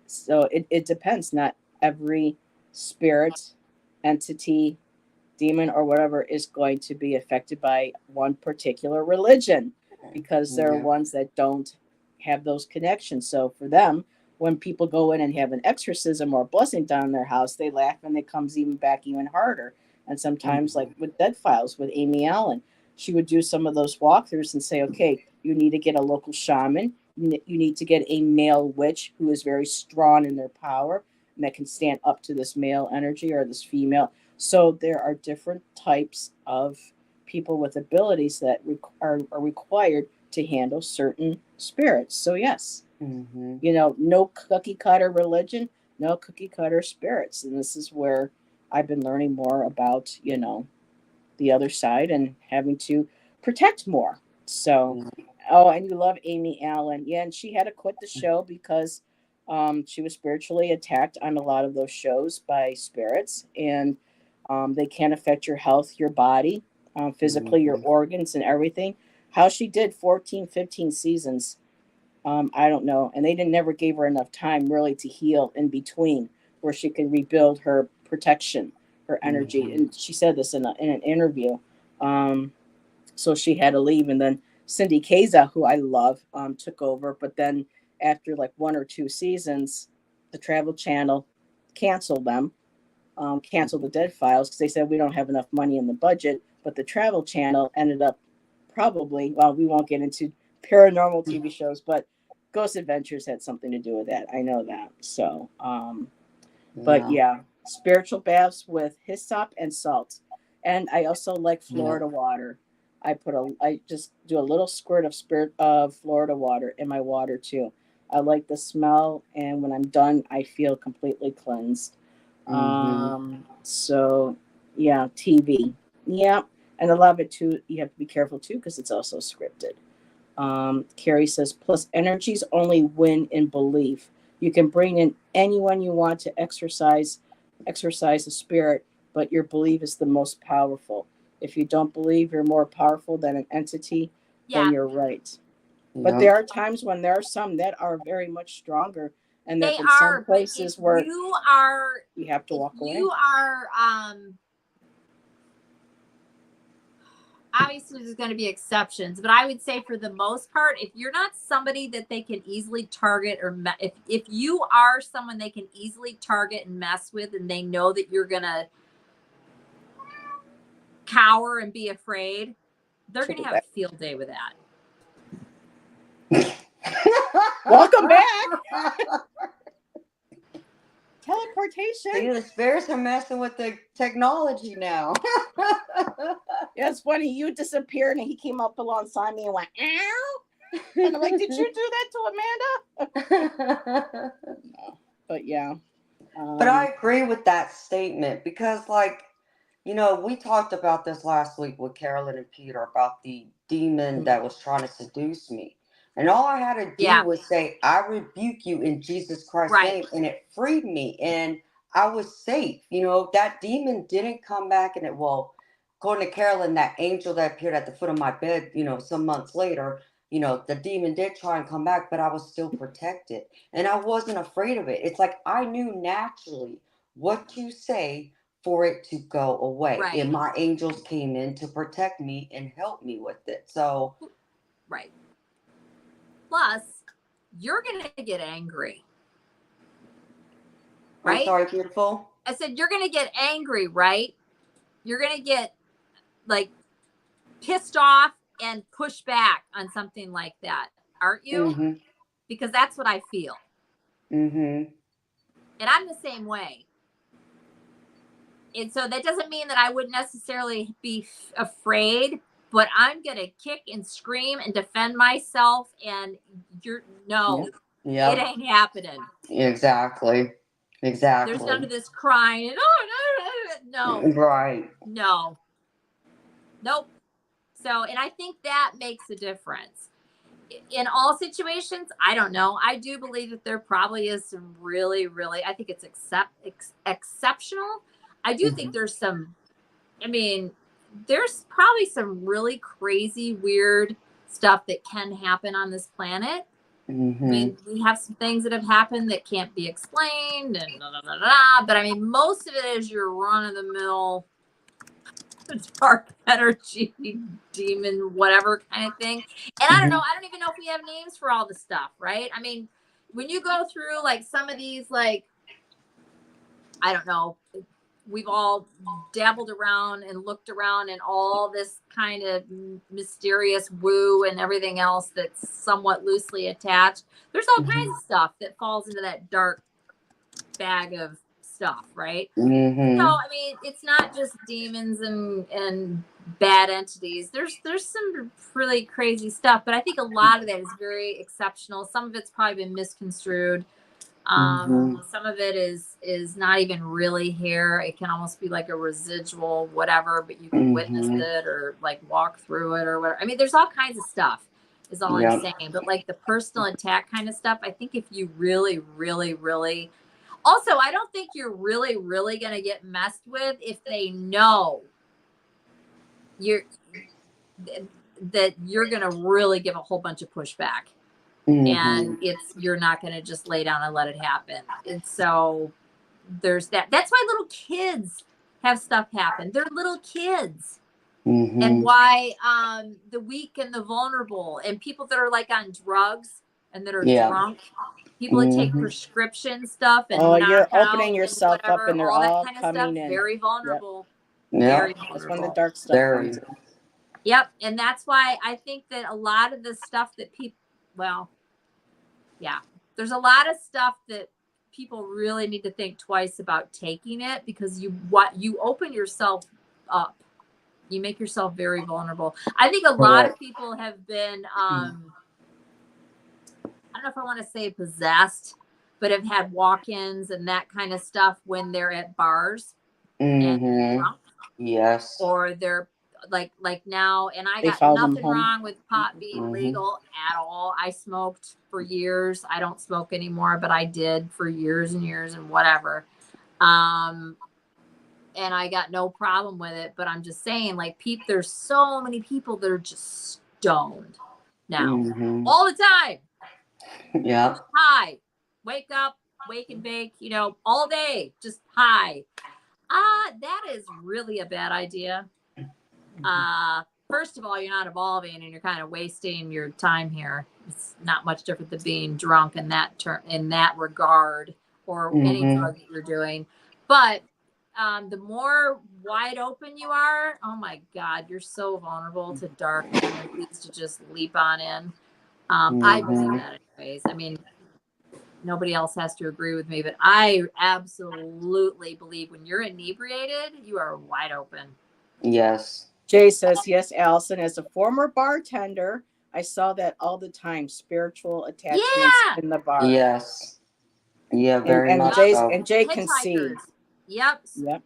S1: So it depends. Not every spirit, entity, demon, or whatever is going to be affected by one particular religion, because there are ones that don't have those connections. So for them, when people go in and have an exorcism or a blessing done in their house, they laugh and it comes even back even harder. And sometimes, like with Dead Files with Amy Allen, she would do some of those walkthroughs and say, "Okay, you need to get a local shaman. You need to get a male witch who is very strong in their power and that can stand up to this male energy or this female." So there are different types of people with abilities that are required to handle certain spirits. So yes, no cookie cutter religion, no cookie cutter spirits. And this is where I've been learning more about, the other side and having to protect more. So, and you love Amy Allen. Yeah, and she had to quit the show because she was spiritually attacked on a lot of those shows by spirits. And they can affect your health, your body, physically, your organs and everything. How she did 14, 15 seasons, I don't know. And they never gave her enough time really to heal in between where she could rebuild her protection, her energy. And she said this in an interview. So she had to leave. And then Cindy Kaza, who I love, took over. But then after like 1 or 2 seasons, the Travel Channel canceled them. Canceled the Dead Files because they said we don't have enough money in the budget. But the Travel Channel ended up probably, well, we won't get into paranormal TV shows, but Ghost Adventures had something to do with that. I know that. So, but yeah, spiritual baths with hyssop and salt. And I also like Florida water. I just do a little squirt of Florida water in my water too. I like the smell, and when I'm done, I feel completely cleansed. So yeah, TV. Yeah. And a lot of it too, you have to be careful too, because it's also scripted. Carrie says, plus energies only win in belief. You can bring in anyone you want to exercise the spirit, but your belief is the most powerful. If you don't believe you're more powerful than an entity, then you're right. But there are times when there are some that are very much stronger. And there have been some places where you have to walk away.
S2: You are, obviously there's going to be exceptions, but I would say for the most part, if you're not somebody that they can easily target, or if you are someone they can easily target and mess with, and they know that you're going to cower and be afraid, they're going to have a field day with that.
S1: Welcome back. Teleportation.
S4: See, the spirits are messing with the technology now.
S1: Yeah, it's funny. You disappeared and he came up alongside me and went, "Ow!" And I'm like, "Did you do that to Amanda?" No. But yeah.
S4: But I agree with that statement because, like, you know, we talked about this last week with Carolyn and Peter about the demon that was trying to seduce me. And all I had to do was say, I rebuke you in Jesus Christ's name. And it freed me. And I was safe. You know, that demon didn't come back. And well, according to Carolyn, that angel that appeared at the foot of my bed, you know, some months later, you know, the demon did try and come back, but I was still protected. And I wasn't afraid of it. It's like I knew naturally what to say for it to go away. And my angels came in to protect me and help me with it. So,
S2: Plus, you're going to get angry. Right?
S4: I'm sorry, beautiful.
S2: I said, you're going to get angry, right? You're going to get like pissed off and push back on something like that. Aren't you? Because that's what I feel. And I'm the same way. And so that doesn't mean that I would necessarily be afraid, but I'm going to kick and scream and defend myself. And it ain't happening.
S4: Exactly.
S2: There's none of this crying. No.
S4: Right.
S2: No. Nope. So, and I think that makes a difference. In all situations, I don't know. I do believe that there probably is some really, really, I think it's exceptional. I do think there's some, I mean, there's probably some really crazy, weird stuff that can happen on this planet. I mean, we have some things that have happened that can't be explained and but I mean, most of it is your run-of-the-mill dark energy, demon, whatever kind of thing. And I don't know, I don't even know if we have names for all the stuff, right? I mean, when you go through like some of these, like, I don't know, we've all dabbled around and looked around and all this kind of mysterious woo and everything else that's somewhat loosely attached. There's all kinds of stuff that falls into that dark bag of stuff, right? So, I mean, it's not just demons and bad entities. There's some really crazy stuff, but I think a lot of that is very exceptional. Some of it's probably been misconstrued. Some of it is not even really hair. It can almost be like a residual whatever, but you can witness it or like walk through it or whatever. I mean, there's all kinds of stuff is all I'm saying. But like the personal attack kind of stuff, I think if you really, really, really, also, I don't think you're really, really going to get messed with if they know that you're going to really give a whole bunch of pushback. And you're not going to just lay down and let it happen. And so there's that. That's why little kids have stuff happen. They're little kids. And why the weak and the vulnerable and people that are like on drugs and that are drunk, people that take prescription stuff and
S1: you're opening yourself up and they're all
S2: that kind of
S1: coming
S2: stuff,
S1: in.
S2: very vulnerable.
S1: Very vulnerable. That's when the dark stuff comes in.
S2: Yep. And that's why I think that a lot of the stuff that people, there's a lot of stuff that people really need to think twice about taking it because you open yourself up. You make yourself very vulnerable. I think a lot of people have been, I don't know if I want to say possessed, but have had walk-ins and that kind of stuff when they're at bars and drunk.
S4: Yes.
S2: Or they're like now, and I got nothing wrong with pot being legal at all. I smoked for years. I don't smoke anymore, but I did for years and years and whatever. And I got no problem with it, but I'm just saying, like, there's so many people that are just stoned now all the time.
S4: Yeah.
S2: High, wake up, wake and bake, all day, just high. That is really a bad idea. First of all, you're not evolving and you're kind of wasting your time here. It's not much different than being drunk in that regard or any drug that you're doing. But the more wide open you are, oh my God, you're so vulnerable to dark energies to just leap on in. I believe that anyways. I mean, nobody else has to agree with me, but I absolutely believe when you're inebriated, you are wide open.
S4: Yes.
S1: Jay says, yes, Allyson, as a former bartender, I saw that all the time. Spiritual attachments in the bar.
S4: Yes. Yeah, very
S1: and
S4: much so.
S1: Jay can see.
S2: Hitchhikers. Yep.
S1: Yep.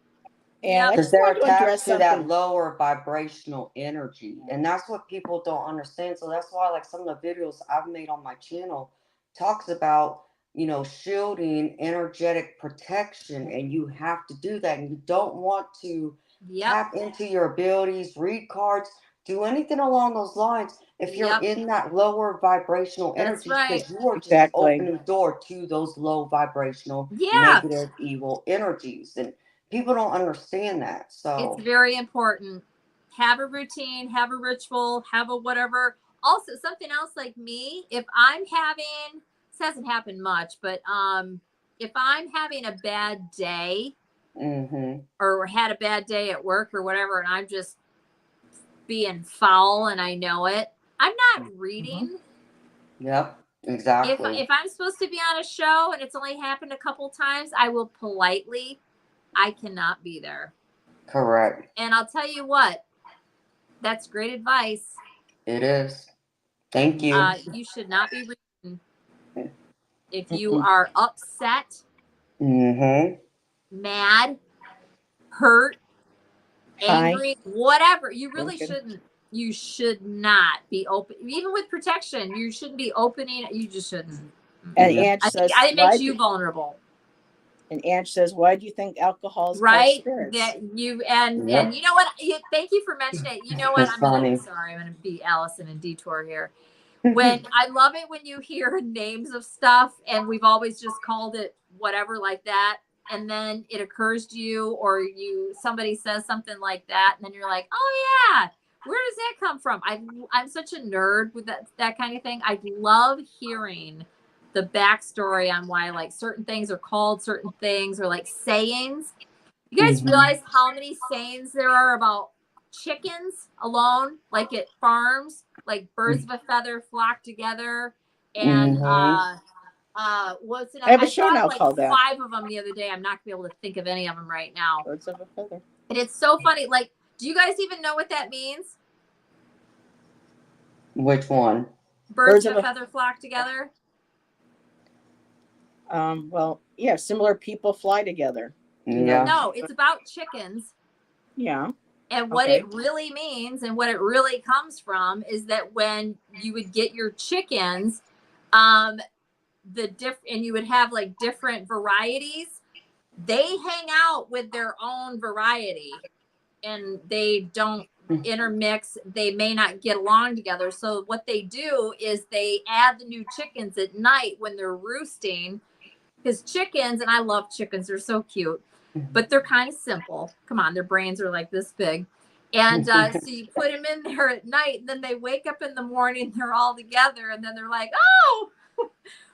S1: And
S2: Yep.
S1: I
S4: Because
S1: just
S4: they're
S1: want to address
S4: attached to that
S1: something.
S4: lower vibrational energy. And that's what people don't understand. So that's why, like, some of the videos I've made on my channel talks about, you know, shielding, energetic protection. And you have to do that. And you don't want to
S2: Yep.
S4: tap into your abilities, read cards, do anything along those lines if you're
S2: Yep.
S4: in that lower vibrational
S2: That's
S4: energy,
S2: right.
S4: because you are just
S1: Exactly.
S4: opening the door to those low vibrational,
S2: Yeah.
S4: negative, evil energies. And people don't understand that. So
S2: It's very important. Have a routine, have a ritual, have a whatever. Also, something else like me, if I'm having, this hasn't happened much, but if I'm having a bad day or had a bad day at work or whatever, and I'm just being foul and I know it, I'm not reading.
S4: Yep, exactly.
S2: If I'm supposed to be on a show and it's only happened a couple times, I will politely, I cannot be there.
S4: Correct.
S2: And I'll tell you what, that's great advice.
S4: It is. Thank you.
S2: You should not be reading if you are upset, mad, hurt, angry, whatever. You really shouldn't. You should not be open. Even with protection, you shouldn't be opening. You just shouldn't.
S1: And Ange says,
S2: it makes you vulnerable.
S1: And Ange says, why do you think alcohol is
S2: right?
S1: spirits?
S2: That you and you know what? Thank you for mentioning it. You know what? I'm sorry. I'm going to be Allyson and detour here. When I love it when you hear names of stuff and we've always just called it whatever like that, and then it occurs to you or somebody says something like that, and then you're like, oh yeah, where does that come from? I'm such a nerd with that kind of thing. I love hearing the backstory on why like certain things are called certain things, or like sayings. You guys realize how many sayings there are about chickens alone, like at farms, like birds of a feather flock together, and what's it?
S1: I have a show now
S2: like
S1: called that.
S2: 5 of them the other day. I'm not gonna be able to think of any of them right now.
S1: Birds of a feather.
S2: And it's so funny. Like, do you guys even know what that means?
S4: Which one?
S2: Birds of a feather flock together.
S1: Well, yeah, similar people fly together.
S4: Yeah.
S2: No, it's about chickens.
S1: Yeah.
S2: And what it really means and what it really comes from is that when you would get your chickens, and you would have like different varieties, they hang out with their own variety and they don't intermix. They may not get along together. So what they do is they add the new chickens at night when they're roosting, because chickens, and I love chickens, they're so cute, but they're kind of simple. Come on, their brains are like this big. And so you put them in there at night, and then they wake up in the morning, they're all together, and then they're like, oh,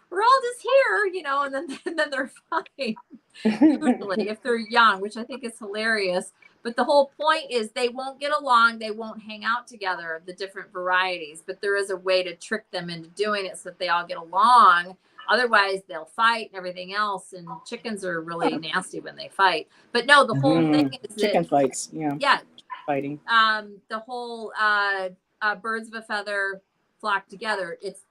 S2: we're all just here, you know, and then they're fine. Usually, if they're young, which I think is hilarious. But the whole point is they won't get along, they won't hang out together, the different varieties, but there is a way to trick them into doing it so that they all get along. Otherwise, they'll fight and everything else. And chickens are really nasty when they fight. But no, the whole thing is
S1: chicken fights. Yeah.
S2: Yeah.
S1: Fighting.
S2: The whole birds of a feather flock together. It's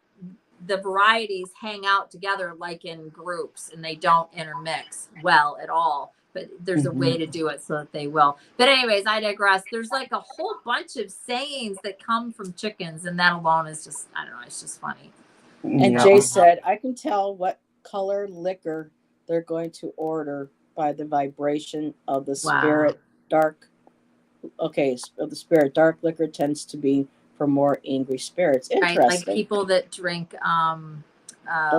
S2: the varieties hang out together like in groups, and they don't intermix well at all. But there's a way to do it so that they will. But anyways, I digress. There's like a whole bunch of sayings that come from chickens, and that alone is just, I don't know, it's just funny.
S1: And Jay said, I can tell what color liquor they're going to order by the vibration of the spirit. Dark. Okay, of the spirit. Dark liquor tends to be for more angry spirits. Interesting.
S2: Right, like people that drink
S1: don't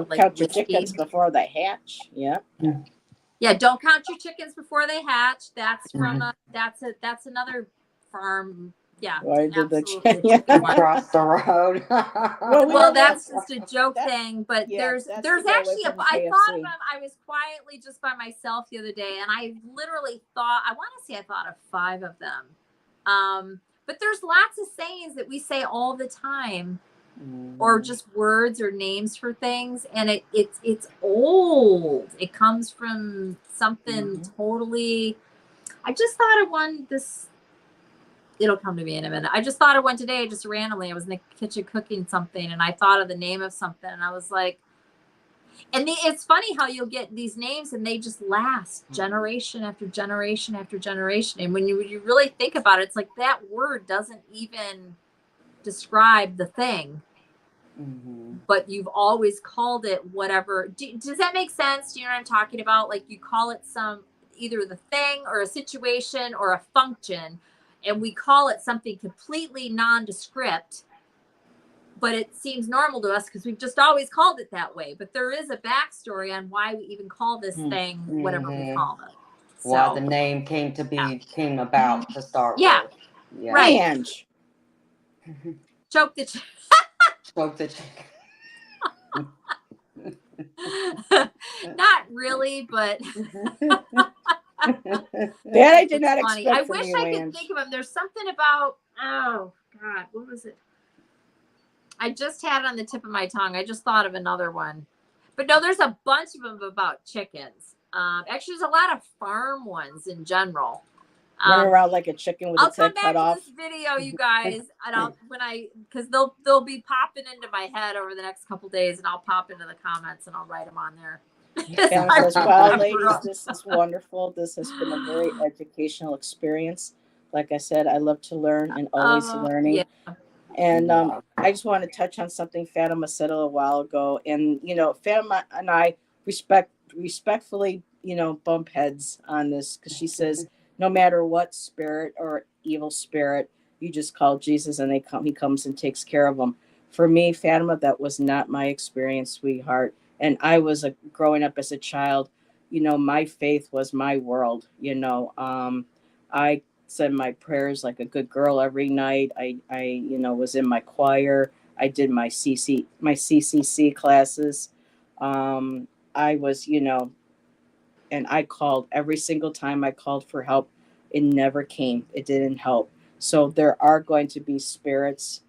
S2: like
S1: count your
S2: whiskey.
S1: chickens before they hatch. Yeah.
S2: Yeah, don't count your chickens before they hatch. That's from that's another farm. Yeah,
S1: why did
S2: absolutely.
S4: Across the road?
S2: Well, that's just a joke thing, but there's actually I thought about, I was quietly just by myself the other day, and I literally thought, I want to say I thought of 5 of them. But there's lots of sayings that we say all the time, or just words or names for things, and it's old. It comes from something totally. I just thought of one. It'll come to me in a minute. I just thought of one today, just randomly. I was in the kitchen cooking something, and I thought of the name of something, and I was like, And it's funny how you'll get these names and they just last generation after generation after generation. And when you really think about it, it's like that word doesn't even describe the thing, but you've always called it whatever. Does that make sense? Do you know what I'm talking about? Like you call it either the thing or a situation or a function, and we call it something completely nondescript, but it seems normal to us because we've just always called it that way. But there is a backstory on why we even call this thing whatever we call it.
S4: Why the name came about to start with.
S1: Yeah. Right. Ange.
S2: Choke the chicken.
S4: Choke the chicken.
S2: Not really, but
S1: that I did not expect.
S2: I wish I could think of them. There's something about, oh God, what was it? I just had it on the tip of my tongue. I just thought of another one, but no, there's a bunch of them about chickens. Actually, there's a lot of farm ones in general.
S1: Run around like a chicken with its head cut off.
S2: I'll come back to this video, you guys, and because they'll be popping into my head over the next couple days, and I'll pop into the comments and I'll write them on there.
S1: Well, ladies, this is wonderful. This has been a very educational experience. Like I said, I love to learn and always learning. Yeah. And I just want to touch on something Fatima said a little while ago. And, Fatima and I respectfully, bump heads on this because she says, no matter what spirit or evil spirit, you just call Jesus and he comes and takes care of them. For me, Fatima, that was not my experience, sweetheart. And I was growing up as a child, my faith was my world. I said my prayers like a good girl every night. I was in my choir. I did my CCC classes. I was, and I called every single time I called for help. It never came. It didn't help. So there are going to be spirits,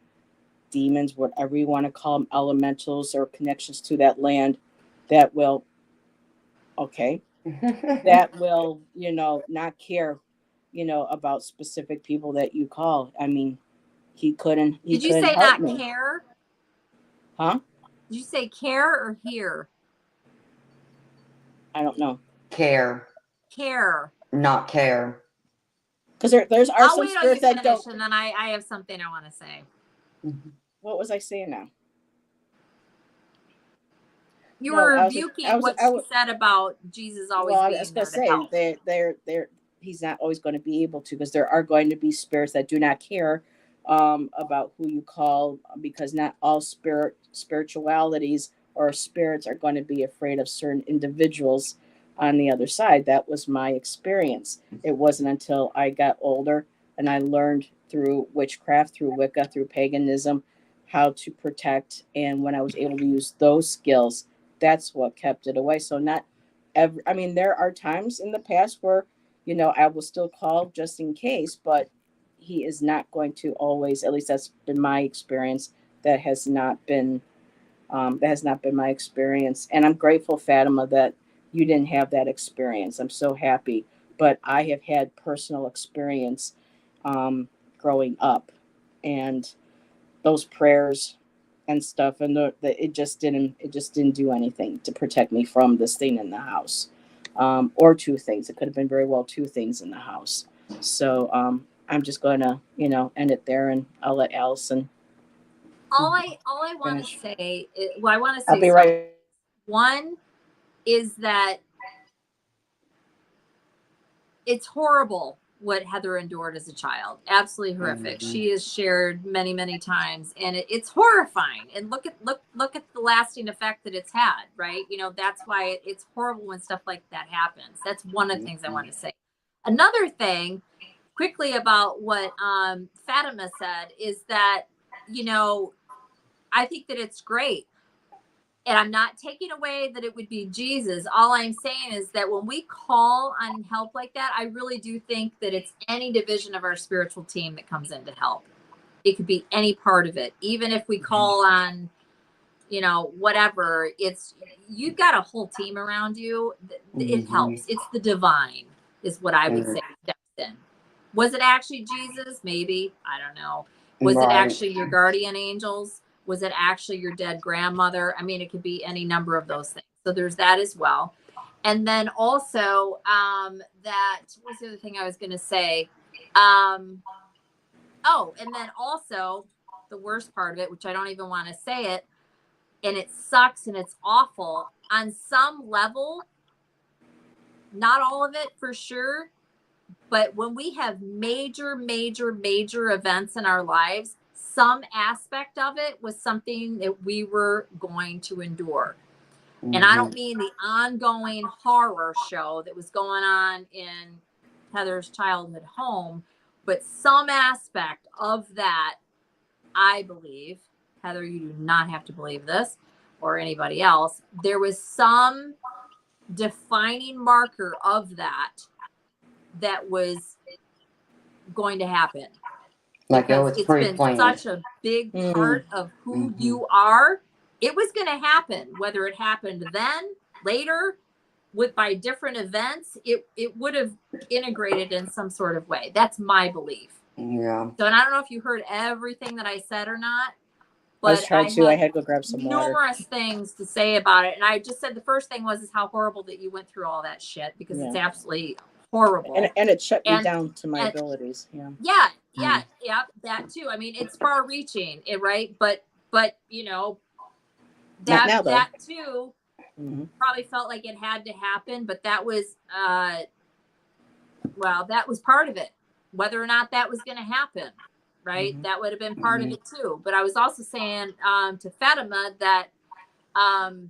S1: demons, whatever you want to call them, elementals or connections to that land that will, that will, not care, about specific people that you call. I mean, he couldn't.
S2: Did you say not care?
S1: Huh?
S2: Did you say care or hear?
S1: I don't know.
S4: Care. Not care.
S1: Because there's some spirits that don't.
S2: And then I have something I want to say.
S1: What was I saying now?
S2: You were rebuking what she said about Jesus always being there. I was going
S1: to say he's not always going to be able to, because there are going to be spirits that do not care about who you call, because not all spiritualities or spirits are going to be afraid of certain individuals on the other side. That was my experience. It wasn't until I got older and I learned through witchcraft, through Wicca, through paganism, how to protect. And when I was able to use those skills, that's what kept it away. So there are times in the past where, I will still call just in case, but he is not going to always, at least that's been my experience. That has not been my experience. And I'm grateful, Fatima, that you didn't have that experience. I'm so happy. But I have had personal experience growing up, and those prayers and stuff, and it just didn't do anything to protect me from this thing in the house, or two things. It could have been very well two things in the house. So I'm just gonna end it there, and I'll let Allyson.
S2: All I want to say is, I want to say
S1: I'll be right.
S2: One is that it's horrible what Heather endured as a child. Absolutely horrific. She has shared many, many times, and it's horrifying. And look at the lasting effect that it's had, right? That's why it's horrible when stuff like that happens. That's one of the things I want to say. Another thing, quickly, about what Fatima said is that, I think that it's great. And I'm not taking away that it would be Jesus. All I'm saying is that when we call on help like that, I really do think that it's any division of our spiritual team that comes in to help. It could be any part of it. Even if we call on, whatever, you've got a whole team around you. It helps. It's the divine is what I would say steps in. Was it actually Jesus? Maybe. I don't know. Was it actually your guardian angels? Was it actually your dead grandmother? I mean, it could be any number of those things. So there's that as well. And then also that, what's the other thing I was going to say? And then also the worst part of it, which I don't even want to say it, and it sucks and it's awful on some level, not all of it for sure. But when we have major events in our lives, some aspect of it was something that we were going to endure. Mm-hmm. And I don't mean the ongoing horror show that was going on in Heather's childhood home, but some aspect of that, I believe, Heather, you do not have to believe this, or anybody else, there was some defining marker of that was going to happen.
S4: Like
S2: because it's been such a big part of who you are. It was going to happen, whether it happened then, later, by different events, it would have integrated in some sort of way. That's my belief.
S4: Yeah.
S2: So, and I don't know if you heard everything that I said or not, but
S1: I was trying to. I had to go grab some water.
S2: Numerous things to say about it. And I just said the first thing is how horrible that you went through all that shit, because it's absolutely horrible.
S1: And it shut me down to my abilities.
S2: Yeah, that too. I mean, it's far reaching, right? But you know, that too probably felt like it had to happen, but that was that was part of it. Whether or not that was going to happen, right? That would have been part of it too. But I was also saying to Fatima that I'll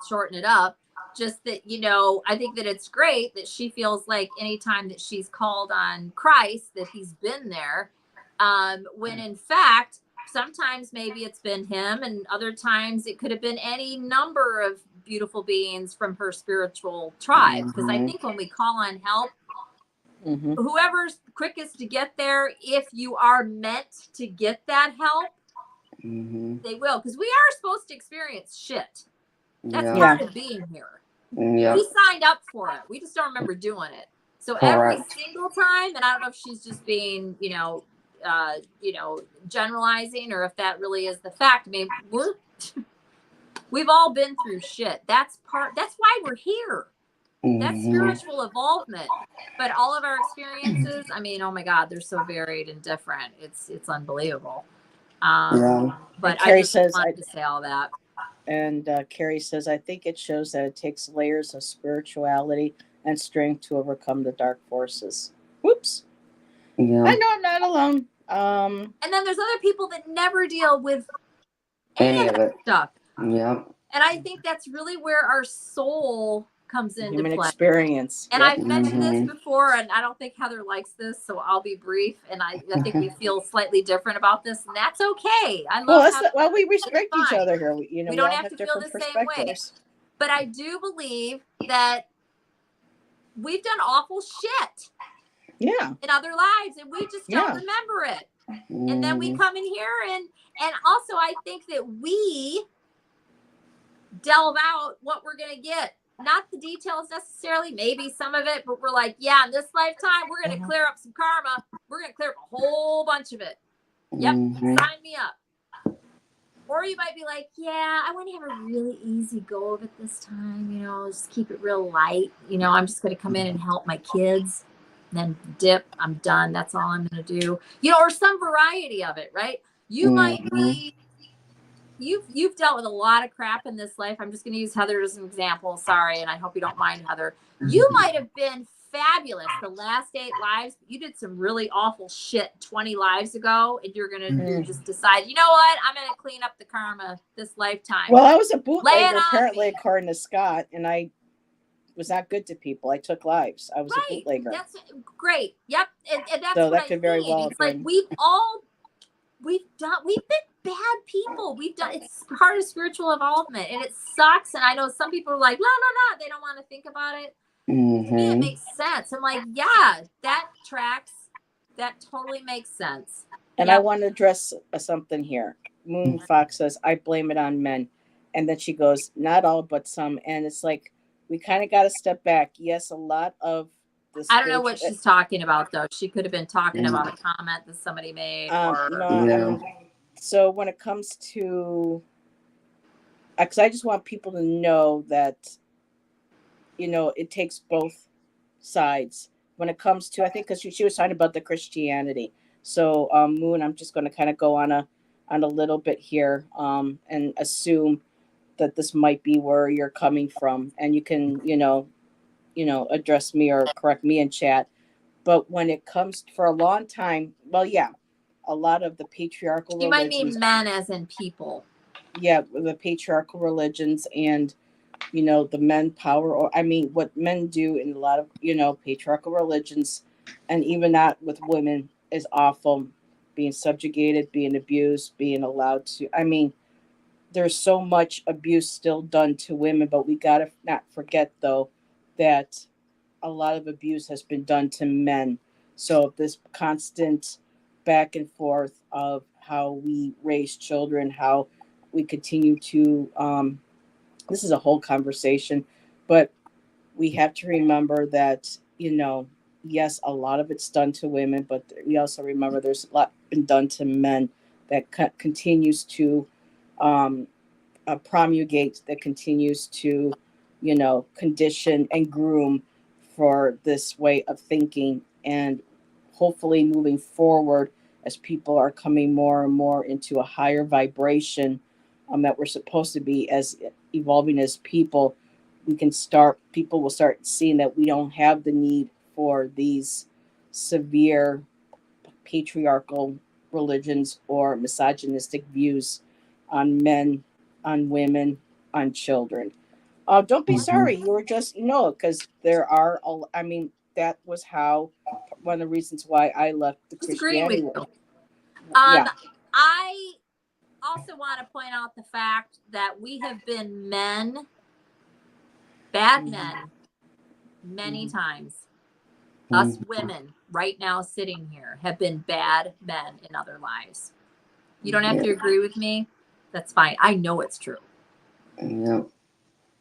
S2: shorten it up. Just that, you know, I think that it's great that she feels like anytime that she's called on Christ, that he's been there. When in fact, sometimes maybe it's been him, and other times it could have been any number of beautiful beings from her spiritual tribe. Because I think when we call on help, whoever's quickest to get there, if you are meant to get that help, they will. Because we are supposed to experience shit. That's part of being here. Yeah. We signed up for it. We just don't remember doing it. So every single time, and I don't know if she's just being, generalizing, or if that really is the fact. I mean, we've all been through shit. That's why we're here. That's spiritual involvement. But all of our experiences, I mean, oh my God, they're so varied and different. It's unbelievable. But I just wanted to say all that.
S1: And Carrie says, I think it shows that it takes layers of spirituality and strength to overcome the dark forces. Whoops. Yeah. I know I'm not alone.
S2: And then there's other people that never deal with any of that stuff.
S4: Yeah.
S2: And I think that's really where our soul comes into
S1: human
S2: play.
S1: Experience.
S2: And I've mentioned this before, and I don't think Heather likes this, so I'll be brief. And I think we feel slightly different about this, and that's okay. I love
S1: we respect each other here. We
S2: don't have to feel the same way. But I do believe that we've done awful shit.
S1: Yeah.
S2: In other lives, and we just don't remember it. And then we come in here, and also I think that we delve out what we're going to get. Not the details necessarily, maybe some of it, but we're like, in this lifetime, we're going to clear up some karma. We're going to clear up a whole bunch of it. Yep. Sign me up. Or you might be like, I want to have a really easy go of it this time. Just keep it real light. I'm just going to come in and help my kids, then dip. I'm done. That's all I'm going to do. Or some variety of it, right? You might be, you've dealt with a lot of crap in this life. I'm just going to use Heather as an example. Sorry. And I hope you don't mind, Heather. You might have been fabulous the last 8 lives. You did some really awful shit 20 lives ago. And you're going to just decide, you know what? I'm going to clean up the karma this lifetime.
S1: Well, I was a bootlegger, apparently, according to Scott. And I was not good to people. I took lives. I was a bootlegger.
S2: That's great. Yep. And that's
S1: so
S2: what
S1: that could very well
S2: it's like we've been bad people. It's part of spiritual involvement, and it sucks. And I know some people are like, no, they don't want to think about it. To me, it makes sense. I'm like, that tracks. That totally makes sense.
S1: And I want to address something here. Moon Fox says, I blame it on men. And then she goes, not all, but some. And it's like, we kind of got to step back. Yes, a lot of this.
S2: I don't know what she's talking about, though. She could have been talking about a comment that somebody made.
S1: So when it comes to, because I just want people to know that, you know, it takes both sides when it comes to, I think, because she was talking about the Christianity. So, Moon, I'm just going to kind of go on a little bit here, and assume that this might be where you're coming from, and you can, address me or correct me in chat. But when it comes for a long time, well, yeah, a lot of the patriarchal
S2: You might
S1: religions,
S2: mean men as in people.
S1: yeah, the patriarchal religions and, the men power, or I mean, what men do in a lot of, patriarchal religions, and even that with women is awful. Being subjugated, being abused, being allowed to, I mean, there's so much abuse still done to women, but we got to not forget, though, that a lot of abuse has been done to men. So this constant back and forth of how we raise children, how we continue to, this is a whole conversation, but we have to remember that, yes, a lot of it's done to women, but we also remember there's a lot been done to men that continues to, promulgate, that continues to, condition and groom for this way of thinking. And hopefully moving forward, as people are coming more and more into a higher vibration, that we're supposed to be as evolving as people, people will start seeing that we don't have the need for these severe patriarchal religions or misogynistic views on men, on women, on children. Don't be sorry. You were just, because there are, I mean, that was how, one of the reasons why I left the
S2: Disagreeing with
S1: Christianity.
S2: you.
S1: Yeah.
S2: I also want to point out the fact that we have been men, bad men, many times. Us women right now sitting here have been bad men in other lives. You don't have to agree with me. That's fine. I know it's true.
S4: Yep.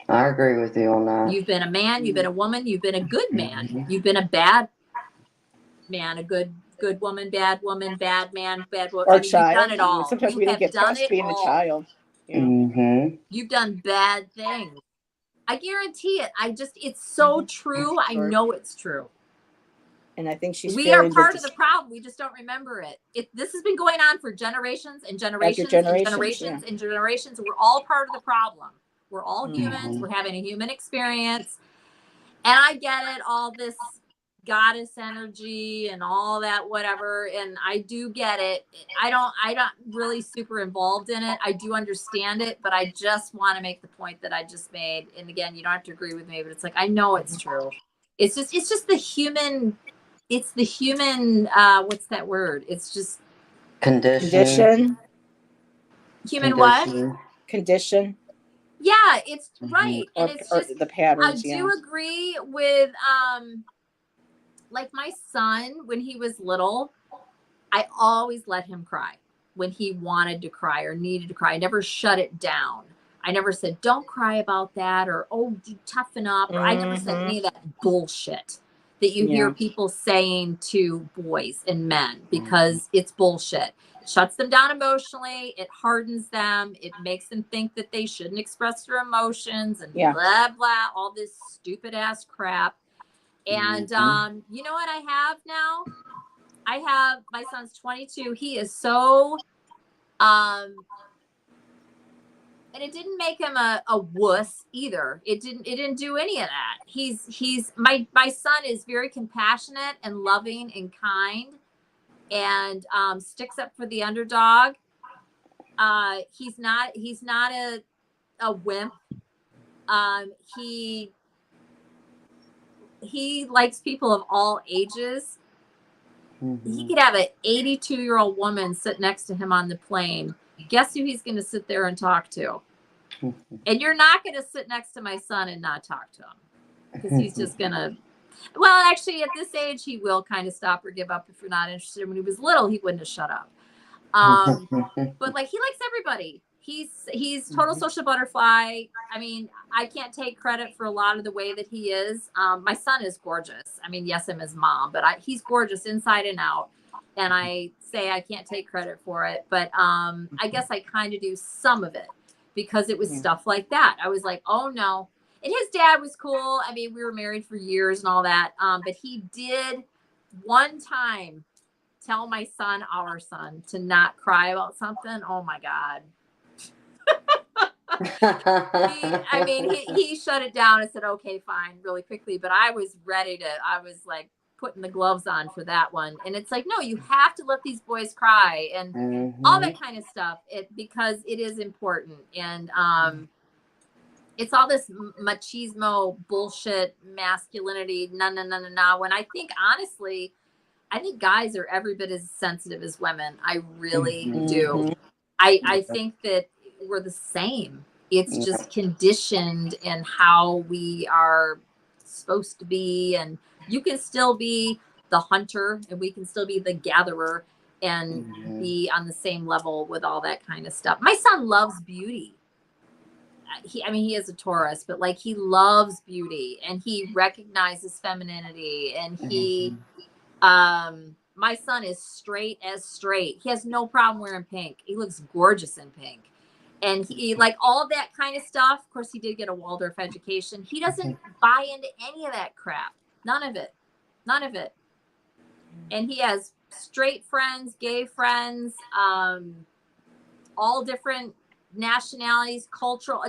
S4: I agree with you on that.
S2: You've been a man, you've been a woman, you've been a good man, you've been a bad man, a good woman, bad man, bad woman.
S1: Or
S2: I mean,
S1: child.
S2: you've done it all.
S1: Sometimes
S2: you
S1: we didn't
S2: have
S1: get
S2: done
S1: past
S2: it
S1: being
S2: all.
S1: a child.
S2: You've done bad things. I guarantee it. It's so true. I know it's true.
S1: And I think
S2: we are part of the problem. We just don't remember it. This has been going on for generations and generations and generations and generations. We're all part of the problem. We're all humans. We're having a human experience. And I get it, all this goddess energy and all that, whatever. And I do get it. I'm not really super involved in it. I do understand it, but I just want to make the point that I just made. And again, you don't have to agree with me, but it's like, I know it's true. It's just the human, what's that word? It's just
S1: condition.
S2: Human what?
S1: Condition.
S2: Yeah, it's right. And it's just
S1: the patterns.
S2: I do agree with like my son, when he was little, I always let him cry when he wanted to cry or needed to cry. I never shut it down. I never said, don't cry about that, or, oh, toughen up. Or I never said any of that bullshit that you hear people saying to boys and men, because it's bullshit. It shuts them down emotionally. It hardens them. It makes them think that they shouldn't express their emotions and blah, blah, all this stupid ass crap. And you know what I have now? I have, my son's 22. He is so, and it didn't make him a wuss either. It didn't do any of that. My son is very compassionate and loving and kind, and sticks up for the underdog. He's not a wimp. He likes people of all ages. He could have an 82-year-old woman sit next to him on the plane. Guess who he's going to sit there and talk to? And you're not going to sit next to my son and not talk to him, because he's just going to, well, actually at this age, he will kind of stop or give up if you're not interested. When he was little, he wouldn't have shut up. But like, he likes everybody. He's total social butterfly. I mean, I can't take credit for a lot of the way that he is. My son is gorgeous. I mean, yes, I'm his mom, but he's gorgeous inside and out. And I say I can't take credit for it, but I guess I kind of do some of it, because it was stuff like that. I was like, oh no. And his dad was cool. I mean, we were married for years and all that. But he did one time tell my son, our son, to not cry about something. Oh my God. He shut it down and said, okay, fine, really quickly. But I was I was like putting the gloves on for that one. And it's like, no, you have to let these boys cry and all that kind of stuff because it is important. And it's all this machismo bullshit, masculinity, no. When I think, honestly, I think guys are every bit as sensitive as women. I really do. I think that we're the same. It's just conditioned in how we are supposed to be. And you can still be the hunter and we can still be the gatherer and be on the same level with all that kind of stuff. My son loves beauty. He is a Taurus, but like he loves beauty and he recognizes femininity and he, my son is straight as straight. He has no problem wearing pink. He looks gorgeous in pink. And he like all that kind of stuff. Of course, he did get a Waldorf education. He doesn't buy into any of that crap. None of it. And he has straight friends, gay friends, all different nationalities, cultural,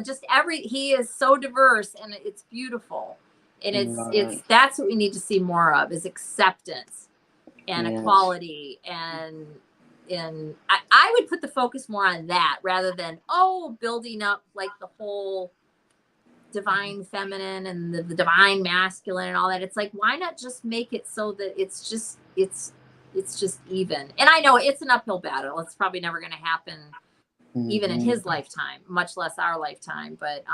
S2: he is so diverse and it's beautiful. And that's what we need to see more of is acceptance and equality and I would put the focus more on that rather than building up like the whole divine feminine and the divine masculine and all that. It's like, why not just make it so that it's just even? And I know it's an uphill battle. It's probably never going to happen even in his lifetime, much less our lifetime. But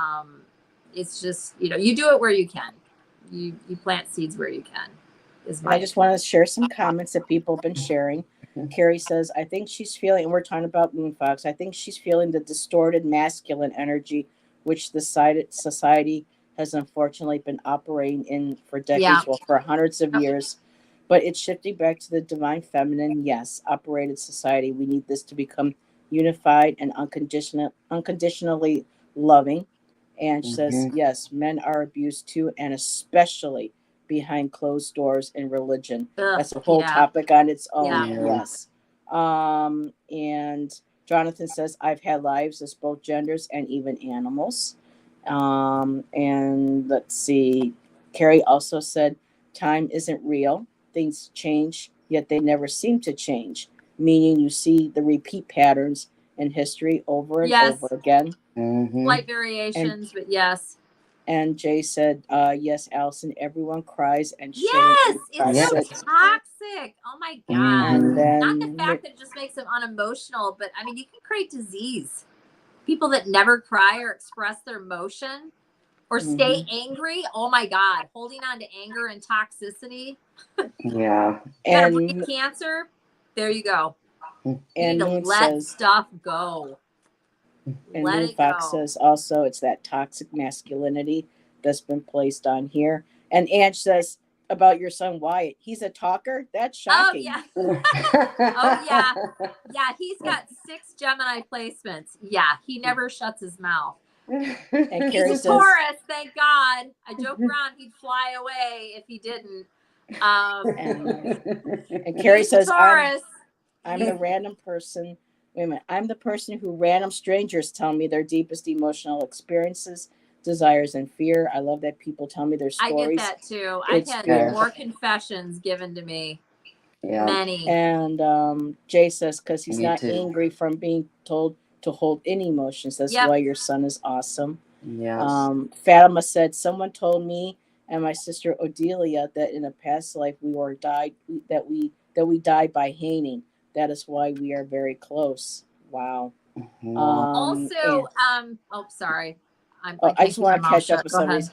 S2: it's just, you do it where you can. You plant seeds where you can.
S1: I just want to share some comments that people have been sharing. Carrie says, I think she's feeling, and we're talking about Moonfox, I think she's feeling the distorted masculine energy, which the society has unfortunately been operating in for decades, for hundreds of years. But it's shifting back to the divine feminine. Yes, operated society. We need this to become unified and unconditionally loving. And she says, yes, men are abused too, and especially behind closed doors in religion. That's a whole topic on its own. Yes. And Jonathan says, I've had lives as both genders and even animals. And let's see. Carrie also said, time isn't real. Things change, yet they never seem to change. Meaning you see the repeat patterns in history over and over again.
S2: Slight variations, but yes.
S1: And Jay said, yes, Allyson, everyone cries and
S2: it's so toxic. Oh my God.
S1: And then,
S2: not the fact that it just makes them unemotional, but I mean, you can create disease. People that never cry or express their emotion or stay angry. Oh my God. Holding on to anger and toxicity.
S4: Yeah.
S2: You got to breed cancer. There you go. You
S1: and
S2: need to let stuff go.
S1: And Moonfox says also it's that toxic masculinity that's been placed on here. And Ange says about your son Wyatt, he's a talker. That's shocking.
S2: Yeah, he's got 6 Gemini placements. Yeah, he never shuts his mouth.
S1: And
S2: Carrie says, Taurus, thank God. I joke around he'd fly away if he didn't.
S1: And Carrie says, I'm the random person. Wait a minute. I'm the person who random strangers tell me their deepest emotional experiences, desires, and fear. I love that people tell me their stories.
S2: I get that too. I've had more confessions given to me.
S4: Yeah.
S2: Many.
S1: And Jay says, because he's not angry from being told to hold any emotions. That's why your son is awesome.
S4: Yes.
S1: Fatima said, someone told me and my sister Odelia that in a past life we died by hating. That is why we are very close. Wow.
S2: Sorry.
S1: I just want to catch up with some of these.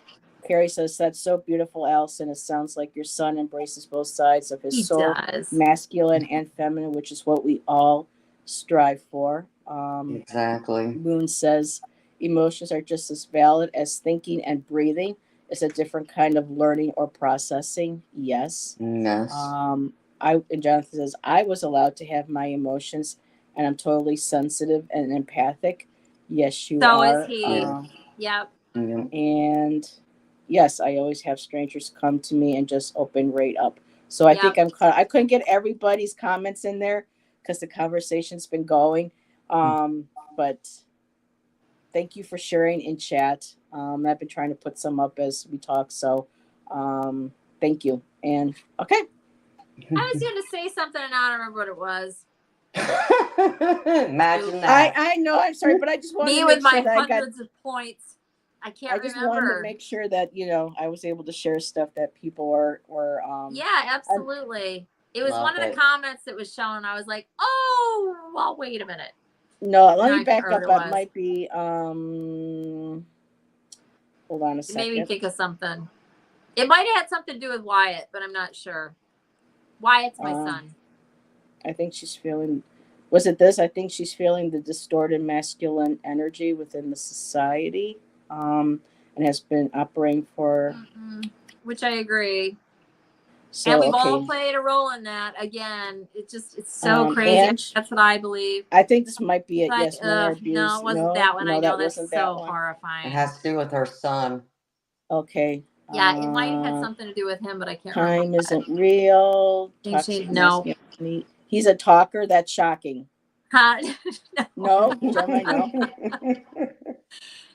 S1: Carrie says, that's so beautiful, Allyson. It sounds like your son embraces both sides of his soul, masculine and feminine, which is what we all strive for.
S4: Exactly.
S1: Moon says, emotions are just as valid as thinking and breathing. It's a different kind of learning or processing. Yes.
S4: Yes.
S1: And Jonathan says, I was allowed to have my emotions and I'm totally sensitive and empathic. Yes, you
S2: So
S1: are.
S2: is he. Yep.
S1: And yes, I always have strangers come to me and just open right up. So I think I couldn't get everybody's comments in there because the conversation's been going. But thank you for sharing in chat. I've been trying to put some up as we talk. So thank you. And okay.
S2: I was going to say something and I don't remember what it was.
S4: Imagine that.
S1: I know. I'm sorry, but I just wanted
S2: Me
S1: to
S2: with
S1: make
S2: my
S1: sure that
S2: hundreds of points. I just
S1: wanted to make sure that I was able to share stuff that people were
S2: yeah, absolutely. It was one of the comments that was shown. I was like, oh, well, wait a minute.
S1: No, let me back up. It might be hold on a second.
S2: It made me think of something. It might have had something to do with Wyatt, but I'm not sure. Wyatt's my son.
S1: I think she's feeling. Was it this? I think she's feeling the distorted masculine energy within the society, and has been operating for.
S2: Which I agree.
S1: So,
S2: and we've all played a role in that. Again, it's so crazy. That's what I believe.
S1: I think this might be it.
S2: Like,
S1: yes, men are abused.
S2: no, it wasn't that one.
S1: No,
S2: I know
S1: that wasn't that
S2: so
S1: one.
S2: horrifying.
S4: It has to do with her son.
S1: Okay.
S2: Yeah, it might have had something to do with him, but I can't remember.
S1: Time isn't real.
S2: No.
S1: He's a talker. That's shocking.
S2: No.
S1: Gemini, no.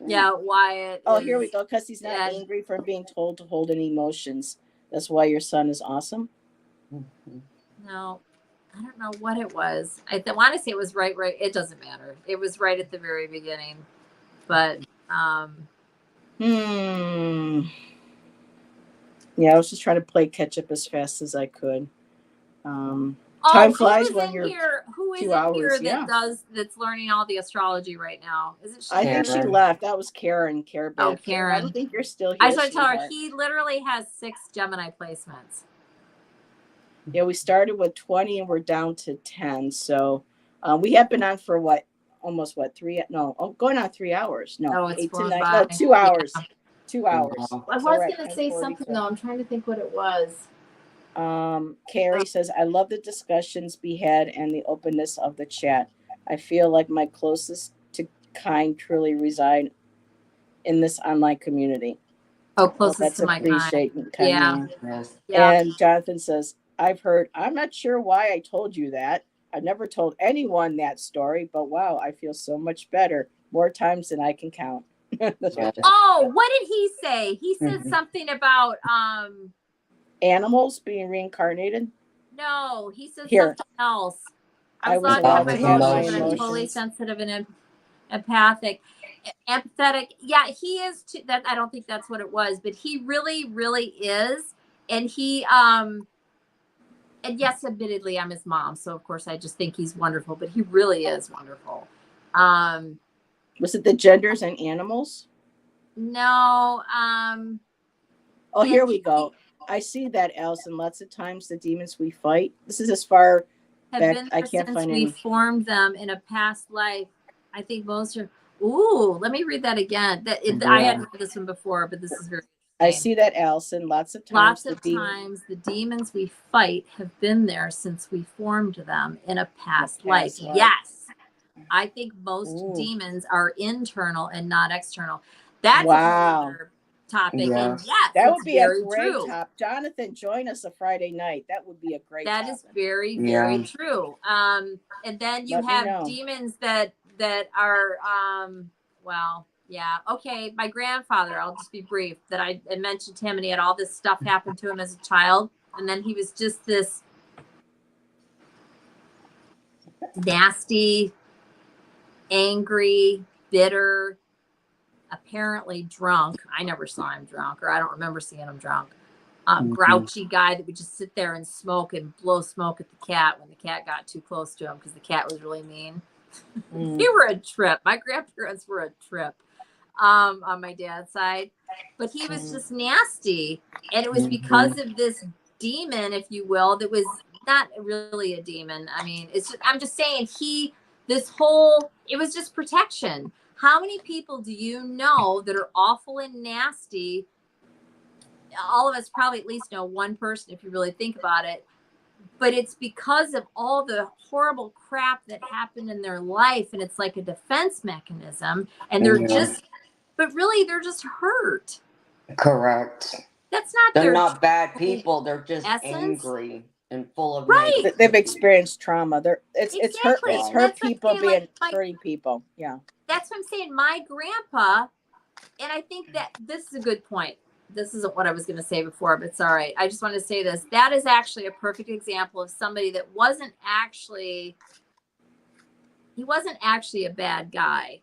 S2: Yeah, Wyatt.
S1: Oh, here we go. Because he's not angry from being told to hold any emotions. That's why your son is awesome.
S2: No, I don't know what it was. I want to say it was right. It doesn't matter. It was right at the very beginning. But
S1: yeah, I was just trying to play catch up as fast as I could. Time flies when you're
S2: Who is
S1: 2
S2: in
S1: hours.
S2: here that's learning all the astrology right now? Is it?
S1: I think she left. That was Karen.
S2: Oh, Karen.
S1: I don't think you're still here.
S2: I just want to tell her he literally has 6 Gemini placements.
S1: Yeah, we started with 20 and we're down to 10. So we have been on for almost 3? No, going on 3 hours. No,
S2: it's
S1: 8 to 9.
S2: by.
S1: No, 2 hours.
S2: Yeah.
S1: 2 hours.
S2: I was going to say something though. I'm trying to think what it was.
S1: Carrie says, I love the discussions we had and the openness of the chat. I feel like my closest to kind truly reside in this online community.
S2: Oh, closest to my kind. Yeah.
S4: Yes.
S1: And Jonathan says, I'm not sure why I told you that. I've never told anyone that story, but wow, I feel so much better. More times than I can count.
S2: Oh, what did he say? He said something about
S1: animals being reincarnated.
S2: No, he said something else. I was talking
S1: allowed
S2: about
S1: to have my
S2: emotions, but I'm totally
S1: emotions.
S2: sensitive and empathic. Empathetic. Yeah, he is too. That I don't think that's what it was, but he really, really is. And he and yes, admittedly, I'm his mom, so of course I just think he's wonderful, but he really is wonderful.
S1: Was it the genders and animals?
S2: No.
S1: Oh, here we go. I see that, Allyson. Lots of times the demons we fight. This is as far back I can't find any.
S2: We formed them in a past life. I think most are. Ooh, let me read that again. I hadn't read this one before, but this is very.
S1: I see that, Allyson. Lots of times the
S2: demons we fight have been there since we formed them in a past life. Yes, I think most demons are internal and not external. That's another topic.
S1: Yeah.
S2: And yes,
S1: that would be a great
S2: topic.
S1: Jonathan, join us a Friday night. That would be a great
S2: topic. That is very, very true. And then you have demons that are well, yeah. Okay, my grandfather, I'll just be brief, that I mentioned him, and he had all this stuff happen to him as a child, and then he was just this nasty, angry, bitter, apparently drunk. I never saw him drunk, or I don't remember seeing him drunk. Grouchy guy that would just sit there and smoke and blow smoke at the cat when the cat got too close to him because the cat was really mean. They were a trip. My grandparents were a trip on my dad's side, but he was just nasty, and it was because of this demon, if you will, that was not really a demon. I mean, I'm just saying it was just protection. How many people do you know that are awful and nasty? All of us probably at least know one person, if you really think about it, but it's because of all the horrible crap that happened in their life, and it's like a defense mechanism, and they're just, but really they're just hurt.
S4: Correct.
S2: That's not
S4: They're
S2: their
S4: not bad people. They're just
S2: essence.
S4: angry and full of
S2: Right.
S1: They've experienced trauma. It's
S2: Exactly.
S1: it's her
S2: That's what I'm
S1: people
S2: saying,
S1: being
S2: like,
S1: hurting people. Yeah.
S2: That's what I'm saying. My grandpa, and I think that this is a good point. This isn't what I was going to say before, but it's all right. I just want to say this. That is actually a perfect example of somebody that wasn't actually a bad guy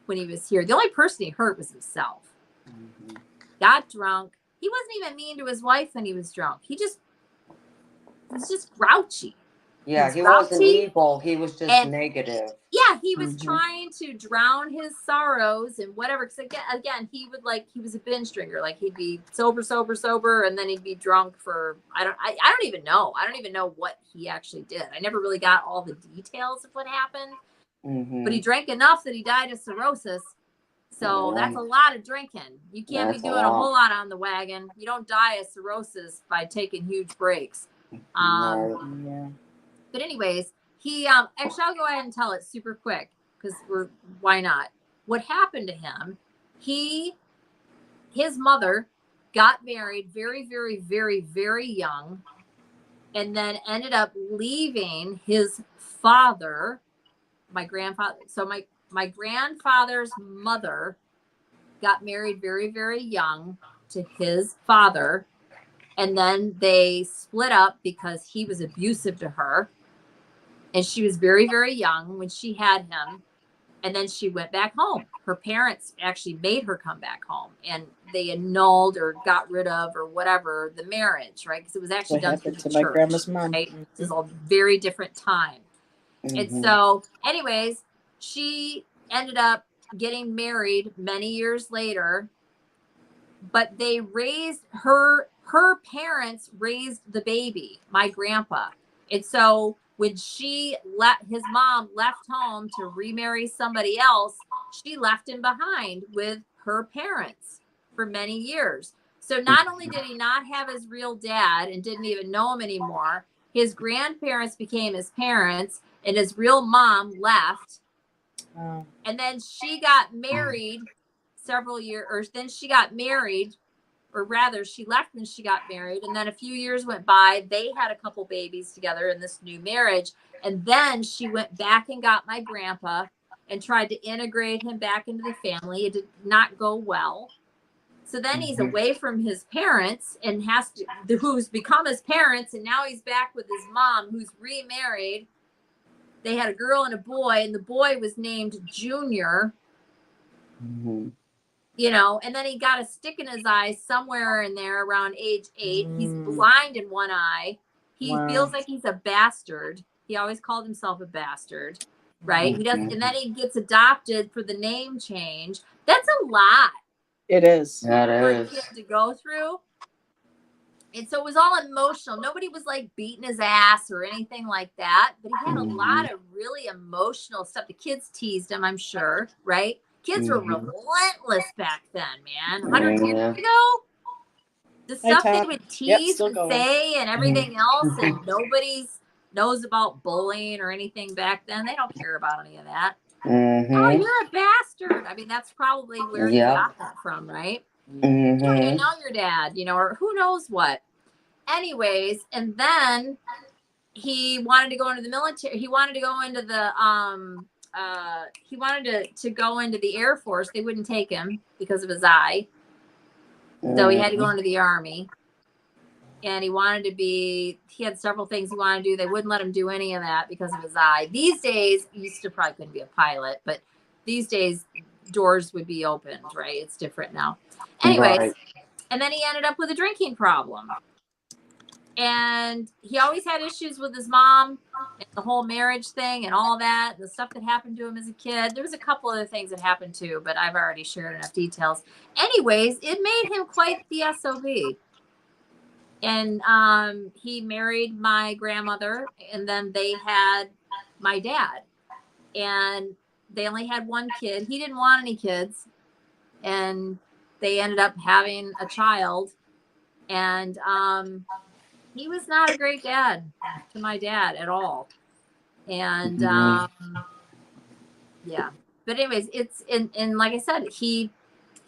S2: when he was here. The only person he hurt was himself.
S4: Mm-hmm.
S2: Got drunk. He wasn't even mean to his wife when he was drunk. He was just grouchy.
S4: Yeah, he wasn't evil. He was just negative.
S2: Yeah, he was trying to drown his sorrows and whatever. Because again, he was a binge drinker. Like he'd be sober, and then he'd be drunk for I don't even know. I don't even know what he actually did. I never really got all the details of what happened.
S4: Mm-hmm.
S2: But he drank enough that he died of cirrhosis. So that's a lot of drinking. You can't be doing a whole lot on the wagon. You don't die of cirrhosis by taking huge breaks.
S4: Yeah.
S2: But anyways, he actually I'll go ahead and tell it super quick because why not? What happened to him? His mother got married very, very, very, very young, and then ended up leaving his father, my grandfather. So my grandfather's mother got married very, very young to his father, and then they split up because he was abusive to her. And she was very, very young when she had him. And then she went back home. Her parents actually made her come back home. And they annulled or got rid of or whatever the marriage, right? Because it was actually done through the church. My grandma's mom. Right? This is a very different time. And so, anyways, she ended up getting married many years later. But they raised her parents raised the baby, my grandpa. And so when his mom left home to remarry somebody else, she left him behind with her parents for many years. So not only did he not have his real dad and didn't even know him anymore, his grandparents became his parents, and his real mom left. Oh. And then she got married she left when she got married, and then a few years went by. They had a couple babies together in this new marriage, and then she went back and got my grandpa and tried to integrate him back into the family. It did not go well. So then he's away from his parents and who's become his parents, and now he's back with his mom, who's remarried. They had a girl and a boy, and the boy was named Junior. You know, and then he got a stick in his eye somewhere in there around age 8. He's blind in one eye. He feels like he's a bastard. He always called himself a bastard, right? He does, and then he gets adopted for the name change. That's a lot.
S1: It is.
S4: That
S2: for
S4: is.
S2: a kid to go through. And so it was all emotional. Nobody was like beating his ass or anything like that, but he had a lot of really emotional stuff. The kids teased him, I'm sure, right? Kids were relentless back then, man. 100 years ago, the stuff they would tease and say and everything else, and nobody knows about bullying or anything back then. They don't care about any of that. Oh, you're a bastard. I mean, that's probably where you got that from, right? You don't even know your dad, you know, or who knows what. Anyways, and then he wanted to go into the military. He wanted to go into the he wanted to go into the Air Force. They wouldn't take him because of his eye. So he had to go into the Army. And he had several things he wanted to do. They wouldn't let him do any of that because of his eye. These days, he still probably couldn't be a pilot, but these days, doors would be opened, right? It's different now. Anyways, and then he ended up with a drinking problem. And he always had issues with his mom and the whole marriage thing and all that, the stuff that happened to him as a kid. There was a couple other things that happened too, but I've already shared enough details. Anyways, it made him quite the SOB. And he married my grandmother, and then they had my dad. And they only had one kid. He didn't want any kids. And they ended up having a child. And he was not a great dad to my dad at all. And yeah, but anyways, it's and like I said, he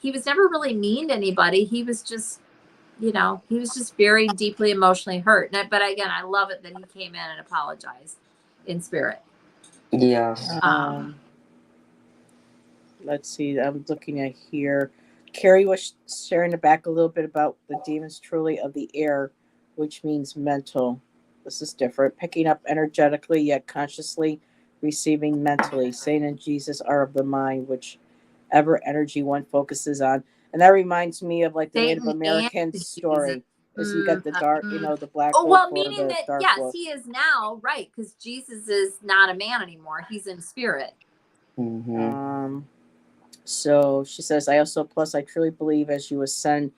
S2: was never really mean to anybody. He was just, he was just very deeply emotionally hurt. But again, I love it that he came in and apologized in spirit.
S4: Yes.
S1: Let's see. I'm looking at here. Carrie was sharing back a little bit about the demons truly of the air, which means mental. This is different. Picking up energetically yet consciously receiving mentally. Satan and Jesus are of the mind, whichever energy one focuses on. And that reminds me of like the Native American story. Is you got the dark, the black wolf.
S2: Well, meaning
S1: the
S2: that
S1: dark
S2: yes,
S1: wolf.
S2: he is now, right, because Jesus is not a man anymore. He's in spirit.
S1: So she says, I truly believe as you ascend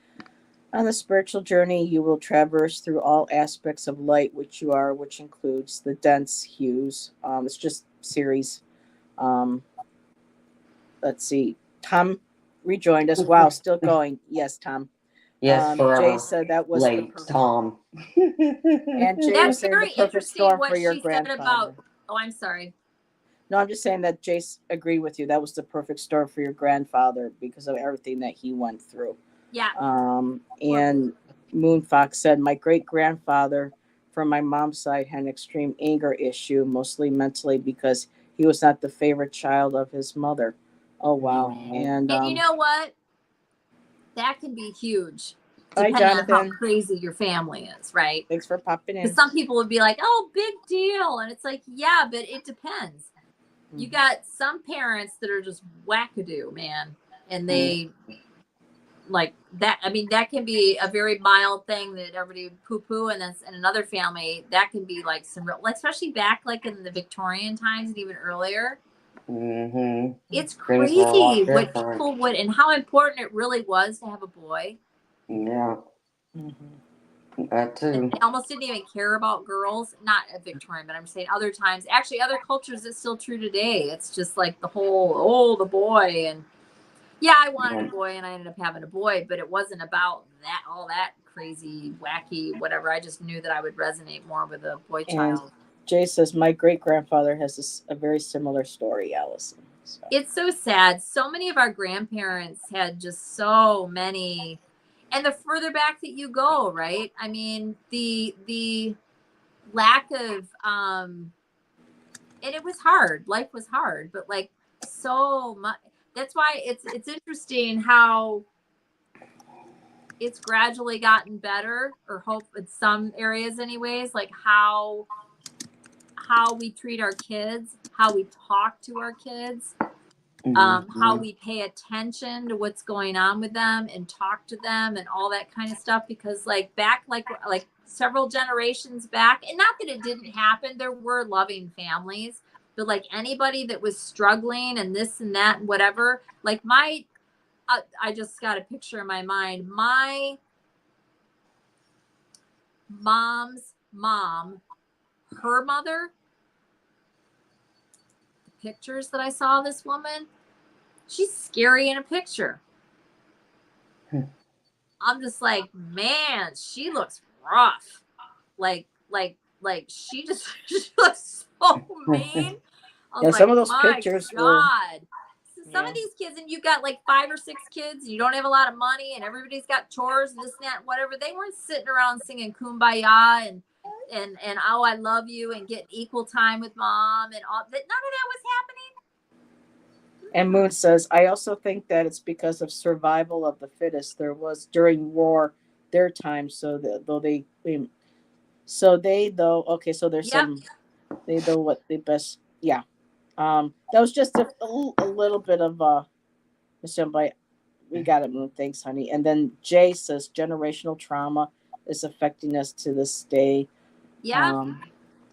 S1: on the spiritual journey, you will traverse through all aspects of light, which you are, which includes the dense hues. It's just series. Let's see. Tom rejoined us. Wow, still going. Yes, Tom.
S4: Yes,
S1: Jay said that was
S4: late, Tom.
S1: And Jay
S2: That's
S1: was saying
S2: very
S1: the perfect
S2: interesting
S1: storm
S2: what
S1: for your
S2: she said
S1: grandfather.
S2: about. Oh, I'm sorry.
S1: No, I'm just saying that Jace agreed with you. That was the perfect storm for your grandfather because of everything that he went through.
S2: Yeah.
S1: And Moon Fox said, my great grandfather from my mom's side had an extreme anger issue, mostly mentally because he was not the favorite child of his mother. Oh, wow. And
S2: you know what? That can be huge.
S1: Hi,
S2: Depending on
S1: Jonathan.
S2: how crazy your family is, right?
S1: Thanks for popping in.
S2: Because some people would be like, oh, big deal. And it's like, yeah, but it depends. Mm-hmm. You got some parents that are just wackadoo, man. And they like that. I mean, that can be a very mild thing that everybody would poo-poo. And that's in another family, that can be like some real, like, especially back like in the Victorian times and even earlier. It's crazy what people would and how important it really was to have a boy.
S4: Yeah. That too.
S2: And they almost didn't even care about girls. Not a Victorian, but I'm saying other times. Actually, other cultures, it's still true today. It's just like the whole, the boy. And yeah, I wanted a boy and I ended up having a boy, but it wasn't about that, all that crazy, wacky, whatever. I just knew that I would resonate more with a boy child.
S1: Jay says, my great-grandfather has a very similar story, Allyson. So.
S2: It's so sad. So many of our grandparents had just so many. And the further back that you go, right? I mean, the lack of, and it was hard. Life was hard, but like so much. That's why it's interesting how it's gradually gotten better, or hope in some areas anyways, like how we treat our kids, how we talk to our kids. How we pay attention to what's going on with them and talk to them and all that kind of stuff, because like back like several generations back, and not that it didn't happen, there were loving families, but like anybody that was struggling and this and that and whatever, like I just got a picture in my mind. My mom's mom, her mother, pictures that I saw of this woman, she's scary in a picture. I'm just like, man, she looks rough. Like she just she looks so mean.
S1: Yeah, some of those pictures were.
S2: Some of these kids, and you got like 5 or 6 kids, and you don't have a lot of money, and everybody's got chores and this and that, whatever. They weren't sitting around singing Kumbaya and oh, I love you, and getting equal time with mom and all that. None of that was happening.
S1: And Moon says, I also think that it's because of survival of the fittest. There was during war their time, so that so there's some they know what the best. Yeah. That was just a little bit of somebody. We got it, Moon. Thanks, honey. And then Jay says generational trauma is affecting us to this day.
S2: Yeah.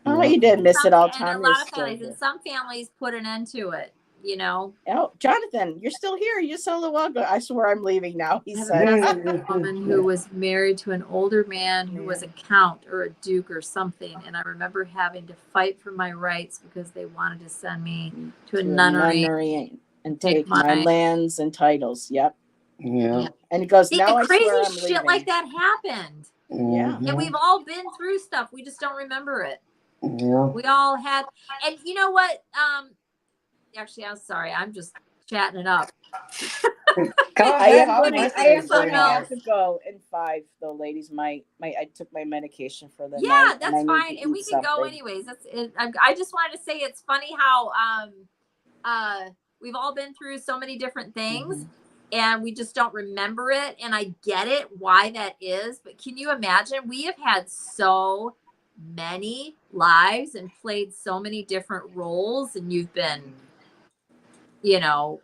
S1: Oh, you did miss it all the time.
S2: And a lot of families, and some families put an end to it. You know.
S1: Oh, Jonathan, you're still here. You're so welcome. I swear I'm leaving now. He said.
S2: A woman who was married to an older man who was a count or a duke or something, and I remember having to fight for my rights because they wanted to send me to a nunnery
S1: and take my lands and titles. Yep.
S4: Yeah.
S1: And he goes, now I
S2: crazy
S1: swear I'm
S2: shit
S1: leaving.
S2: Like that happened.
S1: Yeah.
S2: And we've all been through stuff. We just don't remember it.
S4: Yeah.
S2: We all had, and you know what? Actually, I'm sorry. I'm just chatting it up.
S4: Go
S1: I
S4: ahead.
S1: am
S4: I'm
S1: going to
S4: listening,
S1: have
S4: sweetheart.
S1: to go in 5 though, ladies. I took my medication for the
S2: Yeah,
S1: night. And I
S2: that's
S1: need
S2: fine.
S1: to
S2: And we
S1: eat
S2: can go
S1: something.
S2: anyways. That's it. I just wanted to say it's funny how we've all been through so many different things and we just don't remember it. And I get it why that is. But can you imagine? We have had so many lives and played so many different roles, and you've been, you know,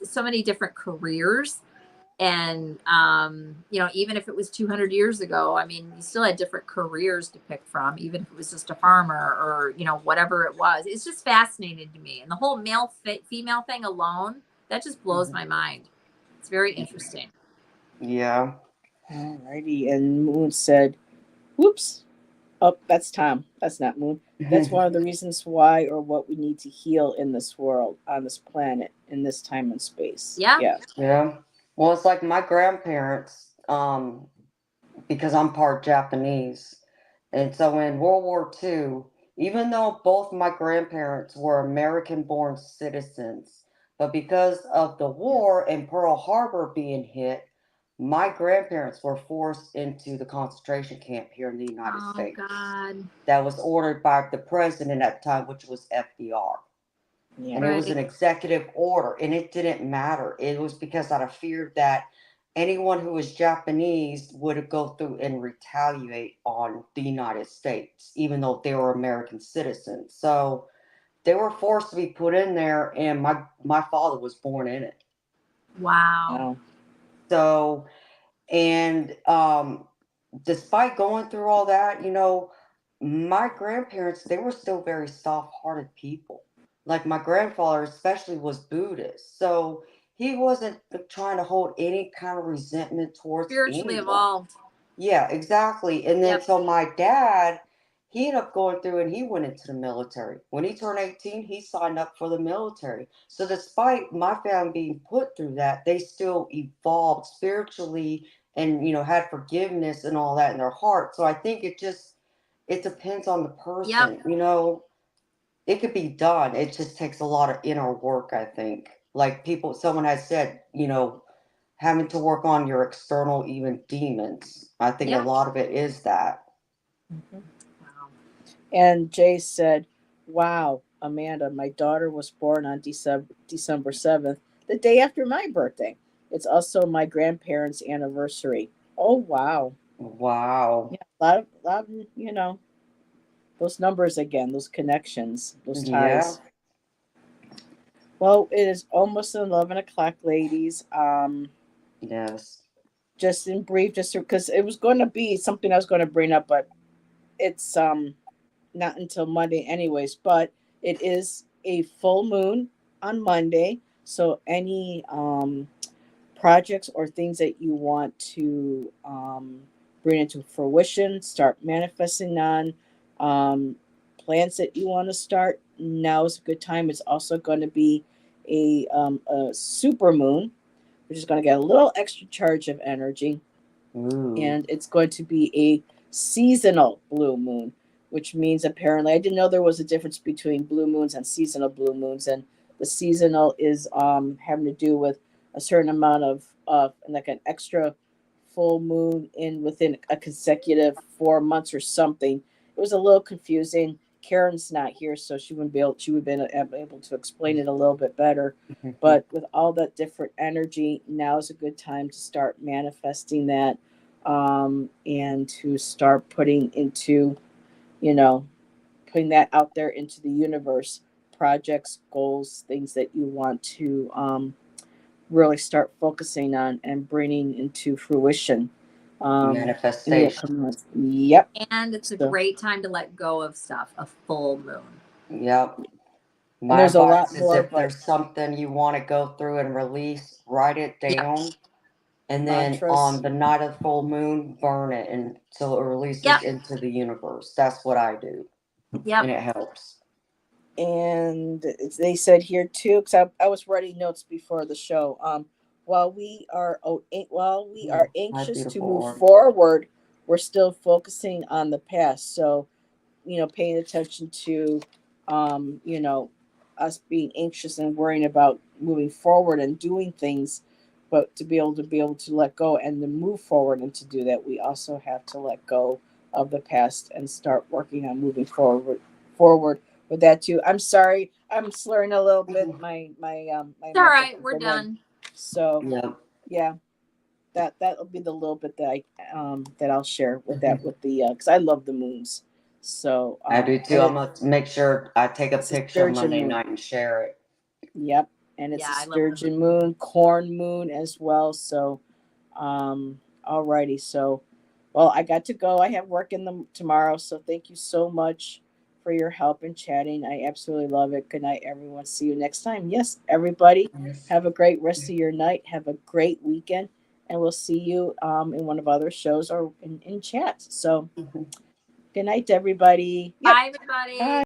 S2: so many different careers. And you know, even if it was 200 years ago, I mean, you still had different careers to pick from, even if it was just a farmer or, you know, whatever it was. It's just fascinating to me, and the whole male female thing alone, that just blows my mind. It's very interesting.
S4: Yeah.
S1: Alrighty, and Moon said, "Whoops, oh, that's Tom. That's not Moon. That's one of the reasons why, or what we need to heal in this world, on this planet, in this time and space."
S2: Yeah.
S4: Yeah. Well, it's like my grandparents, because I'm part Japanese. And so in World War II, even though both my grandparents were American born citizens, but because of the war and Pearl Harbor being hit, my grandparents were forced into the concentration camp here in the United States.
S2: God.
S4: That was ordered by the president at the time, which was FDR.
S1: Yeah.
S4: And it was an executive order, and it didn't matter. It was because out of fear that anyone who was Japanese would go through and retaliate on the United States, even though they were American citizens. So they were forced to be put in there, and my father was born in it.
S2: Wow.
S4: So, and despite going through all that, you know, my grandparents, they were still very soft-hearted people. Like my grandfather especially was Buddhist, so he wasn't trying to hold any kind of resentment towards
S2: Spiritually
S4: anyone.
S2: evolved.
S4: Yeah, exactly. And then so my dad, he ended up going through and he went into the military. When he turned 18, he signed up for the military. So despite my family being put through that, they still evolved spiritually and, you know, had forgiveness and all that in their heart. So I think it depends on the person. You know, it could be done. It just takes a lot of inner work, I think. Like someone has said, you know, having to work on your external even demons. I think a lot of it is that.
S2: Wow.
S1: And Jay said, "Wow, Amanda, my daughter was born on December 7th, the day after my birthday. It's also my grandparents' anniversary." Oh, wow.
S4: Wow.
S1: Yeah, a lot of, you know, those numbers again, those connections, those ties.
S4: Yeah.
S1: Well, it is almost 11 o'clock, ladies.
S4: Yes.
S1: Just in brief, just because it was going to be something I was going to bring up, but it's not until Monday anyways, but it is a full moon on Monday. So any projects or things that you want to bring into fruition, start manifesting on, plans that you want to start, now is a good time. It's also going to be a super moon, which is going to get a little extra charge of energy.
S4: Ooh.
S1: And it's going to be a seasonal blue moon, which means apparently I didn't know there was a difference between blue moons and seasonal blue moons. And the seasonal is having to do with a certain amount of like an extra full moon in within a consecutive 4 months or something. It was a little confusing. Karen's not here, so she would have been able to explain it a little bit better. But with all that different energy, now is a good time to start manifesting that, and to start putting into, you know, putting that out there into the universe, projects, goals, things that you want to really start focusing on and bringing into fruition.
S4: Manifestation.
S1: Yep.
S2: And it's a great time to let go of stuff, a full moon.
S4: Yep.
S1: And
S4: My
S1: there's a lot
S4: advice is
S1: more,
S4: if there's something you want to go through and release, write it down. And then
S1: mantras.
S4: on the night of full moon, burn it until it releases into the universe. That's what I do.
S2: Yep.
S4: And it helps.
S1: And they said here too, because I was writing notes before the show. While we are anxious to move forward we're still focusing on the past. So, paying attention to, us being anxious and worrying about moving forward and doing things, but to be able to let go and to move forward, and to do that, we also have to let go of the past and start working on moving forward with that too. I'm sorry, I'm slurring a little bit. My
S2: It's all right. We're done.
S1: So
S4: Yeah.
S1: yeah, that'll be the little bit that I'll share with that, with the because I love the moons. So
S4: I do too. I'm gonna make sure I take a picture Monday night and share it.
S1: Yep, and it's
S2: Yeah,
S1: a sturgeon moon, corn moon as well. So, alrighty. So, well, I got to go. I have work tomorrow. So thank you so much for your help in chatting. I absolutely love it. Good night, everyone. See you next time. Yes, everybody, have a great rest of your night. Have a great weekend, and we'll see you in one of other shows or in chat. So, good night, everybody.
S2: Bye, everybody.
S1: Bye.